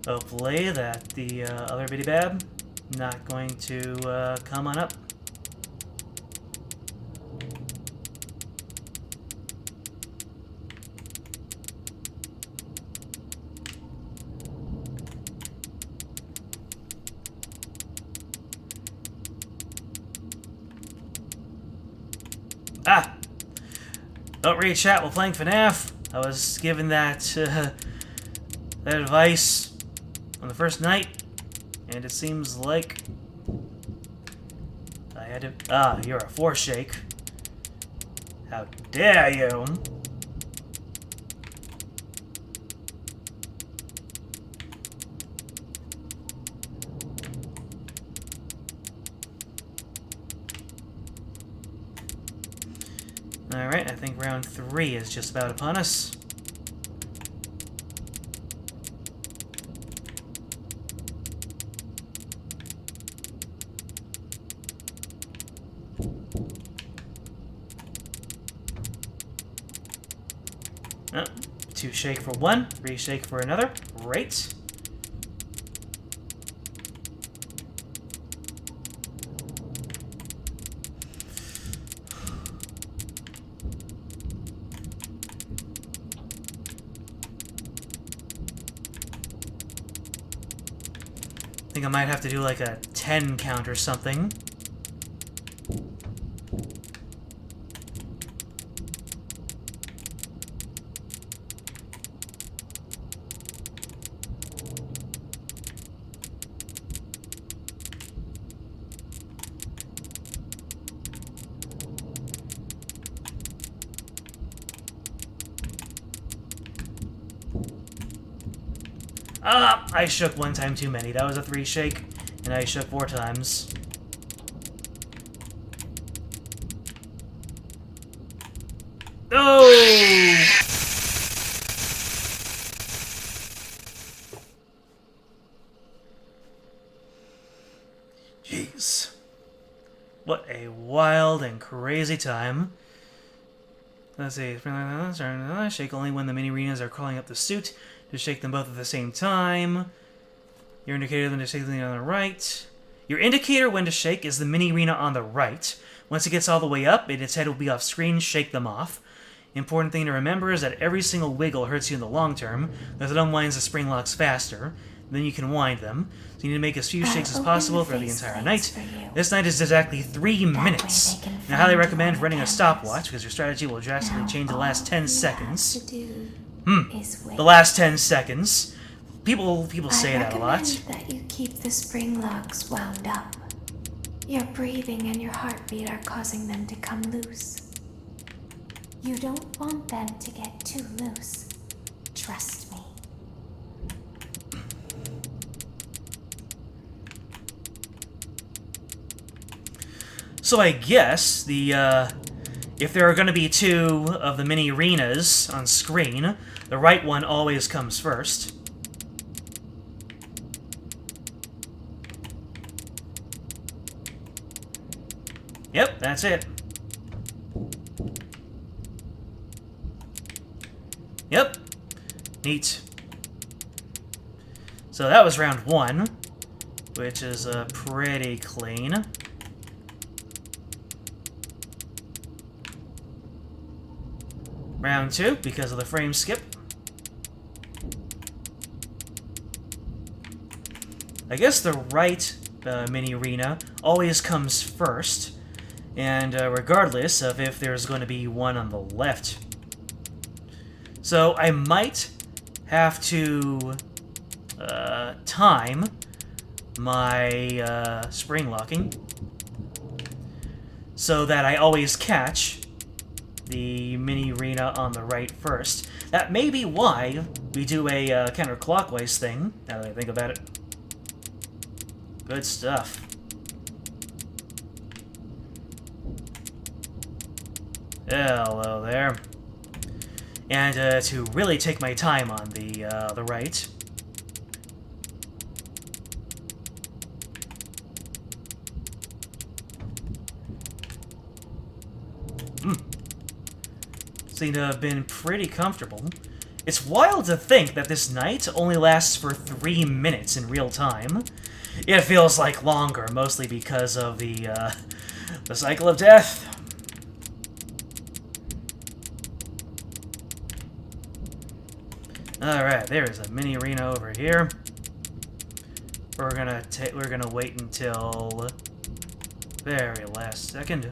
Hopefully that the other Biddy Bab not going to come on up. Ah! Don't read chat while playing FNAF. I was given that that advice on the first night, and it seems like I had to... Ah, you're a 4 shake. How dare you? Alright, I think round 3 is just about upon us. Oh, 2 shake for 1, 3 shake for another. Great. I think I might have to do like a 10 count or something. I shook one time too many. That was a 3 shake, and I shook 4 times. Oh! Jeez. What a wild and crazy time. Let's see. Shake only when the mini arenas are crawling up the suit. To shake them both at the same time. Your indicator when to shake them on the right. Your indicator when to shake is the mini arena on the right. Once it gets all the way up, its head will be off screen. Shake them off. Important thing to remember is that every single wiggle hurts you in the long term. As it unwinds, the spring locks faster. Then you can wind them. So you need to make as few shakes as possible throughout the entire night. This night is exactly 3 minutes. And I highly recommend running a stopwatch because your strategy will drastically change the last 10 seconds. The last 10 seconds. People say that a lot. I recommend that you keep the spring locks wound up. Your breathing and your heartbeat are causing them to come loose. You don't want them to get too loose. Trust me. So I guess if there are going to be 2 of the mini arenas on screen, the right one always comes first. Yep, that's it. Yep. Neat. So that was round 1, which is pretty clean. Round 2, because of the frame skip. I guess the right mini arena always comes first, and regardless of if there's going to be one on the left. So I might have to time my spring locking so that I always catch the mini arena on the right first. That may be why we do a counterclockwise thing, now that I think about it. Good stuff. Hello there. And to really take my time on the right. Seem to have been pretty comfortable. It's wild to think that this night only lasts for 3 minutes in real time. It feels like longer, mostly because of the cycle of death. Alright, there is a mini arena over here. We're gonna wait until very last second.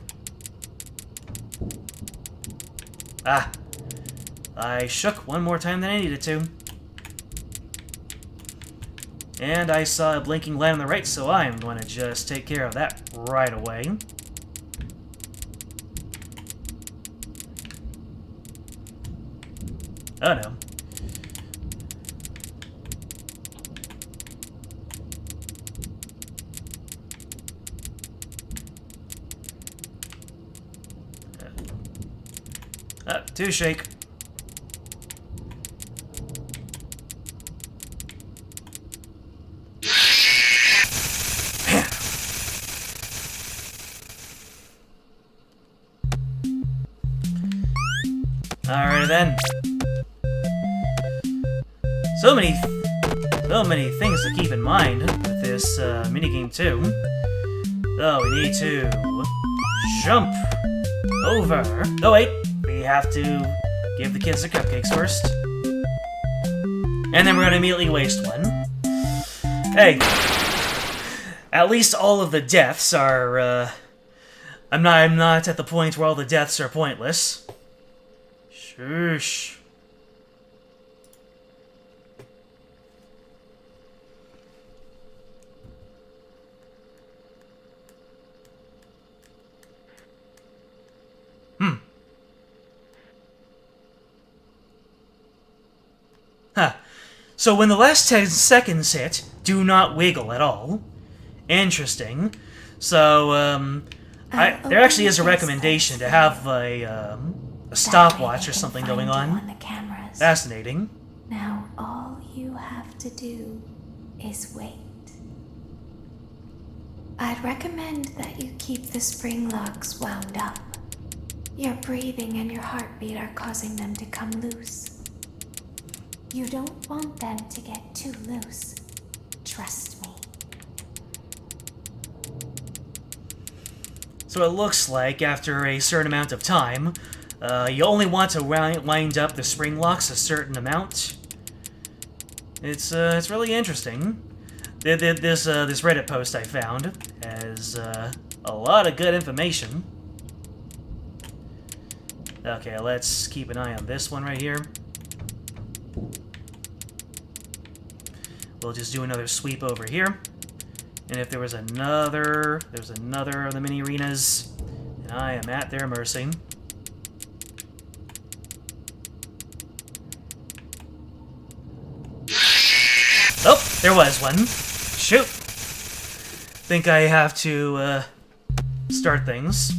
Ah, I shook one more time than I needed to. And I saw a blinking light on the right, so I'm going to just take care of that right away. Oh no. Two shake. Alright then. So many things to keep in mind with this minigame too. So we need to jump over. Oh wait, we have to give the kids the cupcakes first. And then we're gonna immediately waste one. Hey, at least all of the deaths are, I'm not at the point where all the deaths are pointless. Shush. Huh. So when the last 10 seconds hit, do not wiggle at all. Interesting. So, there actually is a recommendation to have a stopwatch or something going on. Fascinating. Now all you have to do is wait. I'd recommend that you keep the spring locks wound up. Your breathing and your heartbeat are causing them to come loose. You don't want them to get too loose. Trust me. So it looks like after a certain amount of time, you only want to wind up the spring locks a certain amount. It's really interesting. This Reddit post I found has a lot of good information. Okay, let's keep an eye on this one right here. We'll just do another sweep over here. And if there was another of the mini arenas, then I am at their mercy. Oh, there was one. Shoot. Think I have to start things.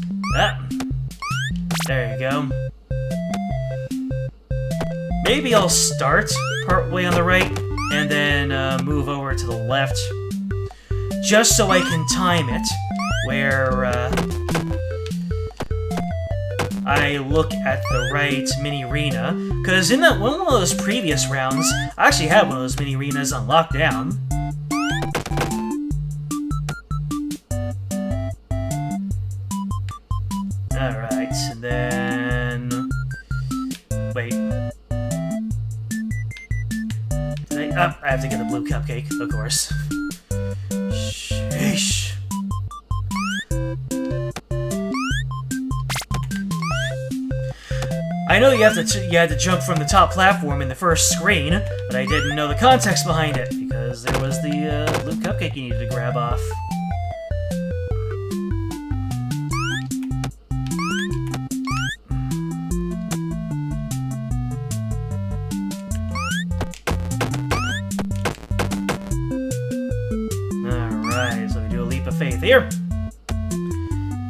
There you go. Maybe I'll start partway on the right and then move over to the left, just so I can time it where I look at the right mini arena. Because in one of those previous rounds, I actually had one of those mini arenas on lockdown. Alright, and then... Wait. I have to get the blue cupcake, of course. Sheesh. I know you had to jump from the top platform in the first screen, but I didn't know the context behind it, because there was the blue cupcake you needed to grab off. Faith here.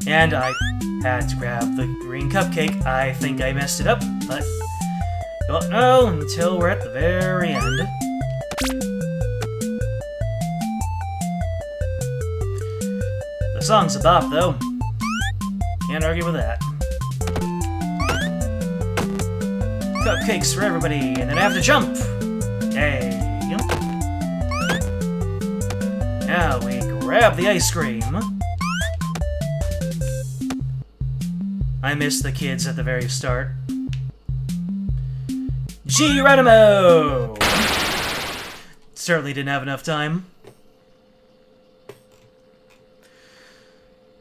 And I had to grab the green cupcake. I think I messed it up, but don't know until we're at the very end. The song's a bop, though. Can't argue with that. Cupcakes for everybody, and then I have to jump. Hey. Now we grab the ice cream. I missed the kids at the very start. Geronimo! Certainly didn't have enough time.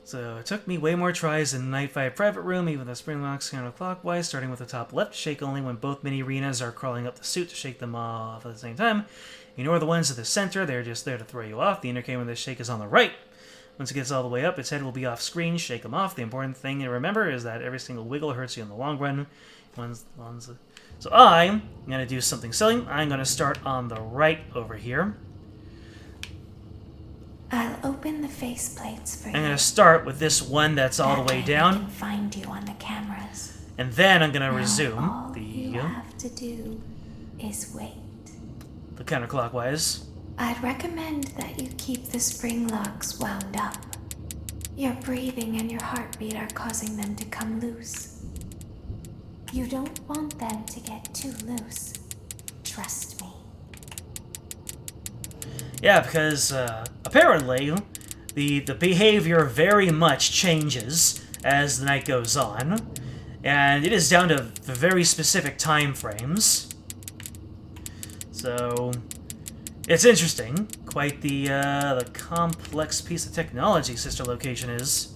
So it took me way more tries than Night 5 Private Room, even the spring locks counterclockwise, starting with the top left, shake only when both mini arenas are crawling up the suit to shake them off at the same time. Ignore the ones at the center, they're just there to throw you off. The indicator when the shake is on the right. Once it gets all the way up, its head will be off screen, shake them off. The important thing to remember is that every single wiggle hurts you in the long run. So I'm going to do something silly. I'm going to start on the right over here. I'll open the faceplates for you. I'm going to start with this one that's all the way down. I can find you on the cameras. And then I'm going to resume all you have to do is wait. The counterclockwise. I'd recommend that you keep the spring locks wound up. Your breathing and your heartbeat are causing them to come loose. You don't want them to get too loose. Trust me. Yeah, because apparently the behavior very much changes as the night goes on, and it is down to the very specific time frames. So it's interesting. quite the complex piece of technology sister location is.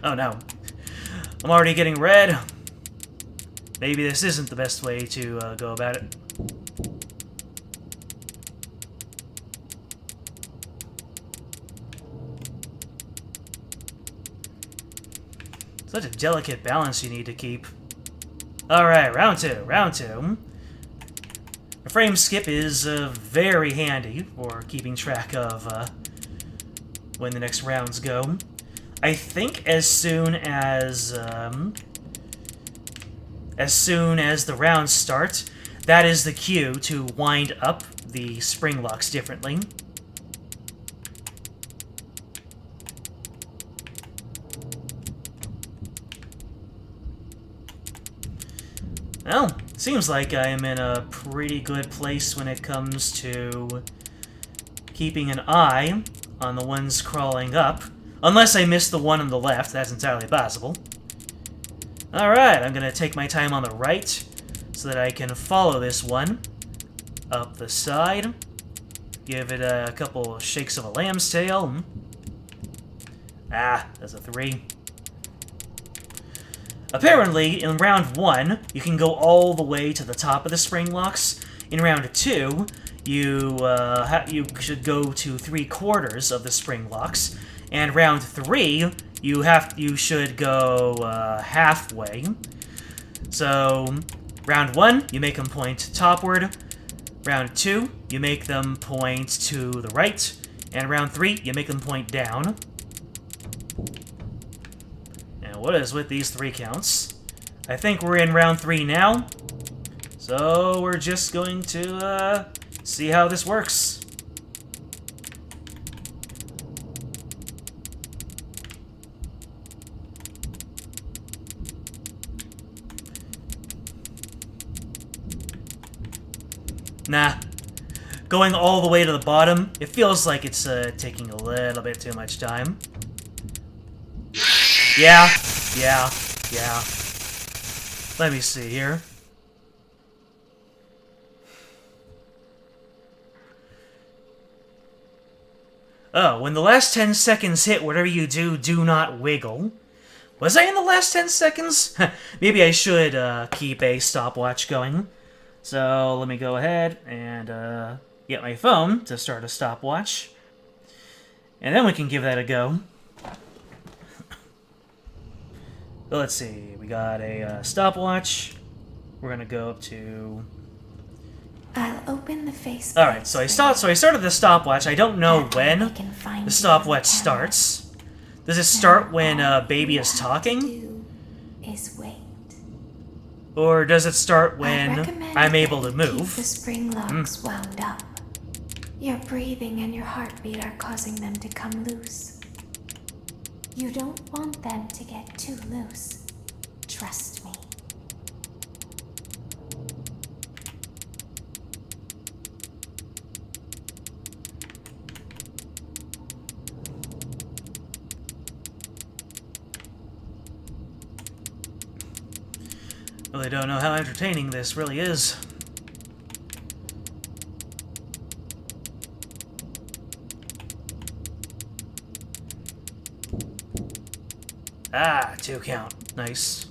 Oh no. I'm already getting red. Maybe this isn't the best way to go about it. Such a delicate balance you need to keep. Alright, round two. A frame skip is very handy for keeping track of when the next rounds go. I think as soon as the rounds start, that is the cue to wind up the spring locks differently. Well, seems like I'm in a pretty good place when it comes to keeping an eye on the ones crawling up. Unless I miss the one on the left, that's entirely possible. Alright, I'm gonna take my time on the right so that I can follow this one up the side. Give it a couple shakes of a lamb's tail. Ah, that's a 3. Apparently, in round 1, you can go all the way to the top of the spring locks. In round 2, you should go to 3/4 of the spring locks. And round 3, you should go halfway. So, round 1, you make them point topward. Round 2, you make them point to the right. And round 3, you make them point down. What is with these 3 counts? I think we're in round 3 now. So we're just going to see how this works. Nah. Going all the way to the bottom, it feels like it's taking a little bit too much time. Yeah. Let me see here. Oh, when the last 10 seconds hit, whatever you do, do not wiggle. Was I in the last 10 seconds? Maybe I should keep a stopwatch going. So let me go ahead and get my phone to start a stopwatch. And then we can give that a go. So let's see, we got a stopwatch. We're gonna go up to... I'll open the face. Alright, so I started the stopwatch. I don't know when the stopwatch starts. Does it start when Baby is talking? Is wait. Or does it start when I'm able to move? Keep the spring locks wound up. Your breathing and your heartbeat are causing them to come loose. You don't want them to get too loose. Trust me. Really don't know how entertaining this really is. Ah, 2 count. Nice.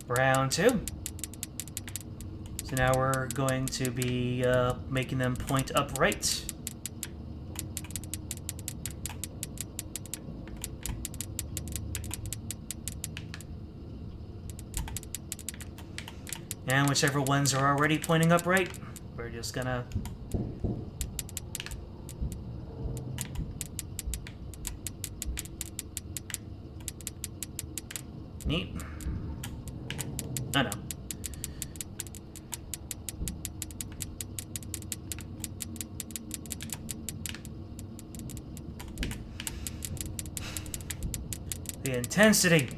Round 2. So now we're going to be making them point upright. And whichever ones are already pointing upright, we're just gonna... Neat. Oh no. The intensity.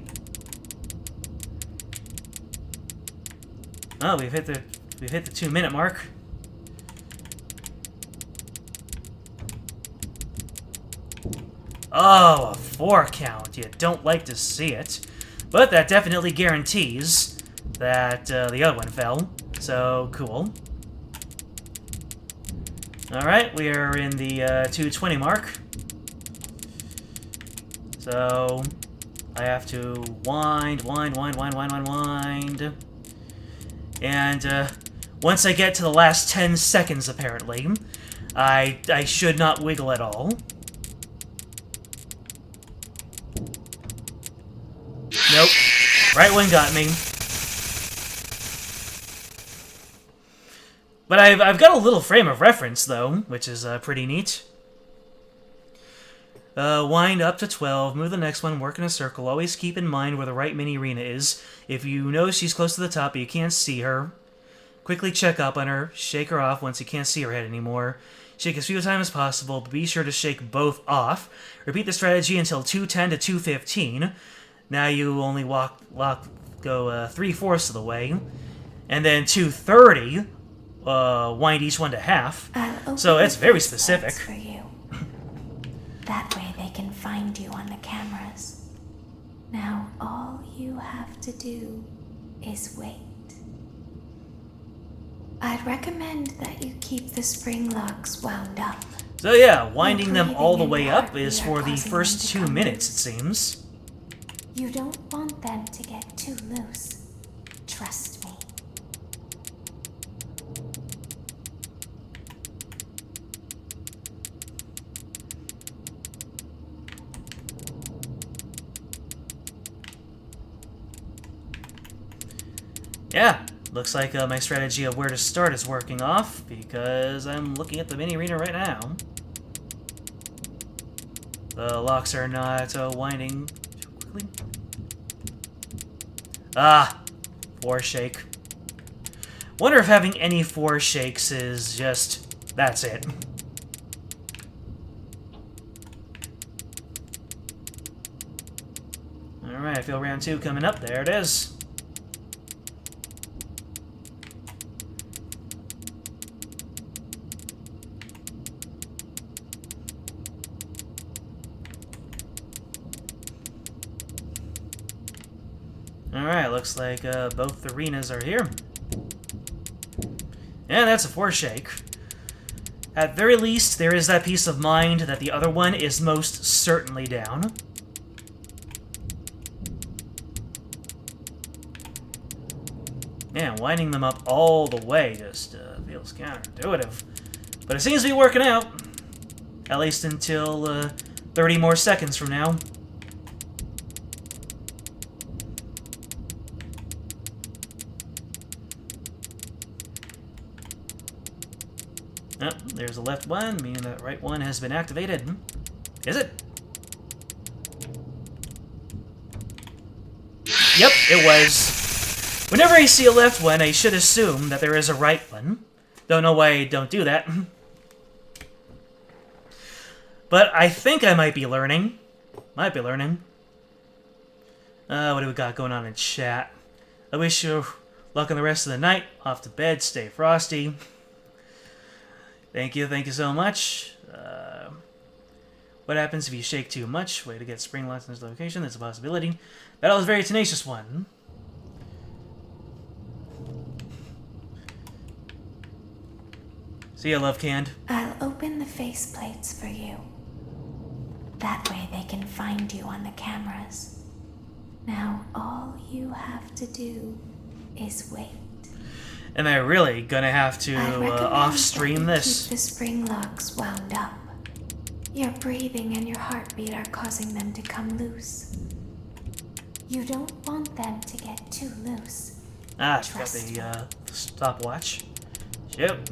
Oh, we've hit the 2-minute mark. Oh, a 4 count. You don't like to see it. But that definitely guarantees that the other one fell. So, cool. Alright, we are in the 220 mark. So, I have to wind. And once I get to the last 10 seconds, apparently, I should not wiggle at all. Nope. Right one got me. But I've got a little frame of reference, though, which is pretty neat. Wind up to 12, move the next one, work in a circle. Always keep in mind where the right mini arena is. If you know she's close to the top but you can't see her, quickly check up on her, shake her off once you can't see her head anymore. Shake as few times as possible, but be sure to shake both off. Repeat the strategy until 210 to 215. Now you only go 3/4 of the way. And then 230, wind each one to half. So it's very specific. For you. That way they can find you on the cameras. Now all you have to do is wait. I'd recommend that you keep the spring locks wound up. So yeah, winding them all the way up is for the first 2 minutes, it seems. You don't want them to get too loose. Trust me. Yeah, looks like my strategy of where to start is working off, because I'm looking at the mini arena right now. The locks are not winding too quickly. Ah, 4 shake. Wonder if having any 4 shakes is just... that's it. Alright, I feel round 2 coming up. There it is. Alright, looks like both arenas are here. And that's a 4 shake. At very least, there is that peace of mind that the other one is most certainly down. Man, winding them up all the way just feels counterintuitive. But it seems to be working out. At least until 30 more seconds from now. Oh, there's the left one, meaning that right one has been activated. Is it? Yep, it was. Whenever I see a left one, I should assume that there is a right one. Don't know why I don't do that. But I think I might be learning. What do we got going on in chat? I wish you luck on the rest of the night. Off to bed, stay frosty. Thank you so much. What happens if you shake too much? Way to get spring locks in this location. That's a possibility. That was a very tenacious one. See ya, love canned. I'll open the faceplates for you. That way they can find you on the cameras. Now all you have to do is wait. Am I really gonna have to off-stream this? Keep the spring locks wound up. Your breathing and your heartbeat are causing them to come loose. You don't want them to get too loose. Ah, I forgot the stopwatch. Shoot.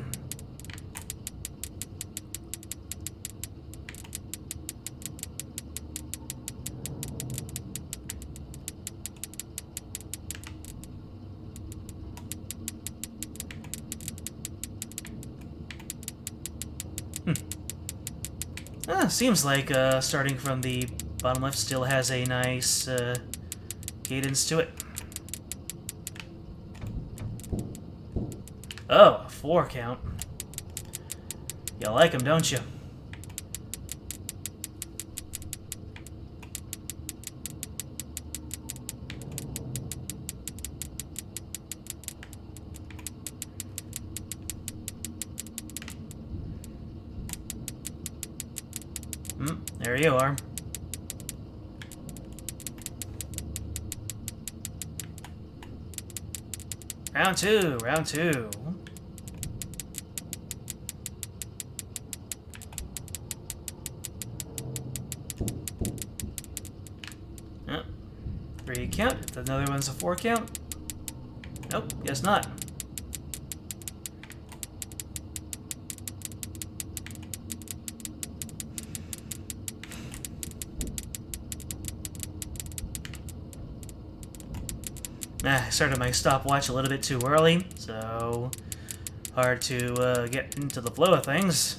Seems like starting from the bottom left still has a nice cadence to it. Oh, a 4 count. You like them, don't you? There you are. Round two, round two. Yep. 3 count. If another one's a 4 count. Nope, guess not. I started my stopwatch a little bit too early, so hard to get into the flow of things.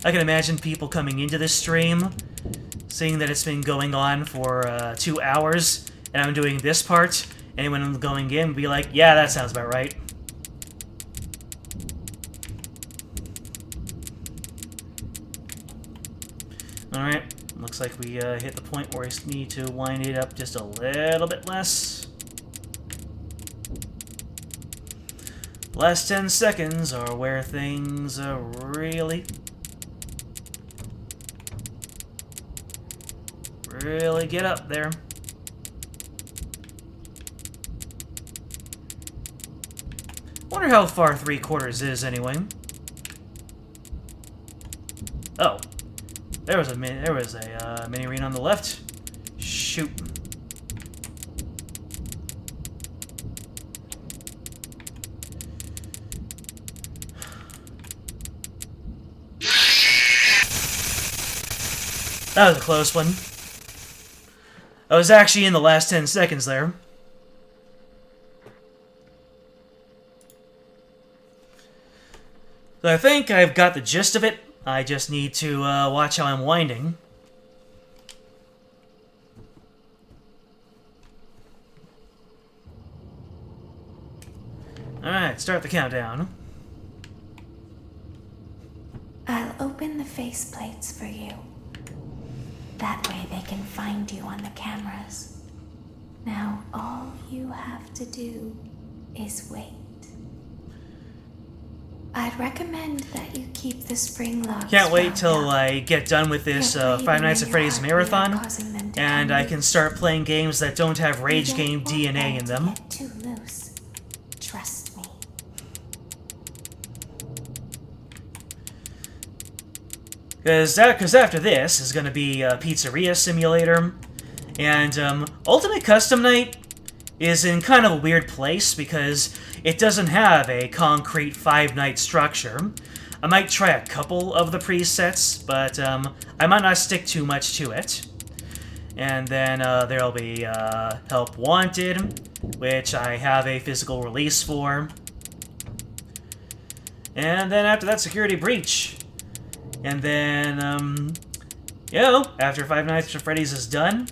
I can imagine people coming into this stream, seeing that it's been going on for 2 hours, and I'm doing this part. Anyone going in would be like, yeah, that sounds about right. Alright. Looks like we hit the point where we need to wind it up just a little bit less. Last 10 seconds are where things really get up there. Wonder how far 3/4 is anyway. Oh. There was a mini arena on the left. Shoot. That was a close one. I was actually in the last 10 seconds there. So I think I've got the gist of it. I just need to watch how I'm winding. Alright, start the countdown. I'll open the faceplates for you. That way they can find you on the cameras. Now all you have to do is wait. I'd recommend that you keep the spring locks. Can't wait till I get done with this Five Nights at Freddy's marathon, and I can start playing games that don't have rage game DNA in them. Too loose. Trust me. Because after this is going to be Pizzeria Simulator, and Ultimate Custom Night is in kind of a weird place because it doesn't have a concrete 5-night structure. I might try a couple of the presets, but I might not stick too much to it. And then there'll be Help Wanted, which I have a physical release for. And then after that, Security Breach. And then, you know, after Five Nights at Freddy's is done,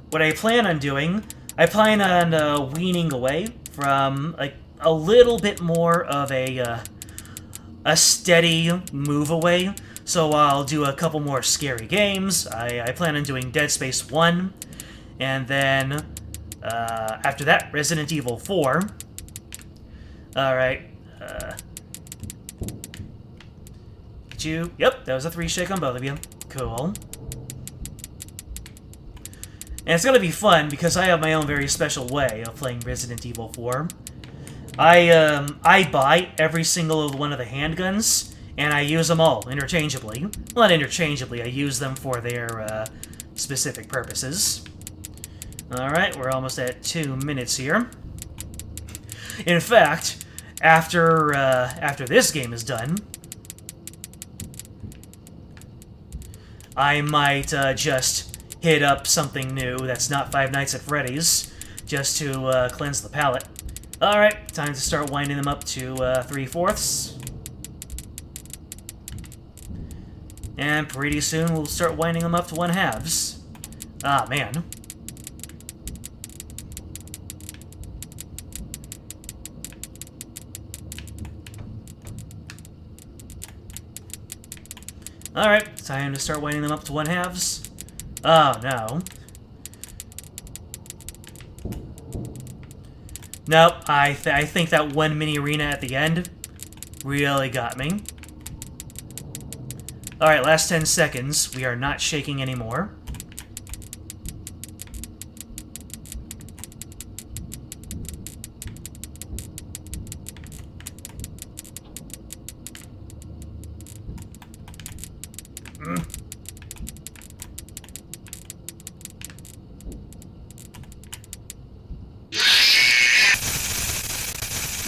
what I plan on doing, I plan on weaning away from, like, a little bit more of a steady move away. So I'll do a couple more scary games. I plan on doing Dead Space 1. And then, after that, Resident Evil 4. Alright. Yep, that was a 3 shake on both of you. Cool. And it's gonna be fun because I have my own very special way of playing Resident Evil 4. I buy every single one of the handguns, and I use them all interchangeably. Well, not interchangeably, I use them for their specific purposes. Alright, we're almost at 2 minutes here. In fact, after this game is done, I might just hit up something new that's not Five Nights at Freddy's, just to cleanse the palate. Alright, time to start winding them up to 3/4. And pretty soon we'll start winding them up to 1/2. Ah, man. Alright, time to start winding them up to 1/2. Oh, no. Nope, I think that one mini arena at the end really got me. Alright, last 10 seconds. We are not shaking anymore.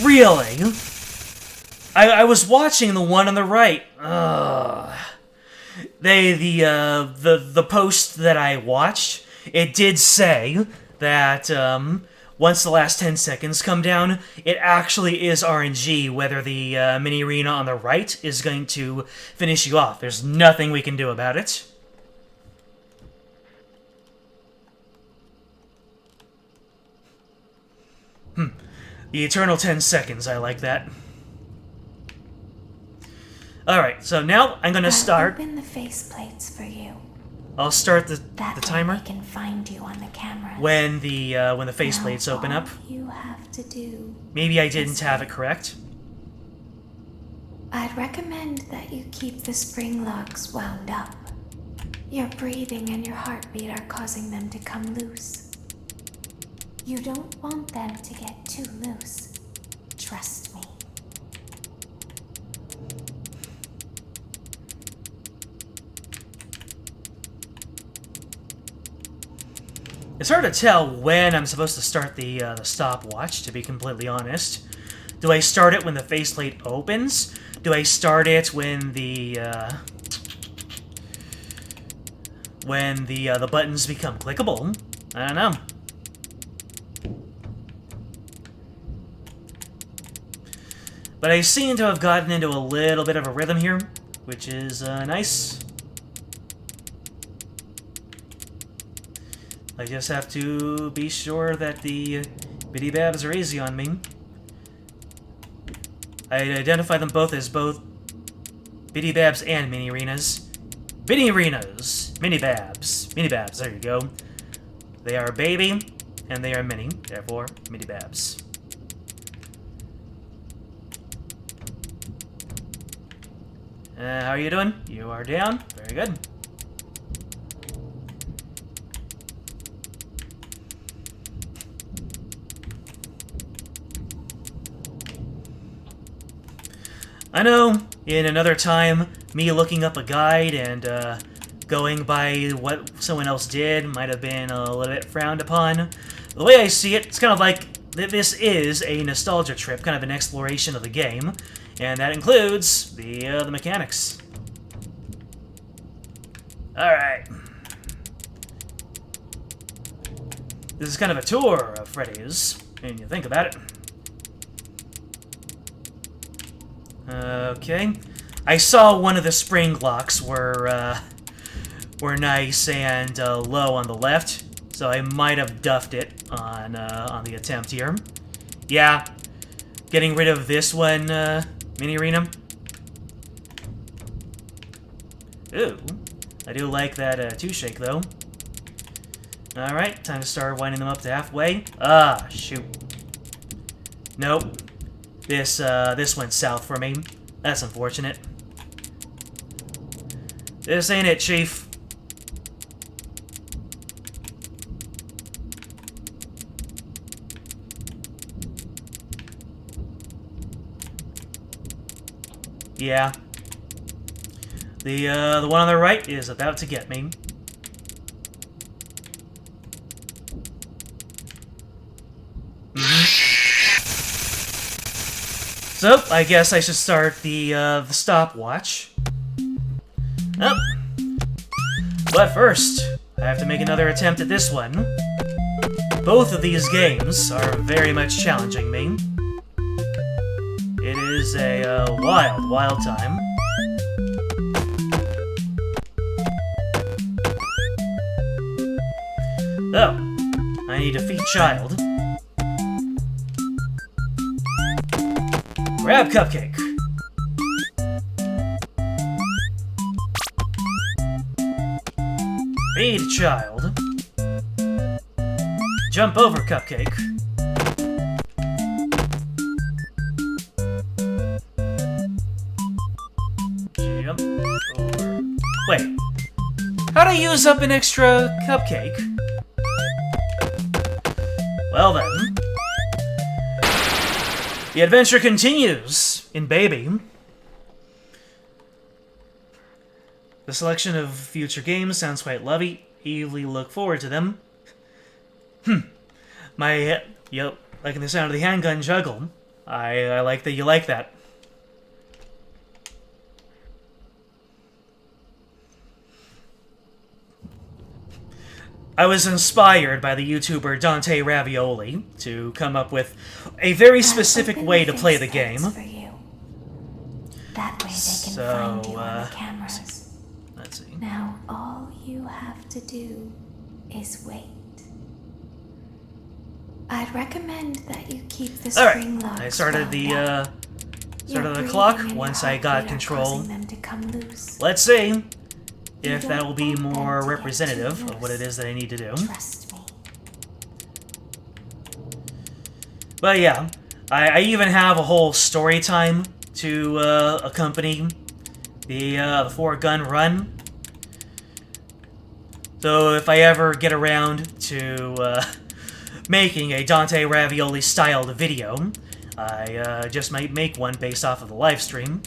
Really? I was watching the one on the right. Ugh. The post that I watched, it did say that once the last 10 seconds come down, it actually is RNG whether the mini arena on the right is going to finish you off. There's nothing we can do about it. The eternal 10 seconds, I like that. Alright, so now I'm gonna start. Open the faceplates for you. I'll start the That timer. way we can find you on the camera. When the faceplates open up. You have to do. Maybe I didn't have it correct. I'd recommend that you keep the spring locks wound up. Your breathing and your heartbeat are causing them to come loose. You don't want them to get too loose. Trust me. It's hard to tell when I'm supposed to start the stopwatch, to be completely honest. Do I start it when the faceplate opens? Do I start it when the buttons become clickable? I don't know. But I seem to have gotten into a little bit of a rhythm here, which is nice. I just have to be sure that the bitty babs are easy on me. I identify them both as both bitty babs and mini arenas. Mini arenas! Mini babs. Mini babs, there you go. They are baby, and they are mini, therefore, mini babs. How are you doing? You are down. Very good. I know, in another time, me looking up a guide and going by what someone else did might have been a little bit frowned upon. The way I see it, it's kind of like this is a nostalgia trip, kind of an exploration of the game. And that includes the mechanics. Alright. This is kind of a tour of Freddy's, when you think about it. Okay. I saw one of the spring locks were nice and low on the left, so I might have duffed it on the attempt here. Yeah. Getting rid of this one, mini arena. Ooh, I do like that 2-shake though. Alright, time to start winding them up to halfway. Ah, shoot. Nope. This went south for me. That's unfortunate. This ain't it, Chief. Yeah. The one on the right is about to get me. So, I guess I should start the stopwatch. Oh. But first, I have to make another attempt at this one. Both of these games are very much challenging me. It is a wild, wild time. Oh, I need to feed child. Grab cupcake. Feed child. Jump over cupcake. Jump over Wait. How'd I use up an extra cupcake? Well then. The adventure continues in Baby. The selection of future games sounds quite lovely. Eagerly look forward to them. Yep, liking the sound of the handgun juggle. I like that you like that. I was inspired by the YouTuber Dante Ravioli to come up with a very specific way to play the game. That way they can find you on the cameras. Let's see. Now all you have to do is wait. I'd recommend that you keep the spring locks. I started the clock once I got control. Let's see if that will be more representative of what it is that I need to do. Trust me. But yeah, I even have a whole story time to accompany the 4-gun run. So if I ever get around to making a Dante Ravioli styled video, I just might make one based off of the live stream.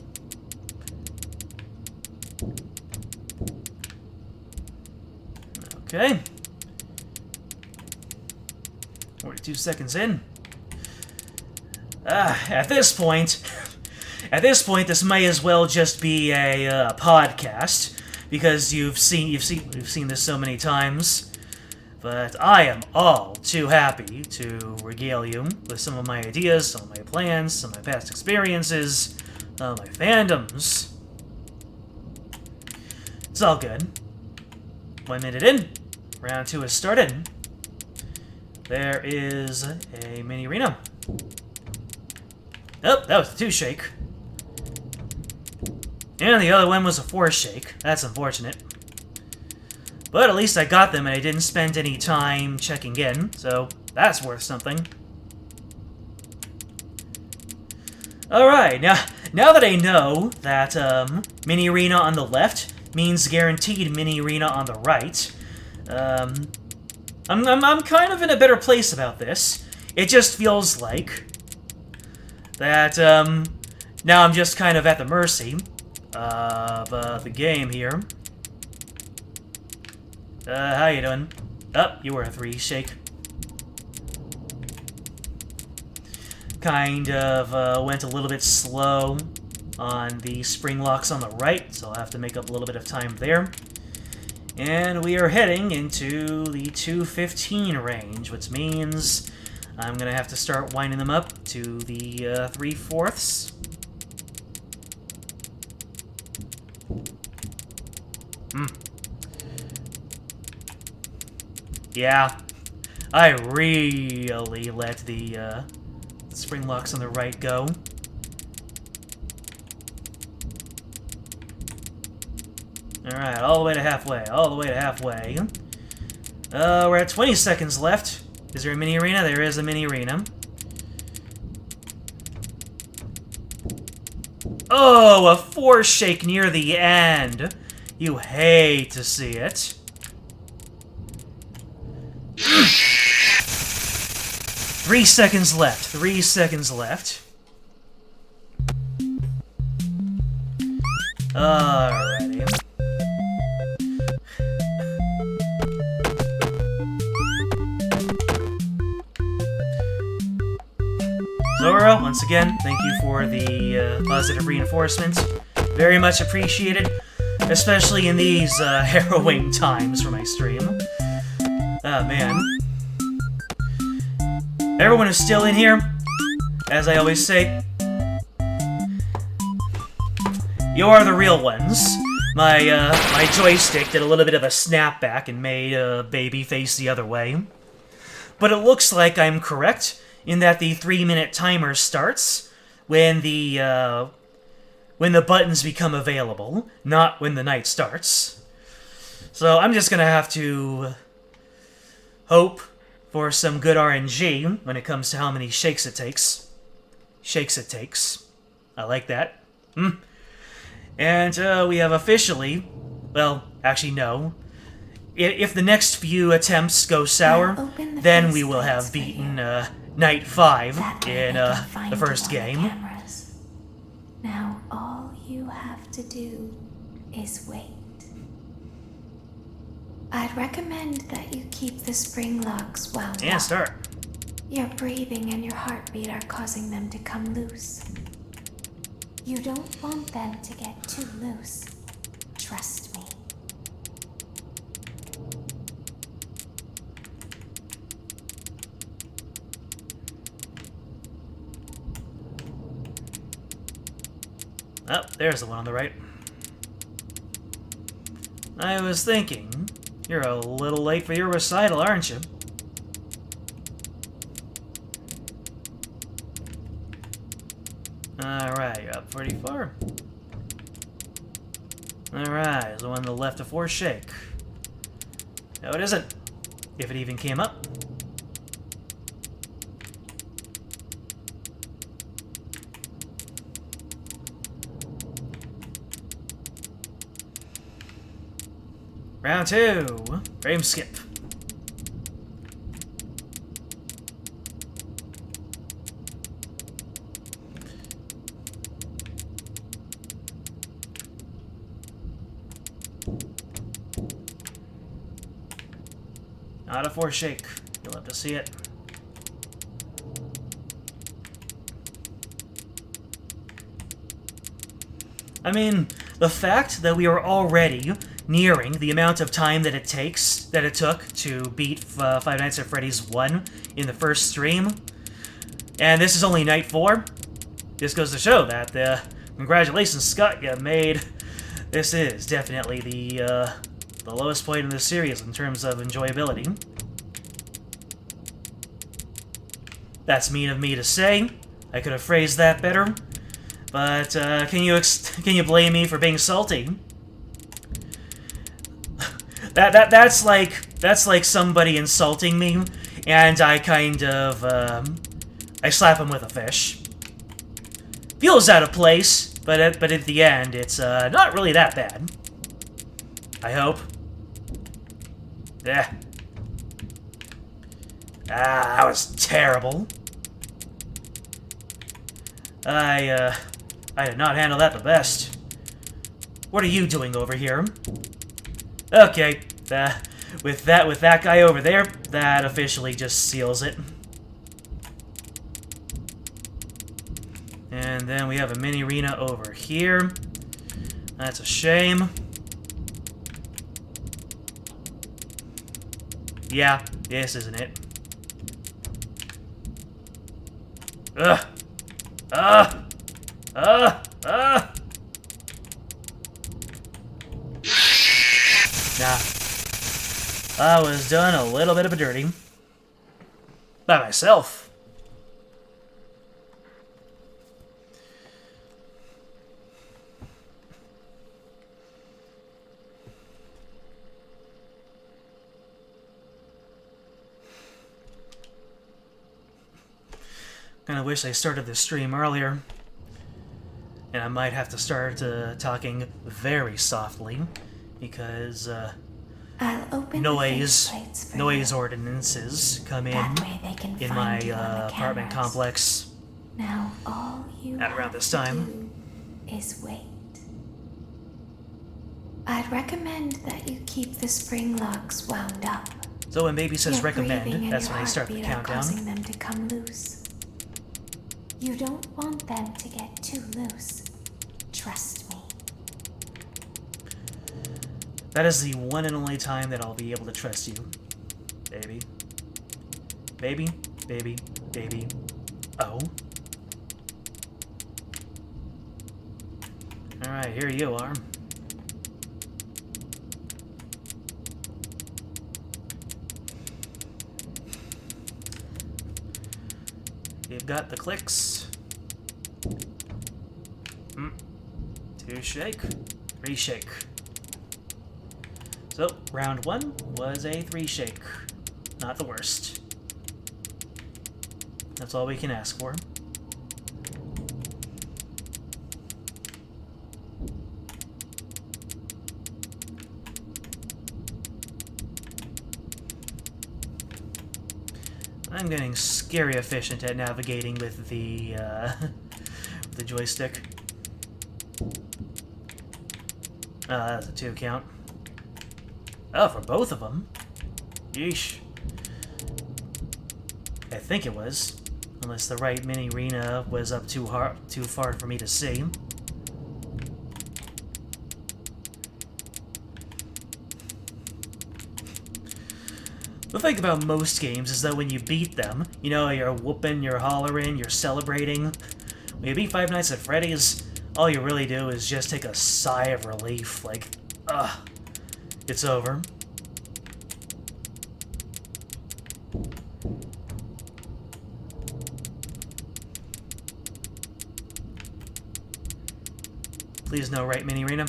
Okay. 42 seconds in. At this point, this may as well just be a podcast because we've seen this so many times. But I am all too happy to regale you with some of my ideas, some of my plans, some of my past experiences, my fandoms. It's all good. 1 minute in. Round 2 has started. There is a mini arena. Oh, that was a 2 shake. And the other one was a 4 shake. That's unfortunate. But at least I got them and I didn't spend any time checking in, so that's worth something. Alright, now that I know that mini arena on the left means guaranteed mini arena on the right, I'm kind of in a better place about this. It just feels like that now I'm just kind of at the mercy of the game here. How you doing? Oh, you were a 3 shake. Kind of went a little bit slow on the spring locks on the right, so I'll have to make up a little bit of time there. And we are heading into the 2:15 range, which means I'm gonna have to start winding them up to the 3/4. Yeah, I really let the spring locks on the right go. Alright, all the way to halfway, all the way to halfway. We're at 20 seconds left. Is there a mini arena? There is a mini arena. Oh, a 4 shake near the end. You hate to see it. Three seconds left. 3 seconds left. Alrighty. Zora, once again, thank you for the positive reinforcements. Very much appreciated, especially in these harrowing times for my stream. Ah, man. Everyone is still in here, as I always say. You are the real ones. My joystick did a little bit of a snapback and made Baby face the other way. But it looks like I'm correct in that the 3-minute timer starts when the buttons become available, not when the night starts. So I'm just gonna have to hope for some good RNG when it comes to how many shakes it takes. Shakes it takes. I like that. And we have officially Well, actually, no. If the next few attempts go sour, then we will have beaten Night 5 in the first game. Now all you have to do is wait. I'd recommend that you keep the spring locks wound up. And start. Your breathing and your heartbeat are causing them to come loose. You don't want them to get too loose. Trust me. Oh, there's the one on the right. I was thinking, you're a little late for your recital, aren't you? Alright, you're up pretty far. Alright, the one on the left of 4 shake. No, it isn't. If it even came up. Round 2. Frame skip. Not a 4 shake. You'll have to see it. I mean, the fact that we are already nearing the amount of time that it took to beat Five Nights at Freddy's 1 in the first stream, and this is only Night 4, this goes to show that, congratulations, Scott, you made... This is definitely the lowest point in this series in terms of enjoyability. That's mean of me to say. I could have phrased that better. But, can you blame me for being salty? That's like somebody insulting me, and I kind of, I slap him with a fish. Feels out of place, but at the end, it's, not really that bad. I hope. Yeah. Ah, that was terrible. I did not handle that the best. What are you doing over here? Okay, with that guy over there, that officially just seals it. And then we have a mini arena over here. That's a shame. Yeah, this isn't it. Ugh. Nah. I was done a little bit of a dirty. By myself. Kinda wish I started this stream earlier. And I might have to start talking very softly, because noise ordinances come in my apartment complex Now all you at around this time. Is wait. I'd recommend that you keep the spring locks wound up. So when Baby says Your recommend, that's when I start the countdown. Causing them to come loose. You don't want them to get too loose. Trust me. That is the one and only time that I'll be able to trust you, baby. Baby, baby, baby. Oh. Alright, here you are. You've got the clicks. 2 shake, 3 shake. So, round 1 was a 3 shake. Not the worst. That's all we can ask for. I'm getting scary efficient at navigating with the the joystick. That's a 2 count. Oh, for both of them? Yeesh. I think it was. Unless the right mini arena was up too far for me to see. The thing about most games is that when you beat them, you know, you're whooping, you're hollering, you're celebrating. When you beat Five Nights at Freddy's, all you really do is just take a sigh of relief, like, ugh, it's over. Please no right mini arena.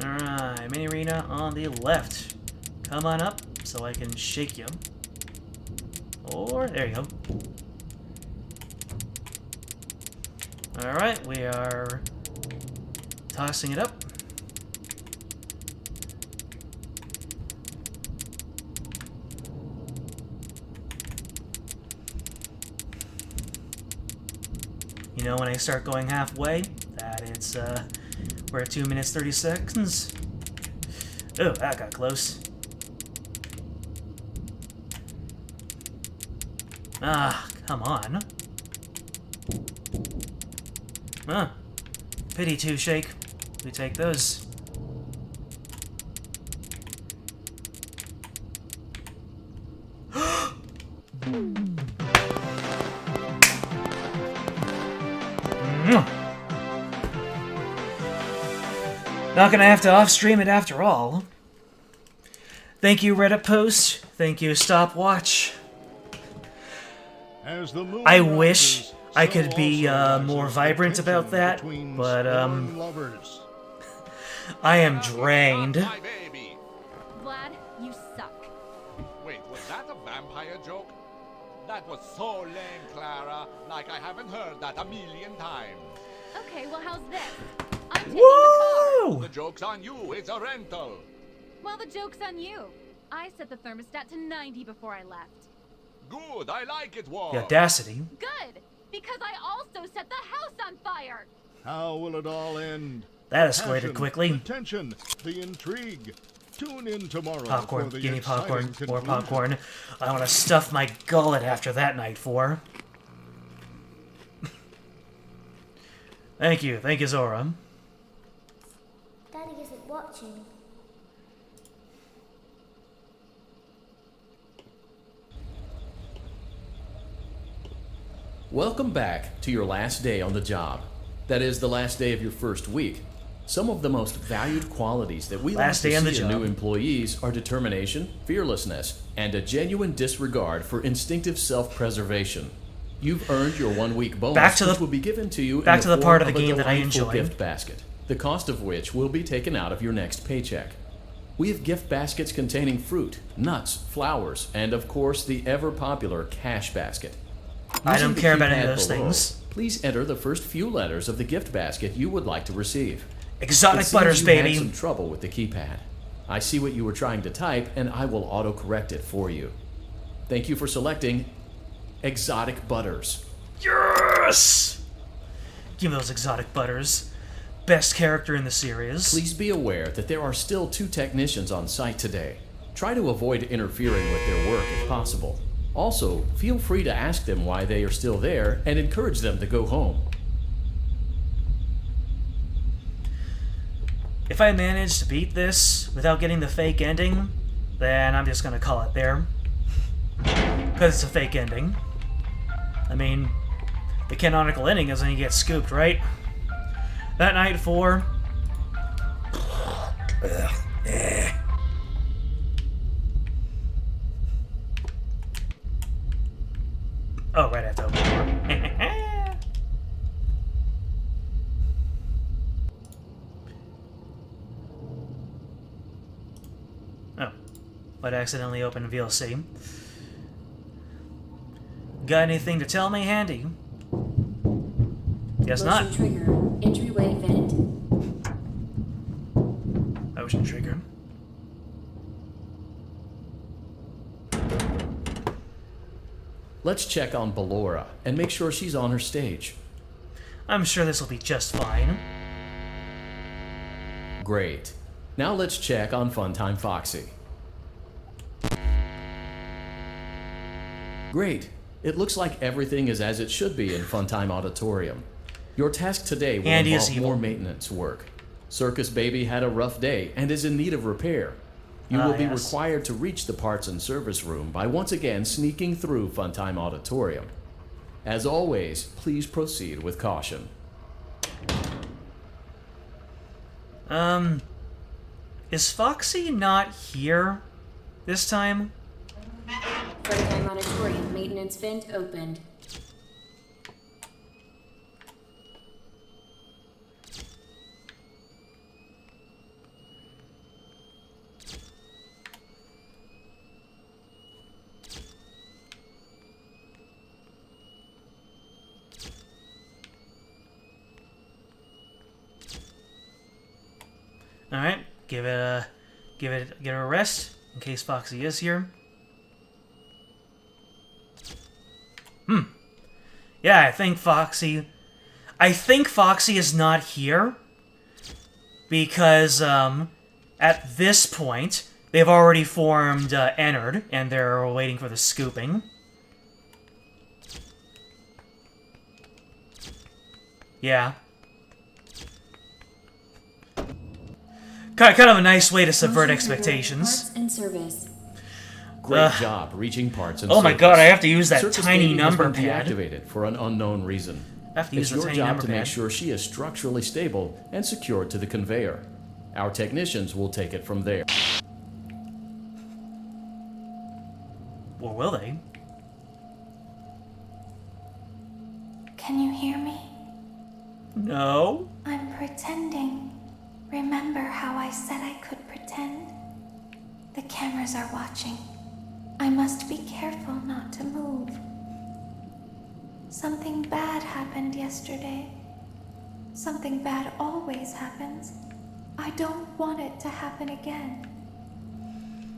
Alright, mini arena on the left. Come on up so I can shake you. Or, there you go. Alright, we are tossing it up. You know when I start going halfway, that it's, we're at 2 minutes 30 seconds. Oh, that got close. Ah, come on. Huh. Pity 2 shake. We take those. Not gonna have to off-stream it after all. Thank you, Reddit post. Thank you, Stopwatch. I wish I could be more vibrant about that, but I am drained. Vlad, you suck. Wait, was that a vampire joke? That was so lame, Clara. Like I haven't heard that a million times. Okay, well, how's this? I'm taking Woo! the car. The joke's on you. It's a rental. Well, the joke's on you. I set the thermostat to 90 before I left. Good. I like it, War. The audacity. Good, because I also set the house on fire. How will it all end? That escalated Passion, quickly. The tension, the intrigue. Tune in tomorrow. Popcorn, for the give me popcorn, exciting more conclusion. popcorn. I want to stuff my gullet after that night, 4. Thank you, Zora. Daddy isn't watching. Welcome back to your last day on the job. That is, the last day of your first week. Some of the most valued qualities that we like to see in new employees are determination, fearlessness, and a genuine disregard for instinctive self-preservation. You've earned your 1-week bonus, which will be given to you back to the part of the form game a that I delightful enjoy. gift basket, the cost of which will be taken out of your next paycheck. We have gift baskets containing fruit, nuts, flowers, and of course the ever-popular cash basket. I don't care about any of Keypad those below, things. Please enter the first few letters of the gift basket you would like to receive. Exotic It seems butters, you baby. had some trouble with the keypad. I see what you were trying to type, and I will auto-correct it for you. Thank you for selecting Exotic Butters. Yes! Give me those exotic butters. Best character in the series. Please be aware that there are still 2 technicians on site today. Try to avoid interfering with their work if possible. Also, feel free to ask them why they are still there and encourage them to go home. If I manage to beat this without getting the fake ending, then I'm just gonna call it there. Because it's a fake ending. I mean, the canonical ending is when you get scooped, right? That night 4. Oh, right, I have to open the door. Oh. I'd accidentally open VLC. Got anything to tell me, Handy? Guess not. Motion trigger. Entryway vent. Motion trigger. Let's check on Ballora and make sure she's on her stage. I'm sure this will be just fine. Great. Now let's check on Funtime Foxy. Great. It looks like everything is as it should be in Funtime Auditorium. Your task today will Andy is involve evil. more maintenance work. Circus Baby had a rough day and is in need of repair. You will be yes. required to reach the parts and service room by once again sneaking through Funtime Auditorium. As always, please proceed with caution. Is Foxy not here this time? Funtime Auditorium maintenance vent opened. Alright, give it a rest, in case Foxy is here. Yeah, I think Foxy is not here, because, at this point, they've already formed, Ennard, and they're waiting for the scooping. Yeah. Kind of a nice way to subvert expectations. Parts and service. Great job reaching parts and Oh my service. god, I have to use that Circus tiny Baby number has been pad. deactivated for an unknown reason. I have to use It's the your tiny job number to pad. make sure she is structurally stable and secured to the conveyor. Our technicians will take it from there. Or will they? Can you hear me? No. I'm pretending. Remember how I said I could pretend? The cameras are watching. I must be careful not to move. Something bad happened yesterday. Something bad always happens. I don't want it to happen again.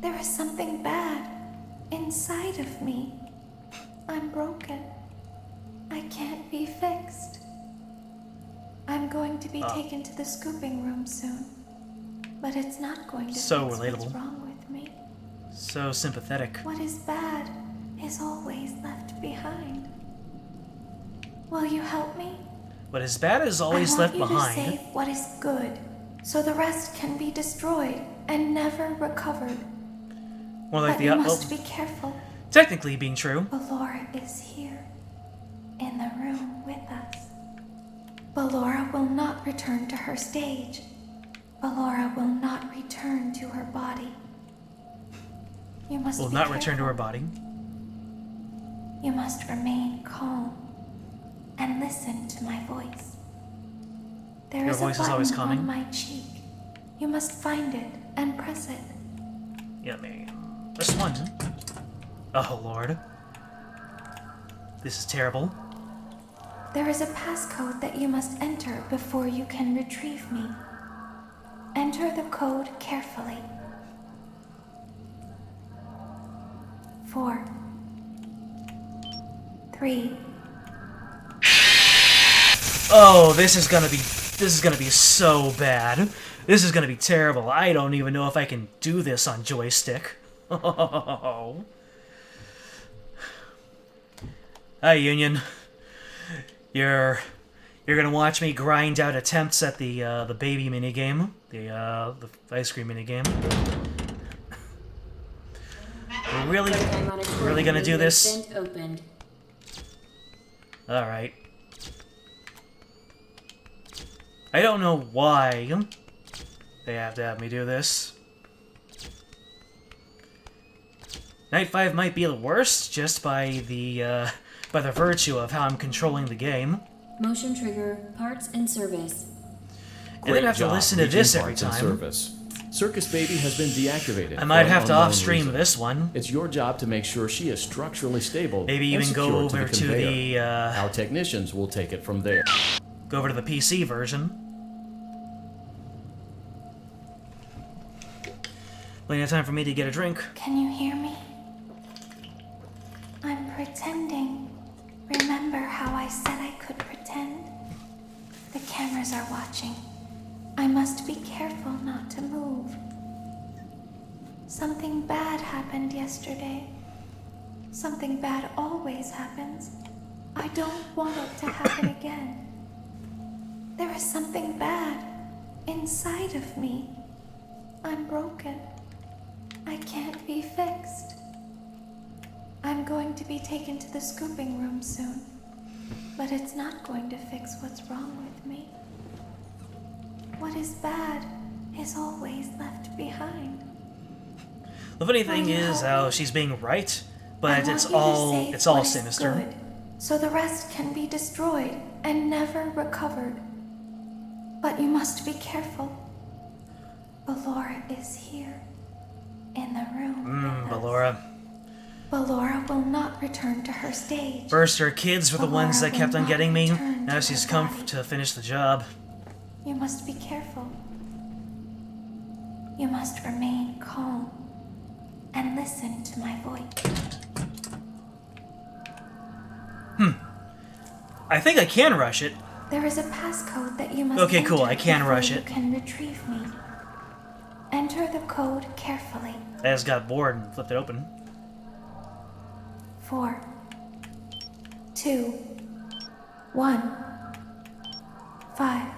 There is something bad inside of me. I'm broken. I can't be fixed. I'm going to be taken to the scooping room soon. But it's not going to So fix relatable. what's wrong with me. So sympathetic. What is bad is always left behind. Will you help me? What is bad is always left I want you behind. to save what is good, so the rest can be destroyed and never recovered. More like But the you must be careful. technically being true. Ballora is here, in the room with us. Ballora will not return to her stage. Ballora will not return to her body. You must Will be not careful. return to her body. You must remain calm and listen to my voice. There Your is voice a is always button calming. on my cheek. You must find it and press it. Yeah, maybe. This one. Oh, Lord. This is terrible. There is a passcode that you must enter before you can retrieve me. Enter the code carefully. 4, 3. Oh, this is gonna be so bad. This is gonna be terrible. I don't even know if I can do this on joystick. Oh. Hi, Union. You're gonna watch me grind out attempts at the baby minigame, the ice cream minigame. We're really gonna do this? Vent opened. All right. I don't know why they have to have me do this. Night 5 might be the worst, just by the virtue of how I'm controlling the game. Motion trigger, parts and service. And then I have to job listen to reaching this every parts and time. Service. Circus Baby has been deactivated. I might for have to unknown off-stream reason. this one. It's your job to make sure she is structurally stable. Maybe and even go secure over the to conveyor. the, Our technicians will take it from there. Go over to the PC version. Plenty of time for me to get a drink. Can you hear me? I'm pretending. Remember how I said I could pretend? The cameras are watching. I must be careful not to move. Something bad happened yesterday. Something bad always happens. I don't want it to happen again. There is something bad inside of me. I'm broken. I can't be fixed. I'm going to be taken to the scooping room soon, but it's not going to fix what's wrong with me. What is bad is always left behind. The funny thing is how she's being right, but it's I want you to save all what is sinister. good, so the rest can be destroyed and never recovered. But you must be careful. Ballora is here, in the room. Ballora. Ballora will not return to her stage. First, her kids were the ones that Ballora kept will on not getting me. return Now to she's her come body. to finish the job. You must be careful. You must remain calm and listen to my voice. I think I can rush it. There is a passcode that you must Okay, cool, enter I can before rush you it. can retrieve me. Enter the code carefully. I just got bored and flipped it open. 4, 2, 1, 5.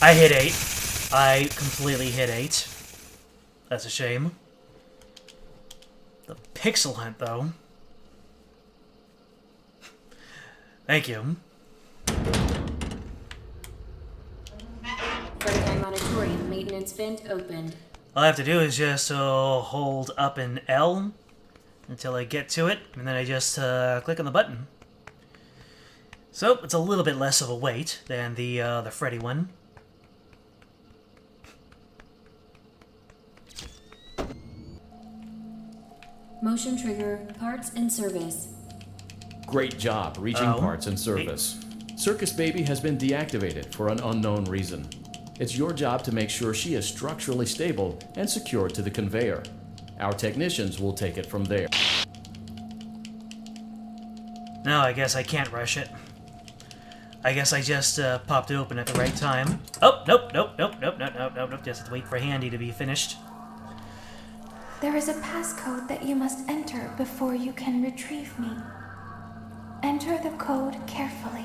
I hit 8. I completely hit 8. That's a shame. The pixel hunt, though. Thank you. Funtime auditorium maintenance vent opened. All I have to do is just hold up an L until I get to it, and then I just click on the button. So it's a little bit less of a wait than the Freddy one. Motion trigger, parts and service. Great job reaching parts and service. Circus Baby has been deactivated for an unknown reason. It's your job to make sure she is structurally stable and secured to the conveyor. Our technicians will take it from there. No, I guess I can't rush it. I guess I just popped it open at the right time. Oh, nope. Just have to wait for Handy to be finished. There is a passcode that you must enter before you can retrieve me. Enter the code carefully.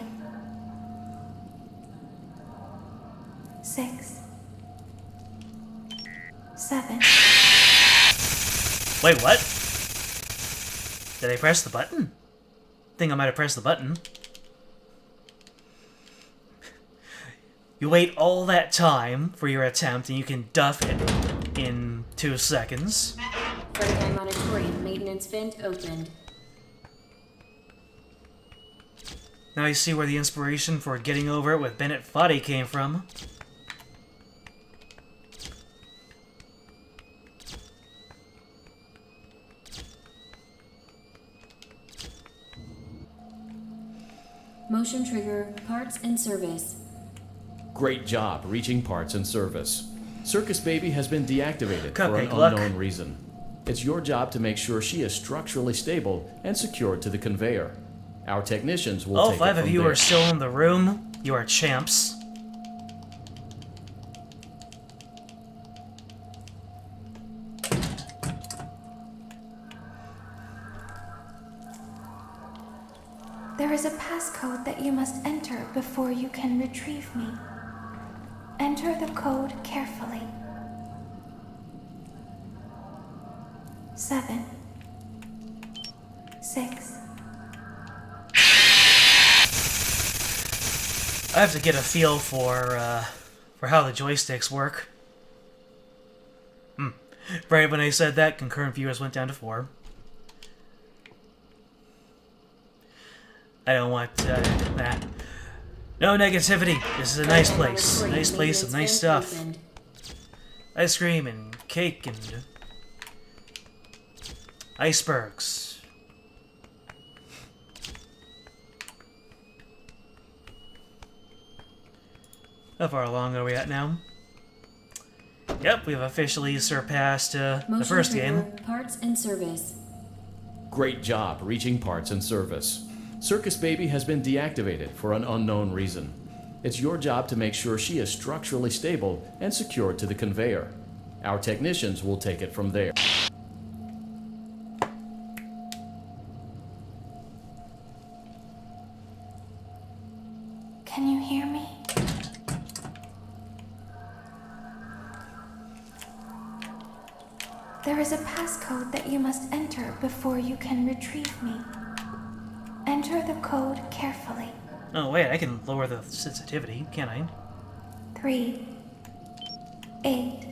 6, 7. Wait, what? Did I press the button? I think I might have pressed the button. You wait all that time for your attempt and you can duff it in 2 seconds. Funtime auditorium maintenance vent opened. Now you see where the inspiration for getting over it with Bennett Foddy came from. Motion trigger, parts and service. Great job reaching parts and service. Circus Baby has been deactivated for an Cupcake luck. unknown reason. It's your job to make sure she is structurally stable and secured to the conveyor. Our technicians will All take it 5 of from you there. are still in the room. You are champs. There is a passcode that you must enter before you can retrieve me. Enter the code carefully. 7, 6. I have to get a feel for how the joysticks work. Right when I said that, concurrent viewers went down to 4. I don't want that. No negativity. This is a nice place. Nice place with nice stuff. Ice cream and cake and icebergs. How far along are we at now? Yep, we've officially surpassed the first game. Parts and service. Great job reaching parts and service. Circus Baby has been deactivated for an unknown reason. It's your job to make sure she is structurally stable and secured to the conveyor. Our technicians will take it from there. Can you hear me? There is a passcode that you must enter before you can retrieve me. Enter the code carefully. Oh wait, I can lower the sensitivity, can't I? 3, 8.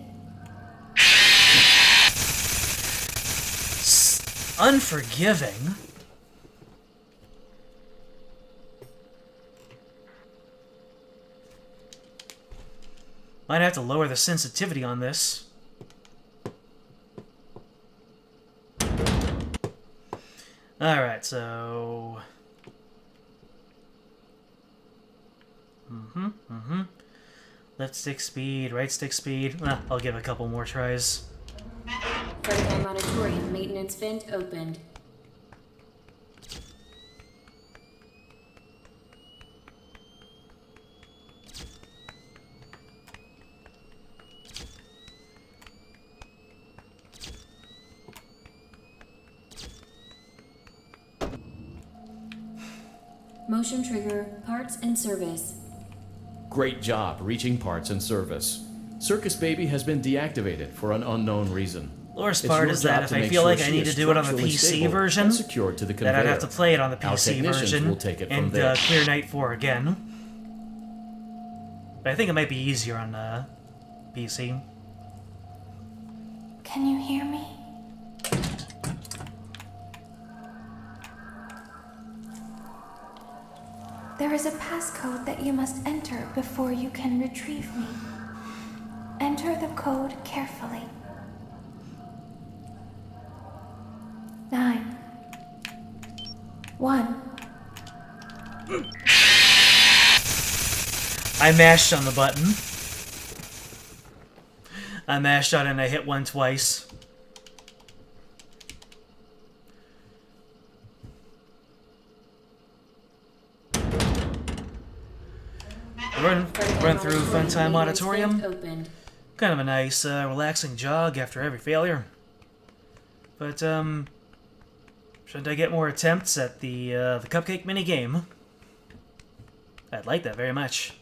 Unforgiving? Might have to lower the sensitivity on this. Alright, so... Left stick speed, right stick speed. I'll give it a couple more tries. Funtime auditorium maintenance vent opened. Motion trigger, parts and service. Great job reaching parts and service. Circus Baby has been deactivated for an unknown reason. The worst part is that if I feel like I need to do it on the PC version, then I'd have to play it on the PC version and clear Night 4 again. But I think it might be easier on PC. Can you hear me? There is a passcode that you must enter before you can retrieve me. Enter the code carefully. 9, 1. I mashed on the button. I mashed on it and I hit one twice. Run through Funtime Auditorium. Kind of a nice, relaxing jog after every failure. But, shouldn't I get more attempts at the cupcake minigame? I'd like that very much.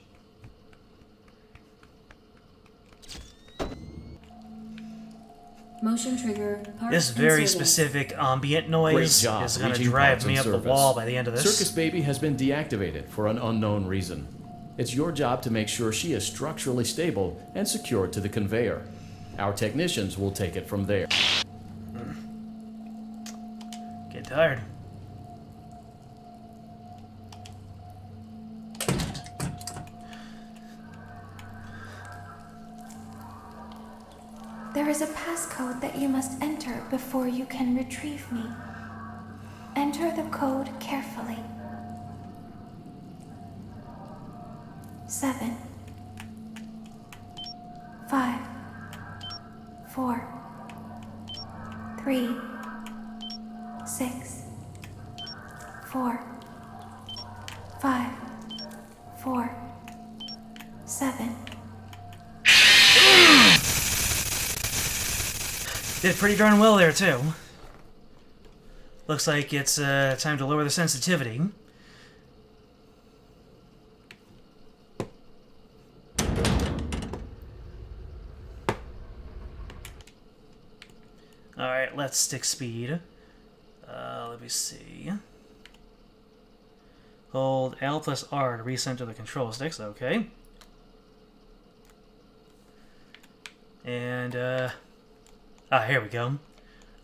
Motion trigger, parts this very specific ambient noise is going to drive me up the wall by the end of this. Circus Baby has been deactivated for an unknown reason. It's your job to make sure she is structurally stable and secured to the conveyor. Our technicians will take it from there. Get tired. There is a passcode that you must enter before you can retrieve me. Enter the code carefully. 7, 5, 4, 3, 6, 4, 5, 4, 7. Did pretty darn well there, too. Looks like it's time to lower the sensitivity. Alright, let's stick speed. Let me see. Hold L plus R to recenter the control sticks, okay. And, here we go.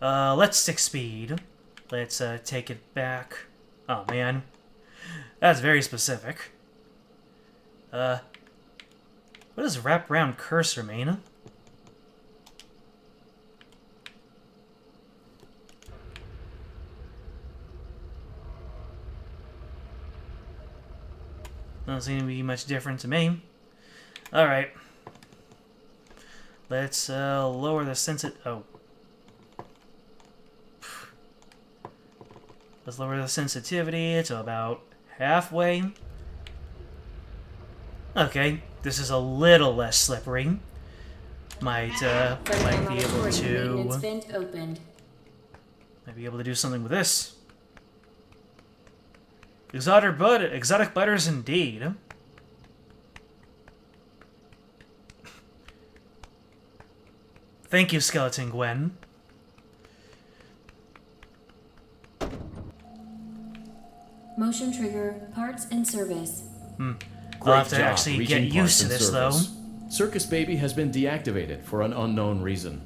Let's stick speed. Let's, take it back. Oh, man. That's very specific. What does wrap around cursor mean? Doesn't seem to be much different to me. Alright. Let's lower the Let's lower the sensitivity to about halfway. Okay, this is a little less slippery. Might be able to... Might be able to do something with this. Exotic butters indeed. Thank you, Skeleton Gwen. Motion trigger, parts and service. I'll have to actually get used to this, though. Circus Baby has been deactivated for an unknown reason.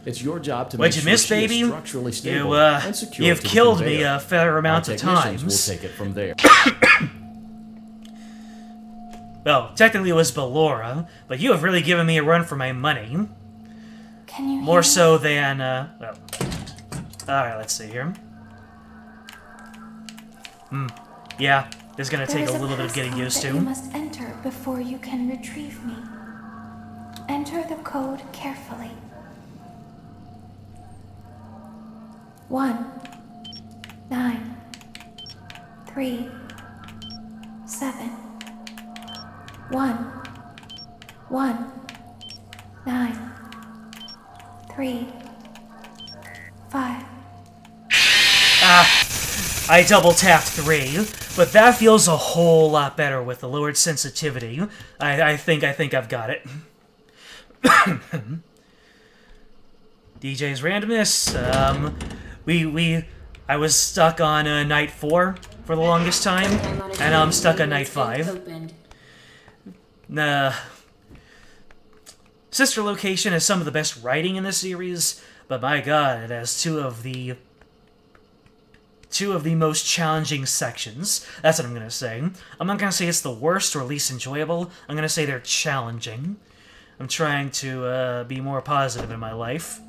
It's your job to make What'd you sure miss, she baby? is structurally stable and secure You've to the killed me conveyor. a fair amount Our of technicians times. will take it from there. Well, technically it was Ballora, but you have really given me a run for my money. Can you More so than, well... Alright, let's see here. Yeah, it's gonna take a little bit of getting used to. You must enter before you can retrieve me. Enter the code carefully. 1 9 3 7 1 1 9 3 5. I double tapped 3, but that feels a whole lot better with the lowered sensitivity. I think I've got it. DJ's randomness. I was stuck on night 4 for the longest time, and I'm stuck on night 5. Sister Location has some of the best writing in the series, but my god, it has two of the most challenging sections. That's what I'm gonna say. I'm not gonna say it's the worst or least enjoyable. I'm gonna say they're challenging. I'm trying to be more positive in my life.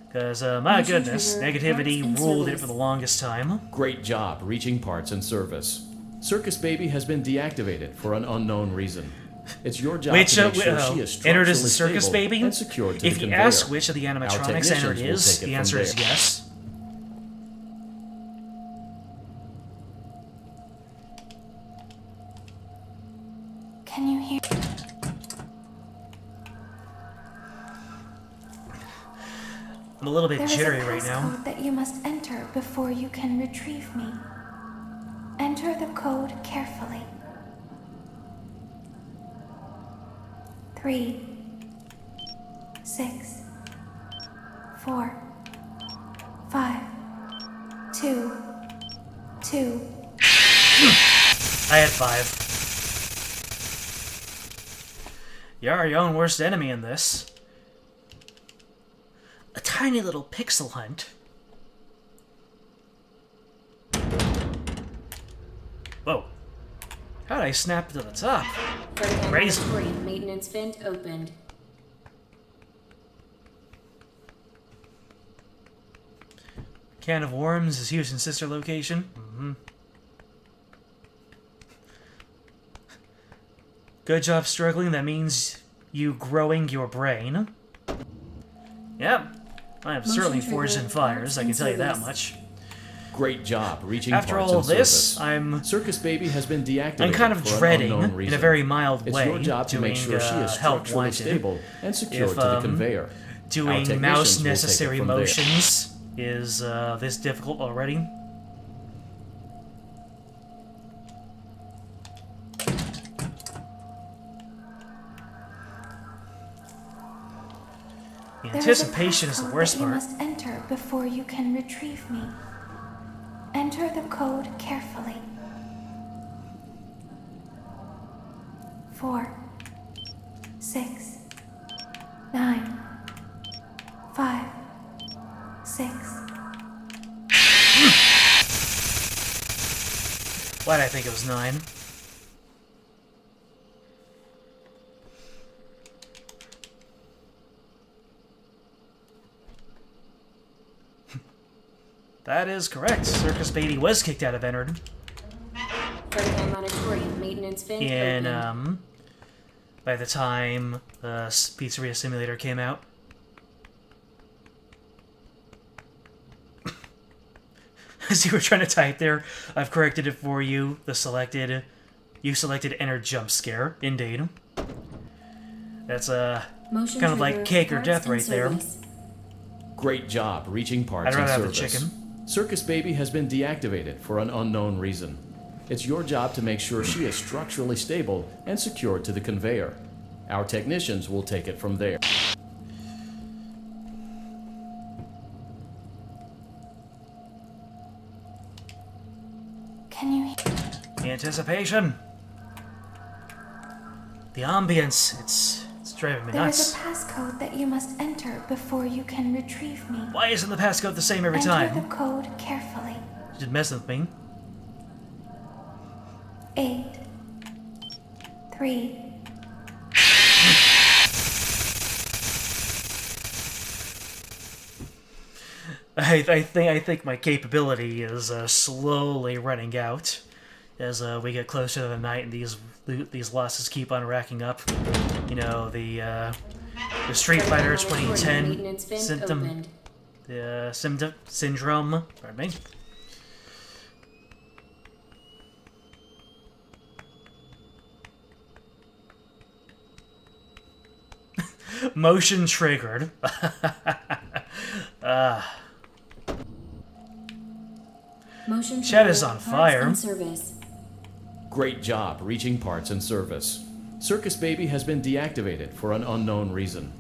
Because, my goodness, negativity ruled it for the longest time. Great job reaching parts and service. Circus Baby has been deactivated for an unknown reason. It's your job to make sure she is entered as structurally the Circus stable Baby? and secured to If the you conveyor. ask which of the animatronics entered is, the answer is yes. Can you hear? I'm a little bit jittery There right is a now. passcode that you must enter before you can retrieve me. Enter the code carefully. 3 6 4 5 2 2. I had 5. You're your own worst enemy in this. A tiny little pixel hunt. Whoa. How'd I snap to the top? Crazy. Auditorium maintenance vent opened. Can of worms is used in sister location. Good job struggling. That means you growing your brain. Yep. I have certainly forged in fires, I can tell you that much. Great job reaching After parts all and this, service. Circus Baby has been deactivated. I'm kind of for an dreading, unknown reason. in a very mild It's way, your job to make sure she is help structurally wanted. stable and secured If, to the conveyor. Our doing technicians mouse will take it necessary from there. motions is this difficult already. The anticipation is the worst You part. must enter before you can retrieve me. Enter the code carefully. 4 6 9 5 6. Why'd I think it was 9? That is correct. Circus Baby was kicked out of Entered. Funtime Auditorium maintenance Maintenance vent in open. by the time the Pizzeria Simulator came out. As you were trying to type there, I've corrected it for you. You selected enter jump scare. Indeed. That's Motion kind of like trigger, cake or parts death and right there. service. Great job reaching parts I'd and rather have the service. chicken. Circus Baby has been deactivated for an unknown reason. It's your job to make sure she is structurally stable and secured to the conveyor. Our technicians will take it from there. Can you The anticipation. The ambience. It's driving me There nuts. is a passcode that you must enter before you can retrieve me. Why isn't the passcode the same every Enter time? the code carefully. She's messing with me. 8 3 I think my capability is slowly running out as we get closer to the night and these losses keep on racking up. You know, the Street Fighter 2010 syndrome. Pardon me. Motion triggered. Motion Chat is trigger, on parts fire. and service. Great job reaching parts and service. Circus Baby has been deactivated for an unknown reason.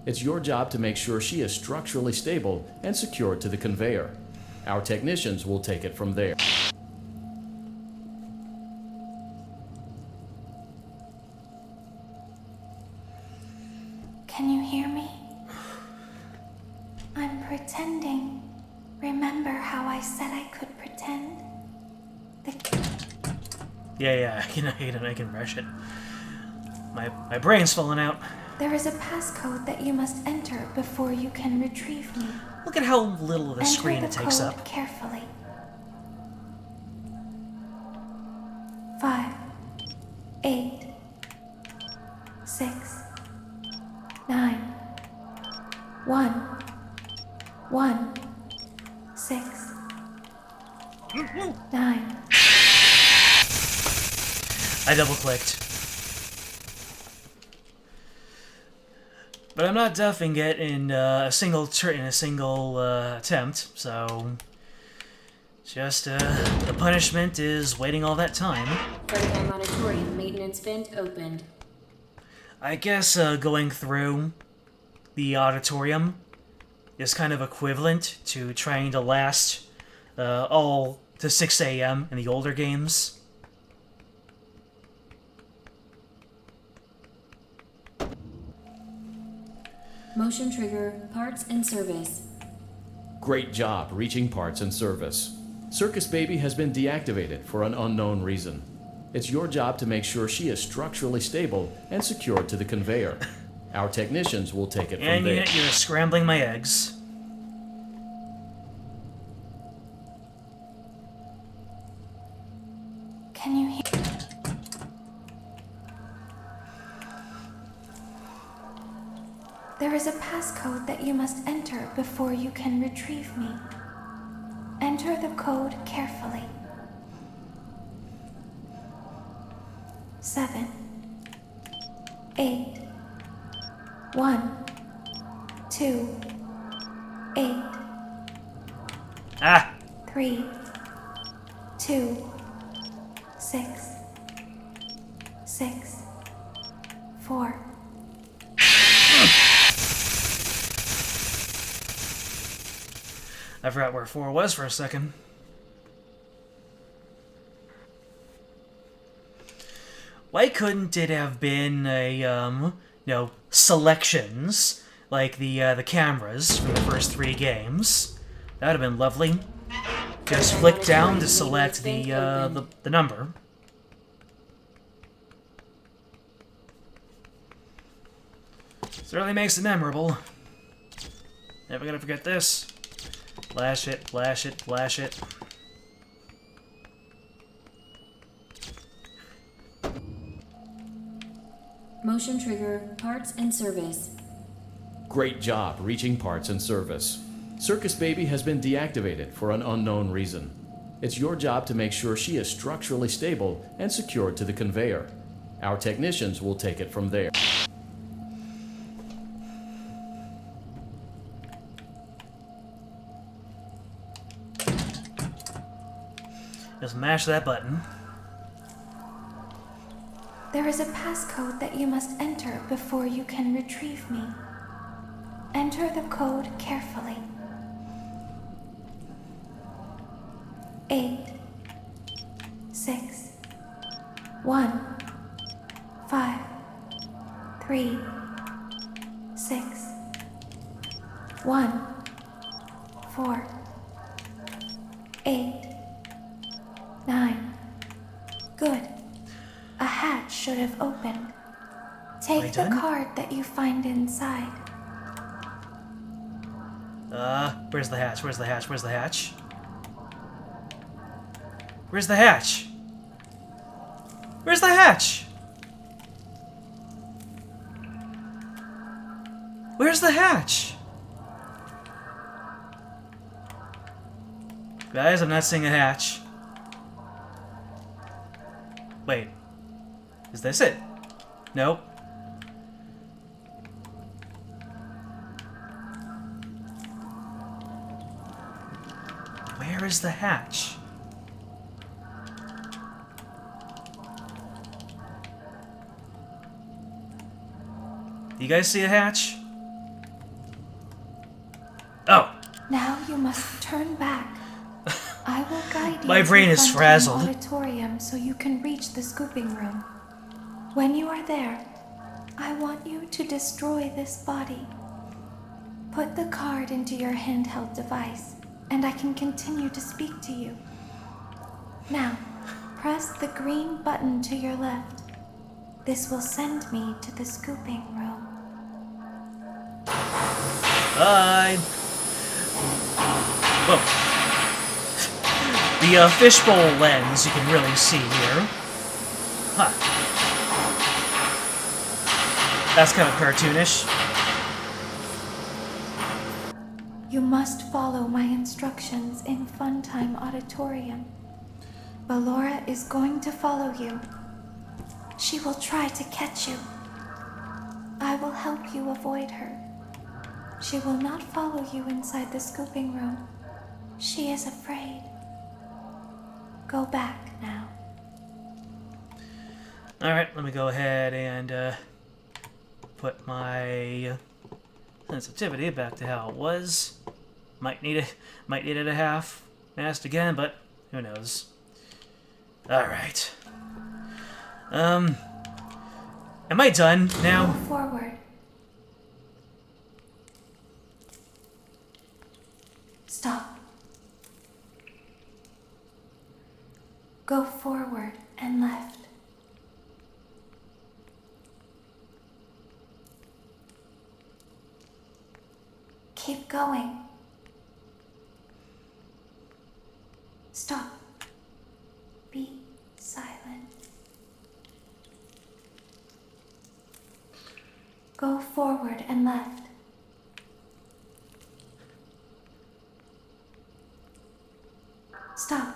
It's your job to make sure she is structurally stable and secured to the conveyor. Our technicians will take it from there. Can you hear me? I'm pretending. Remember how I said I could pretend? Yeah, I can rush it. My brain's falling out. There is a passcode that you must enter before you can retrieve me. Look at how little of the Enter screen the it takes code up. carefully. 5 8 6 9 1 1 6 9 I double-clicked. But I'm not duffing it in a single attempt, so just the punishment is waiting all that time. Funtime auditorium maintenance vent opened. I guess going through the auditorium is kind of equivalent to trying to last all to 6 a.m. in the older games. Motion trigger, parts and service. Great job reaching parts and service. Circus Baby has been deactivated for an unknown reason. It's your job to make sure she is structurally stable and secured to the conveyor. Our technicians will take it from And there. yet you're scrambling my eggs. Can you hear? There is a passcode that you must enter before you can retrieve me. Enter the code carefully. 7 8 1 2 8 Ah! 3 2 6 6 4 I forgot where 4 was for a second. Why couldn't it have been a, selections, like the cameras from the first 3 games? That would have been lovely. Just flick down to select the number. Certainly makes it memorable. Never gonna forget this. Flash it, flash it, flash it. Motion trigger, parts and service. Great job reaching parts and service. Circus Baby has been deactivated for an unknown reason. It's your job to make sure she is structurally stable and secured to the conveyor. Our technicians will take it from there. Just mash that button. There is a passcode that you must enter before you can retrieve me. Enter the code carefully. 8 6 1 5 3 6 1 4 8 9. Good. A hatch should have opened. Take the card that you find inside. Where's the hatch? Where's the hatch? Where's the hatch? Where's the hatch? Where's the hatch? Where's the hatch? Guys, I'm not seeing a hatch. Wait. Is this it? Nope. Where is the hatch? Do you guys see a hatch? Oh! Now you must turn back. I will guide you My brain to is Funtime frazzled. Auditorium so you can reach the scooping room. When you are there, I want you to destroy this body. Put the card into your handheld device, and I can continue to speak to you. Now, press the green button to your left. This will send me to the scooping room. Bye! Whoa. The fishbowl lens you can really see here. Huh. That's kind of cartoonish. You must follow my instructions in Funtime Auditorium. Ballora is going to follow you. She will try to catch you. I will help you avoid her. She will not follow you inside the scooping room. She is afraid. Go back now. Alright, let me go ahead and put my sensitivity back to how it was. Might need it a half mast again, but who knows. Alright. Am I done now? Go forward. Stop. Go forward and left. Keep going. Stop. Be silent. Go forward and left. Stop.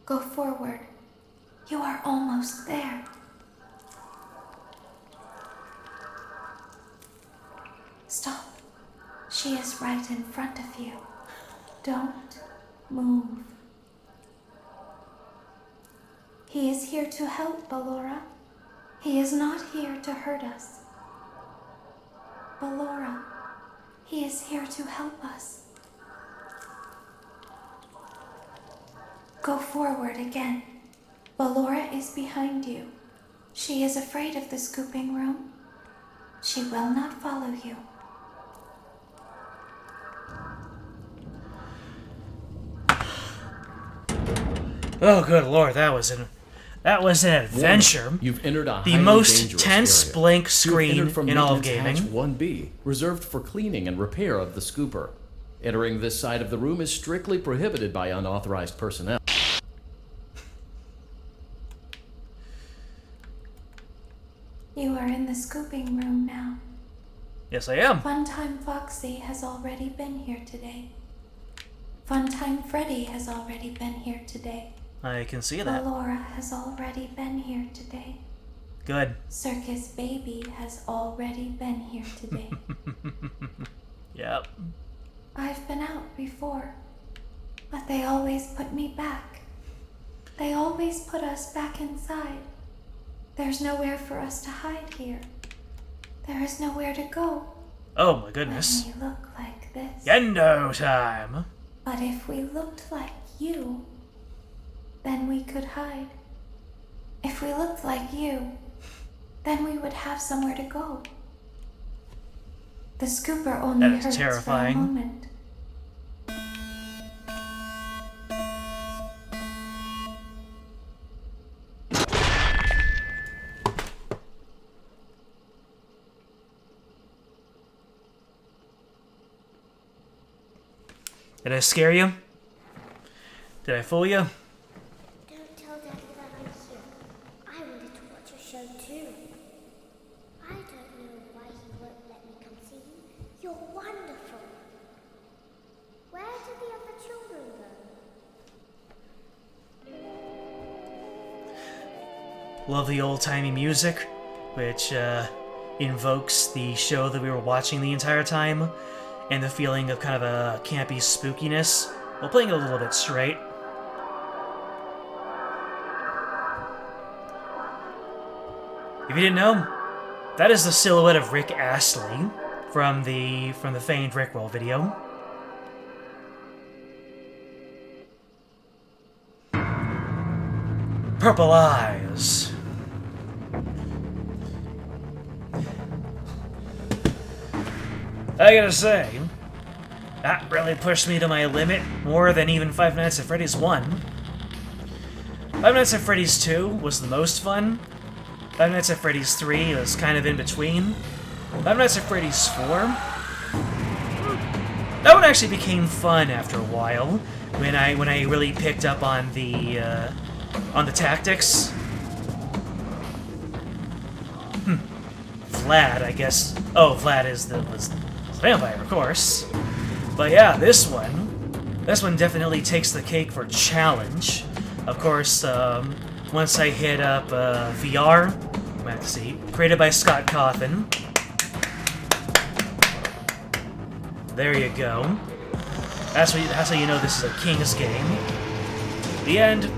Go forward. You are almost there. Stop. She is right in front of you. Don't move. He is here to help, Ballora. He is not here to hurt us. Ballora, he is here to help us. Go forward again. Ballora is behind you. She is afraid of the scooping room. She will not follow you. Oh, good lord, that was an adventure. Warning, you've entered a the highly most dangerous tense area. blank You've screen entered from in all of maintenance gaming. hatch 1B, reserved for cleaning and repair of the scooper. Entering this side of the room is strictly prohibited by unauthorized personnel. You are in the scooping room now. Yes, I am. Funtime Foxy has already been here today. Funtime Freddy has already been here today. I can see that. Ballora has already been here today. Good. Circus Baby has already been here today. Yep. I've been out before, but they always put me back. They always put us back inside. There's nowhere for us to hide here. There is nowhere to go. Oh my goodness. When we look like this. Yendo time. But if we looked like you, then we could hide. If we looked like you, then we would have somewhere to go. The scooper only That is hurts terrifying. for a moment. Did I scare you? Did I fool you? Don't tell Daddy that I'm here. I wanted to watch your show too. I don't know why he won't let me come see you. You're wonderful. Where did the other children go? Love the old-timey music, which invokes the show that we were watching the entire time, and the feeling of kind of a campy spookiness, while playing it a little bit straight. If you didn't know, that is the silhouette of Rick Astley from the famed Rickroll video. Purple eyes. I gotta say, that really pushed me to my limit more than even Five Nights at Freddy's 1. Five Nights at Freddy's 2 was the most fun. Five Nights at Freddy's 3 was kind of in between. Five Nights at Freddy's 4... that one actually became fun after a while, when I really picked up on the tactics. Vlad, I guess. Oh, Vlad was the vampire, of course. But yeah, this one definitely takes the cake for challenge. Of course, once I hit up VR, let's see, created by Scott Cawthon. There you go. That's how you know this is a King's game. The end.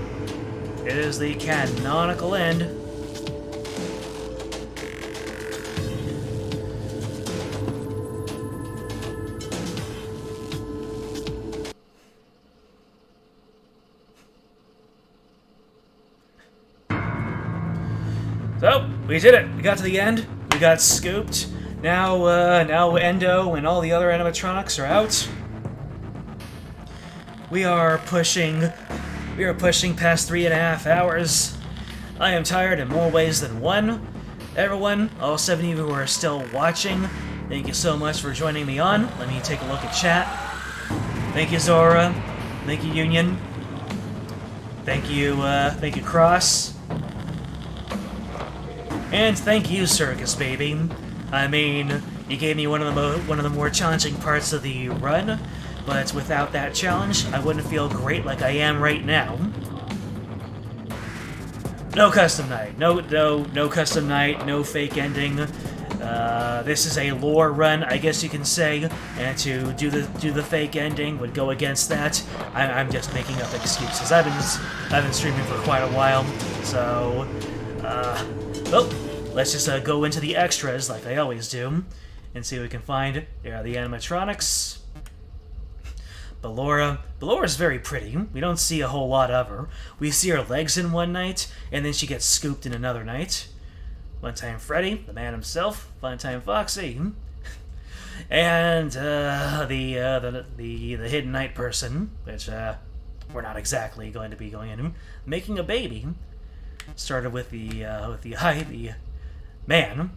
It is the canonical end. So, we did it. We got to the end. We got scooped. Now Endo and all the other animatronics are out. We are pushing past 3.5 hours. I am tired in more ways than one. Everyone, all 7 of you who are still watching, thank you so much for joining me on. Let me take a look at chat. Thank you, Zora. Thank you, Union. Thank you, Cross. And thank you, Circus Baby. I mean, you gave me one of the more challenging parts of the run, but without that challenge, I wouldn't feel great like I am right now. No custom night. No custom night. No fake ending. This is a lore run, I guess you can say, and to do the fake ending would go against that. I'm just making up excuses. I've been streaming for quite a while, so well, let's just go into the extras like I always do, and see what we can find. There are the animatronics. Ballora. Ballora's very pretty. We don't see a whole lot of her. We see her legs in one night, and then she gets scooped in another night. Funtime Freddy, the man himself, Funtime Foxy, and the hidden night person, which we're not exactly going to be going into, making a baby. Started with the man.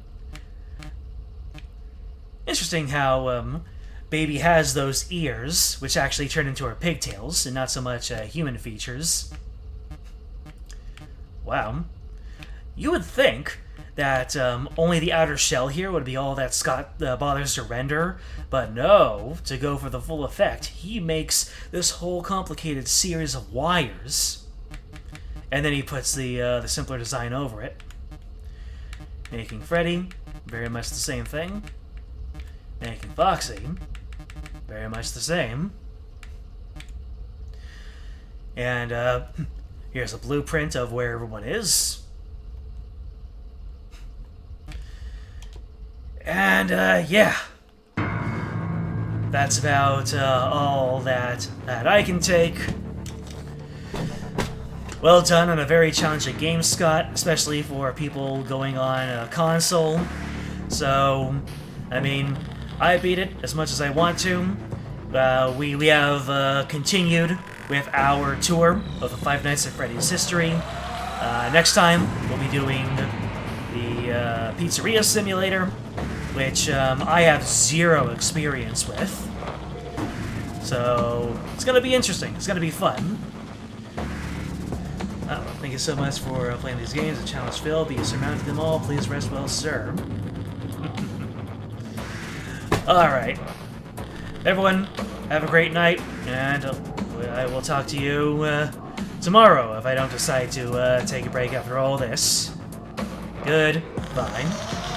Interesting how Baby has those ears, which actually turn into her pigtails, and not so much human features. Wow. You would think that only the outer shell here would be all that Scott bothers to render, but no, to go for the full effect, he makes this whole complicated series of wires, and then he puts the simpler design over it. Making Freddy, very much the same thing. Making Foxy, very much the same. And here's a blueprint of where everyone is. And yeah, that's about all that I can take. Well done on a very challenging game, Scott, especially for people going on a console. So, I mean, I beat it as much as I want to. We have continued with our tour of the Five Nights at Freddy's history. Next time, we'll be doing the Pizzeria Simulator, which I have zero experience with. So, it's going to be interesting. It's going to be fun. Thank you so much for playing these games. A challenge failed, but you surmounted them all. Please rest well, sir. Alright. Everyone, have a great night, and I will talk to you tomorrow if I don't decide to take a break after all this. Goodbye.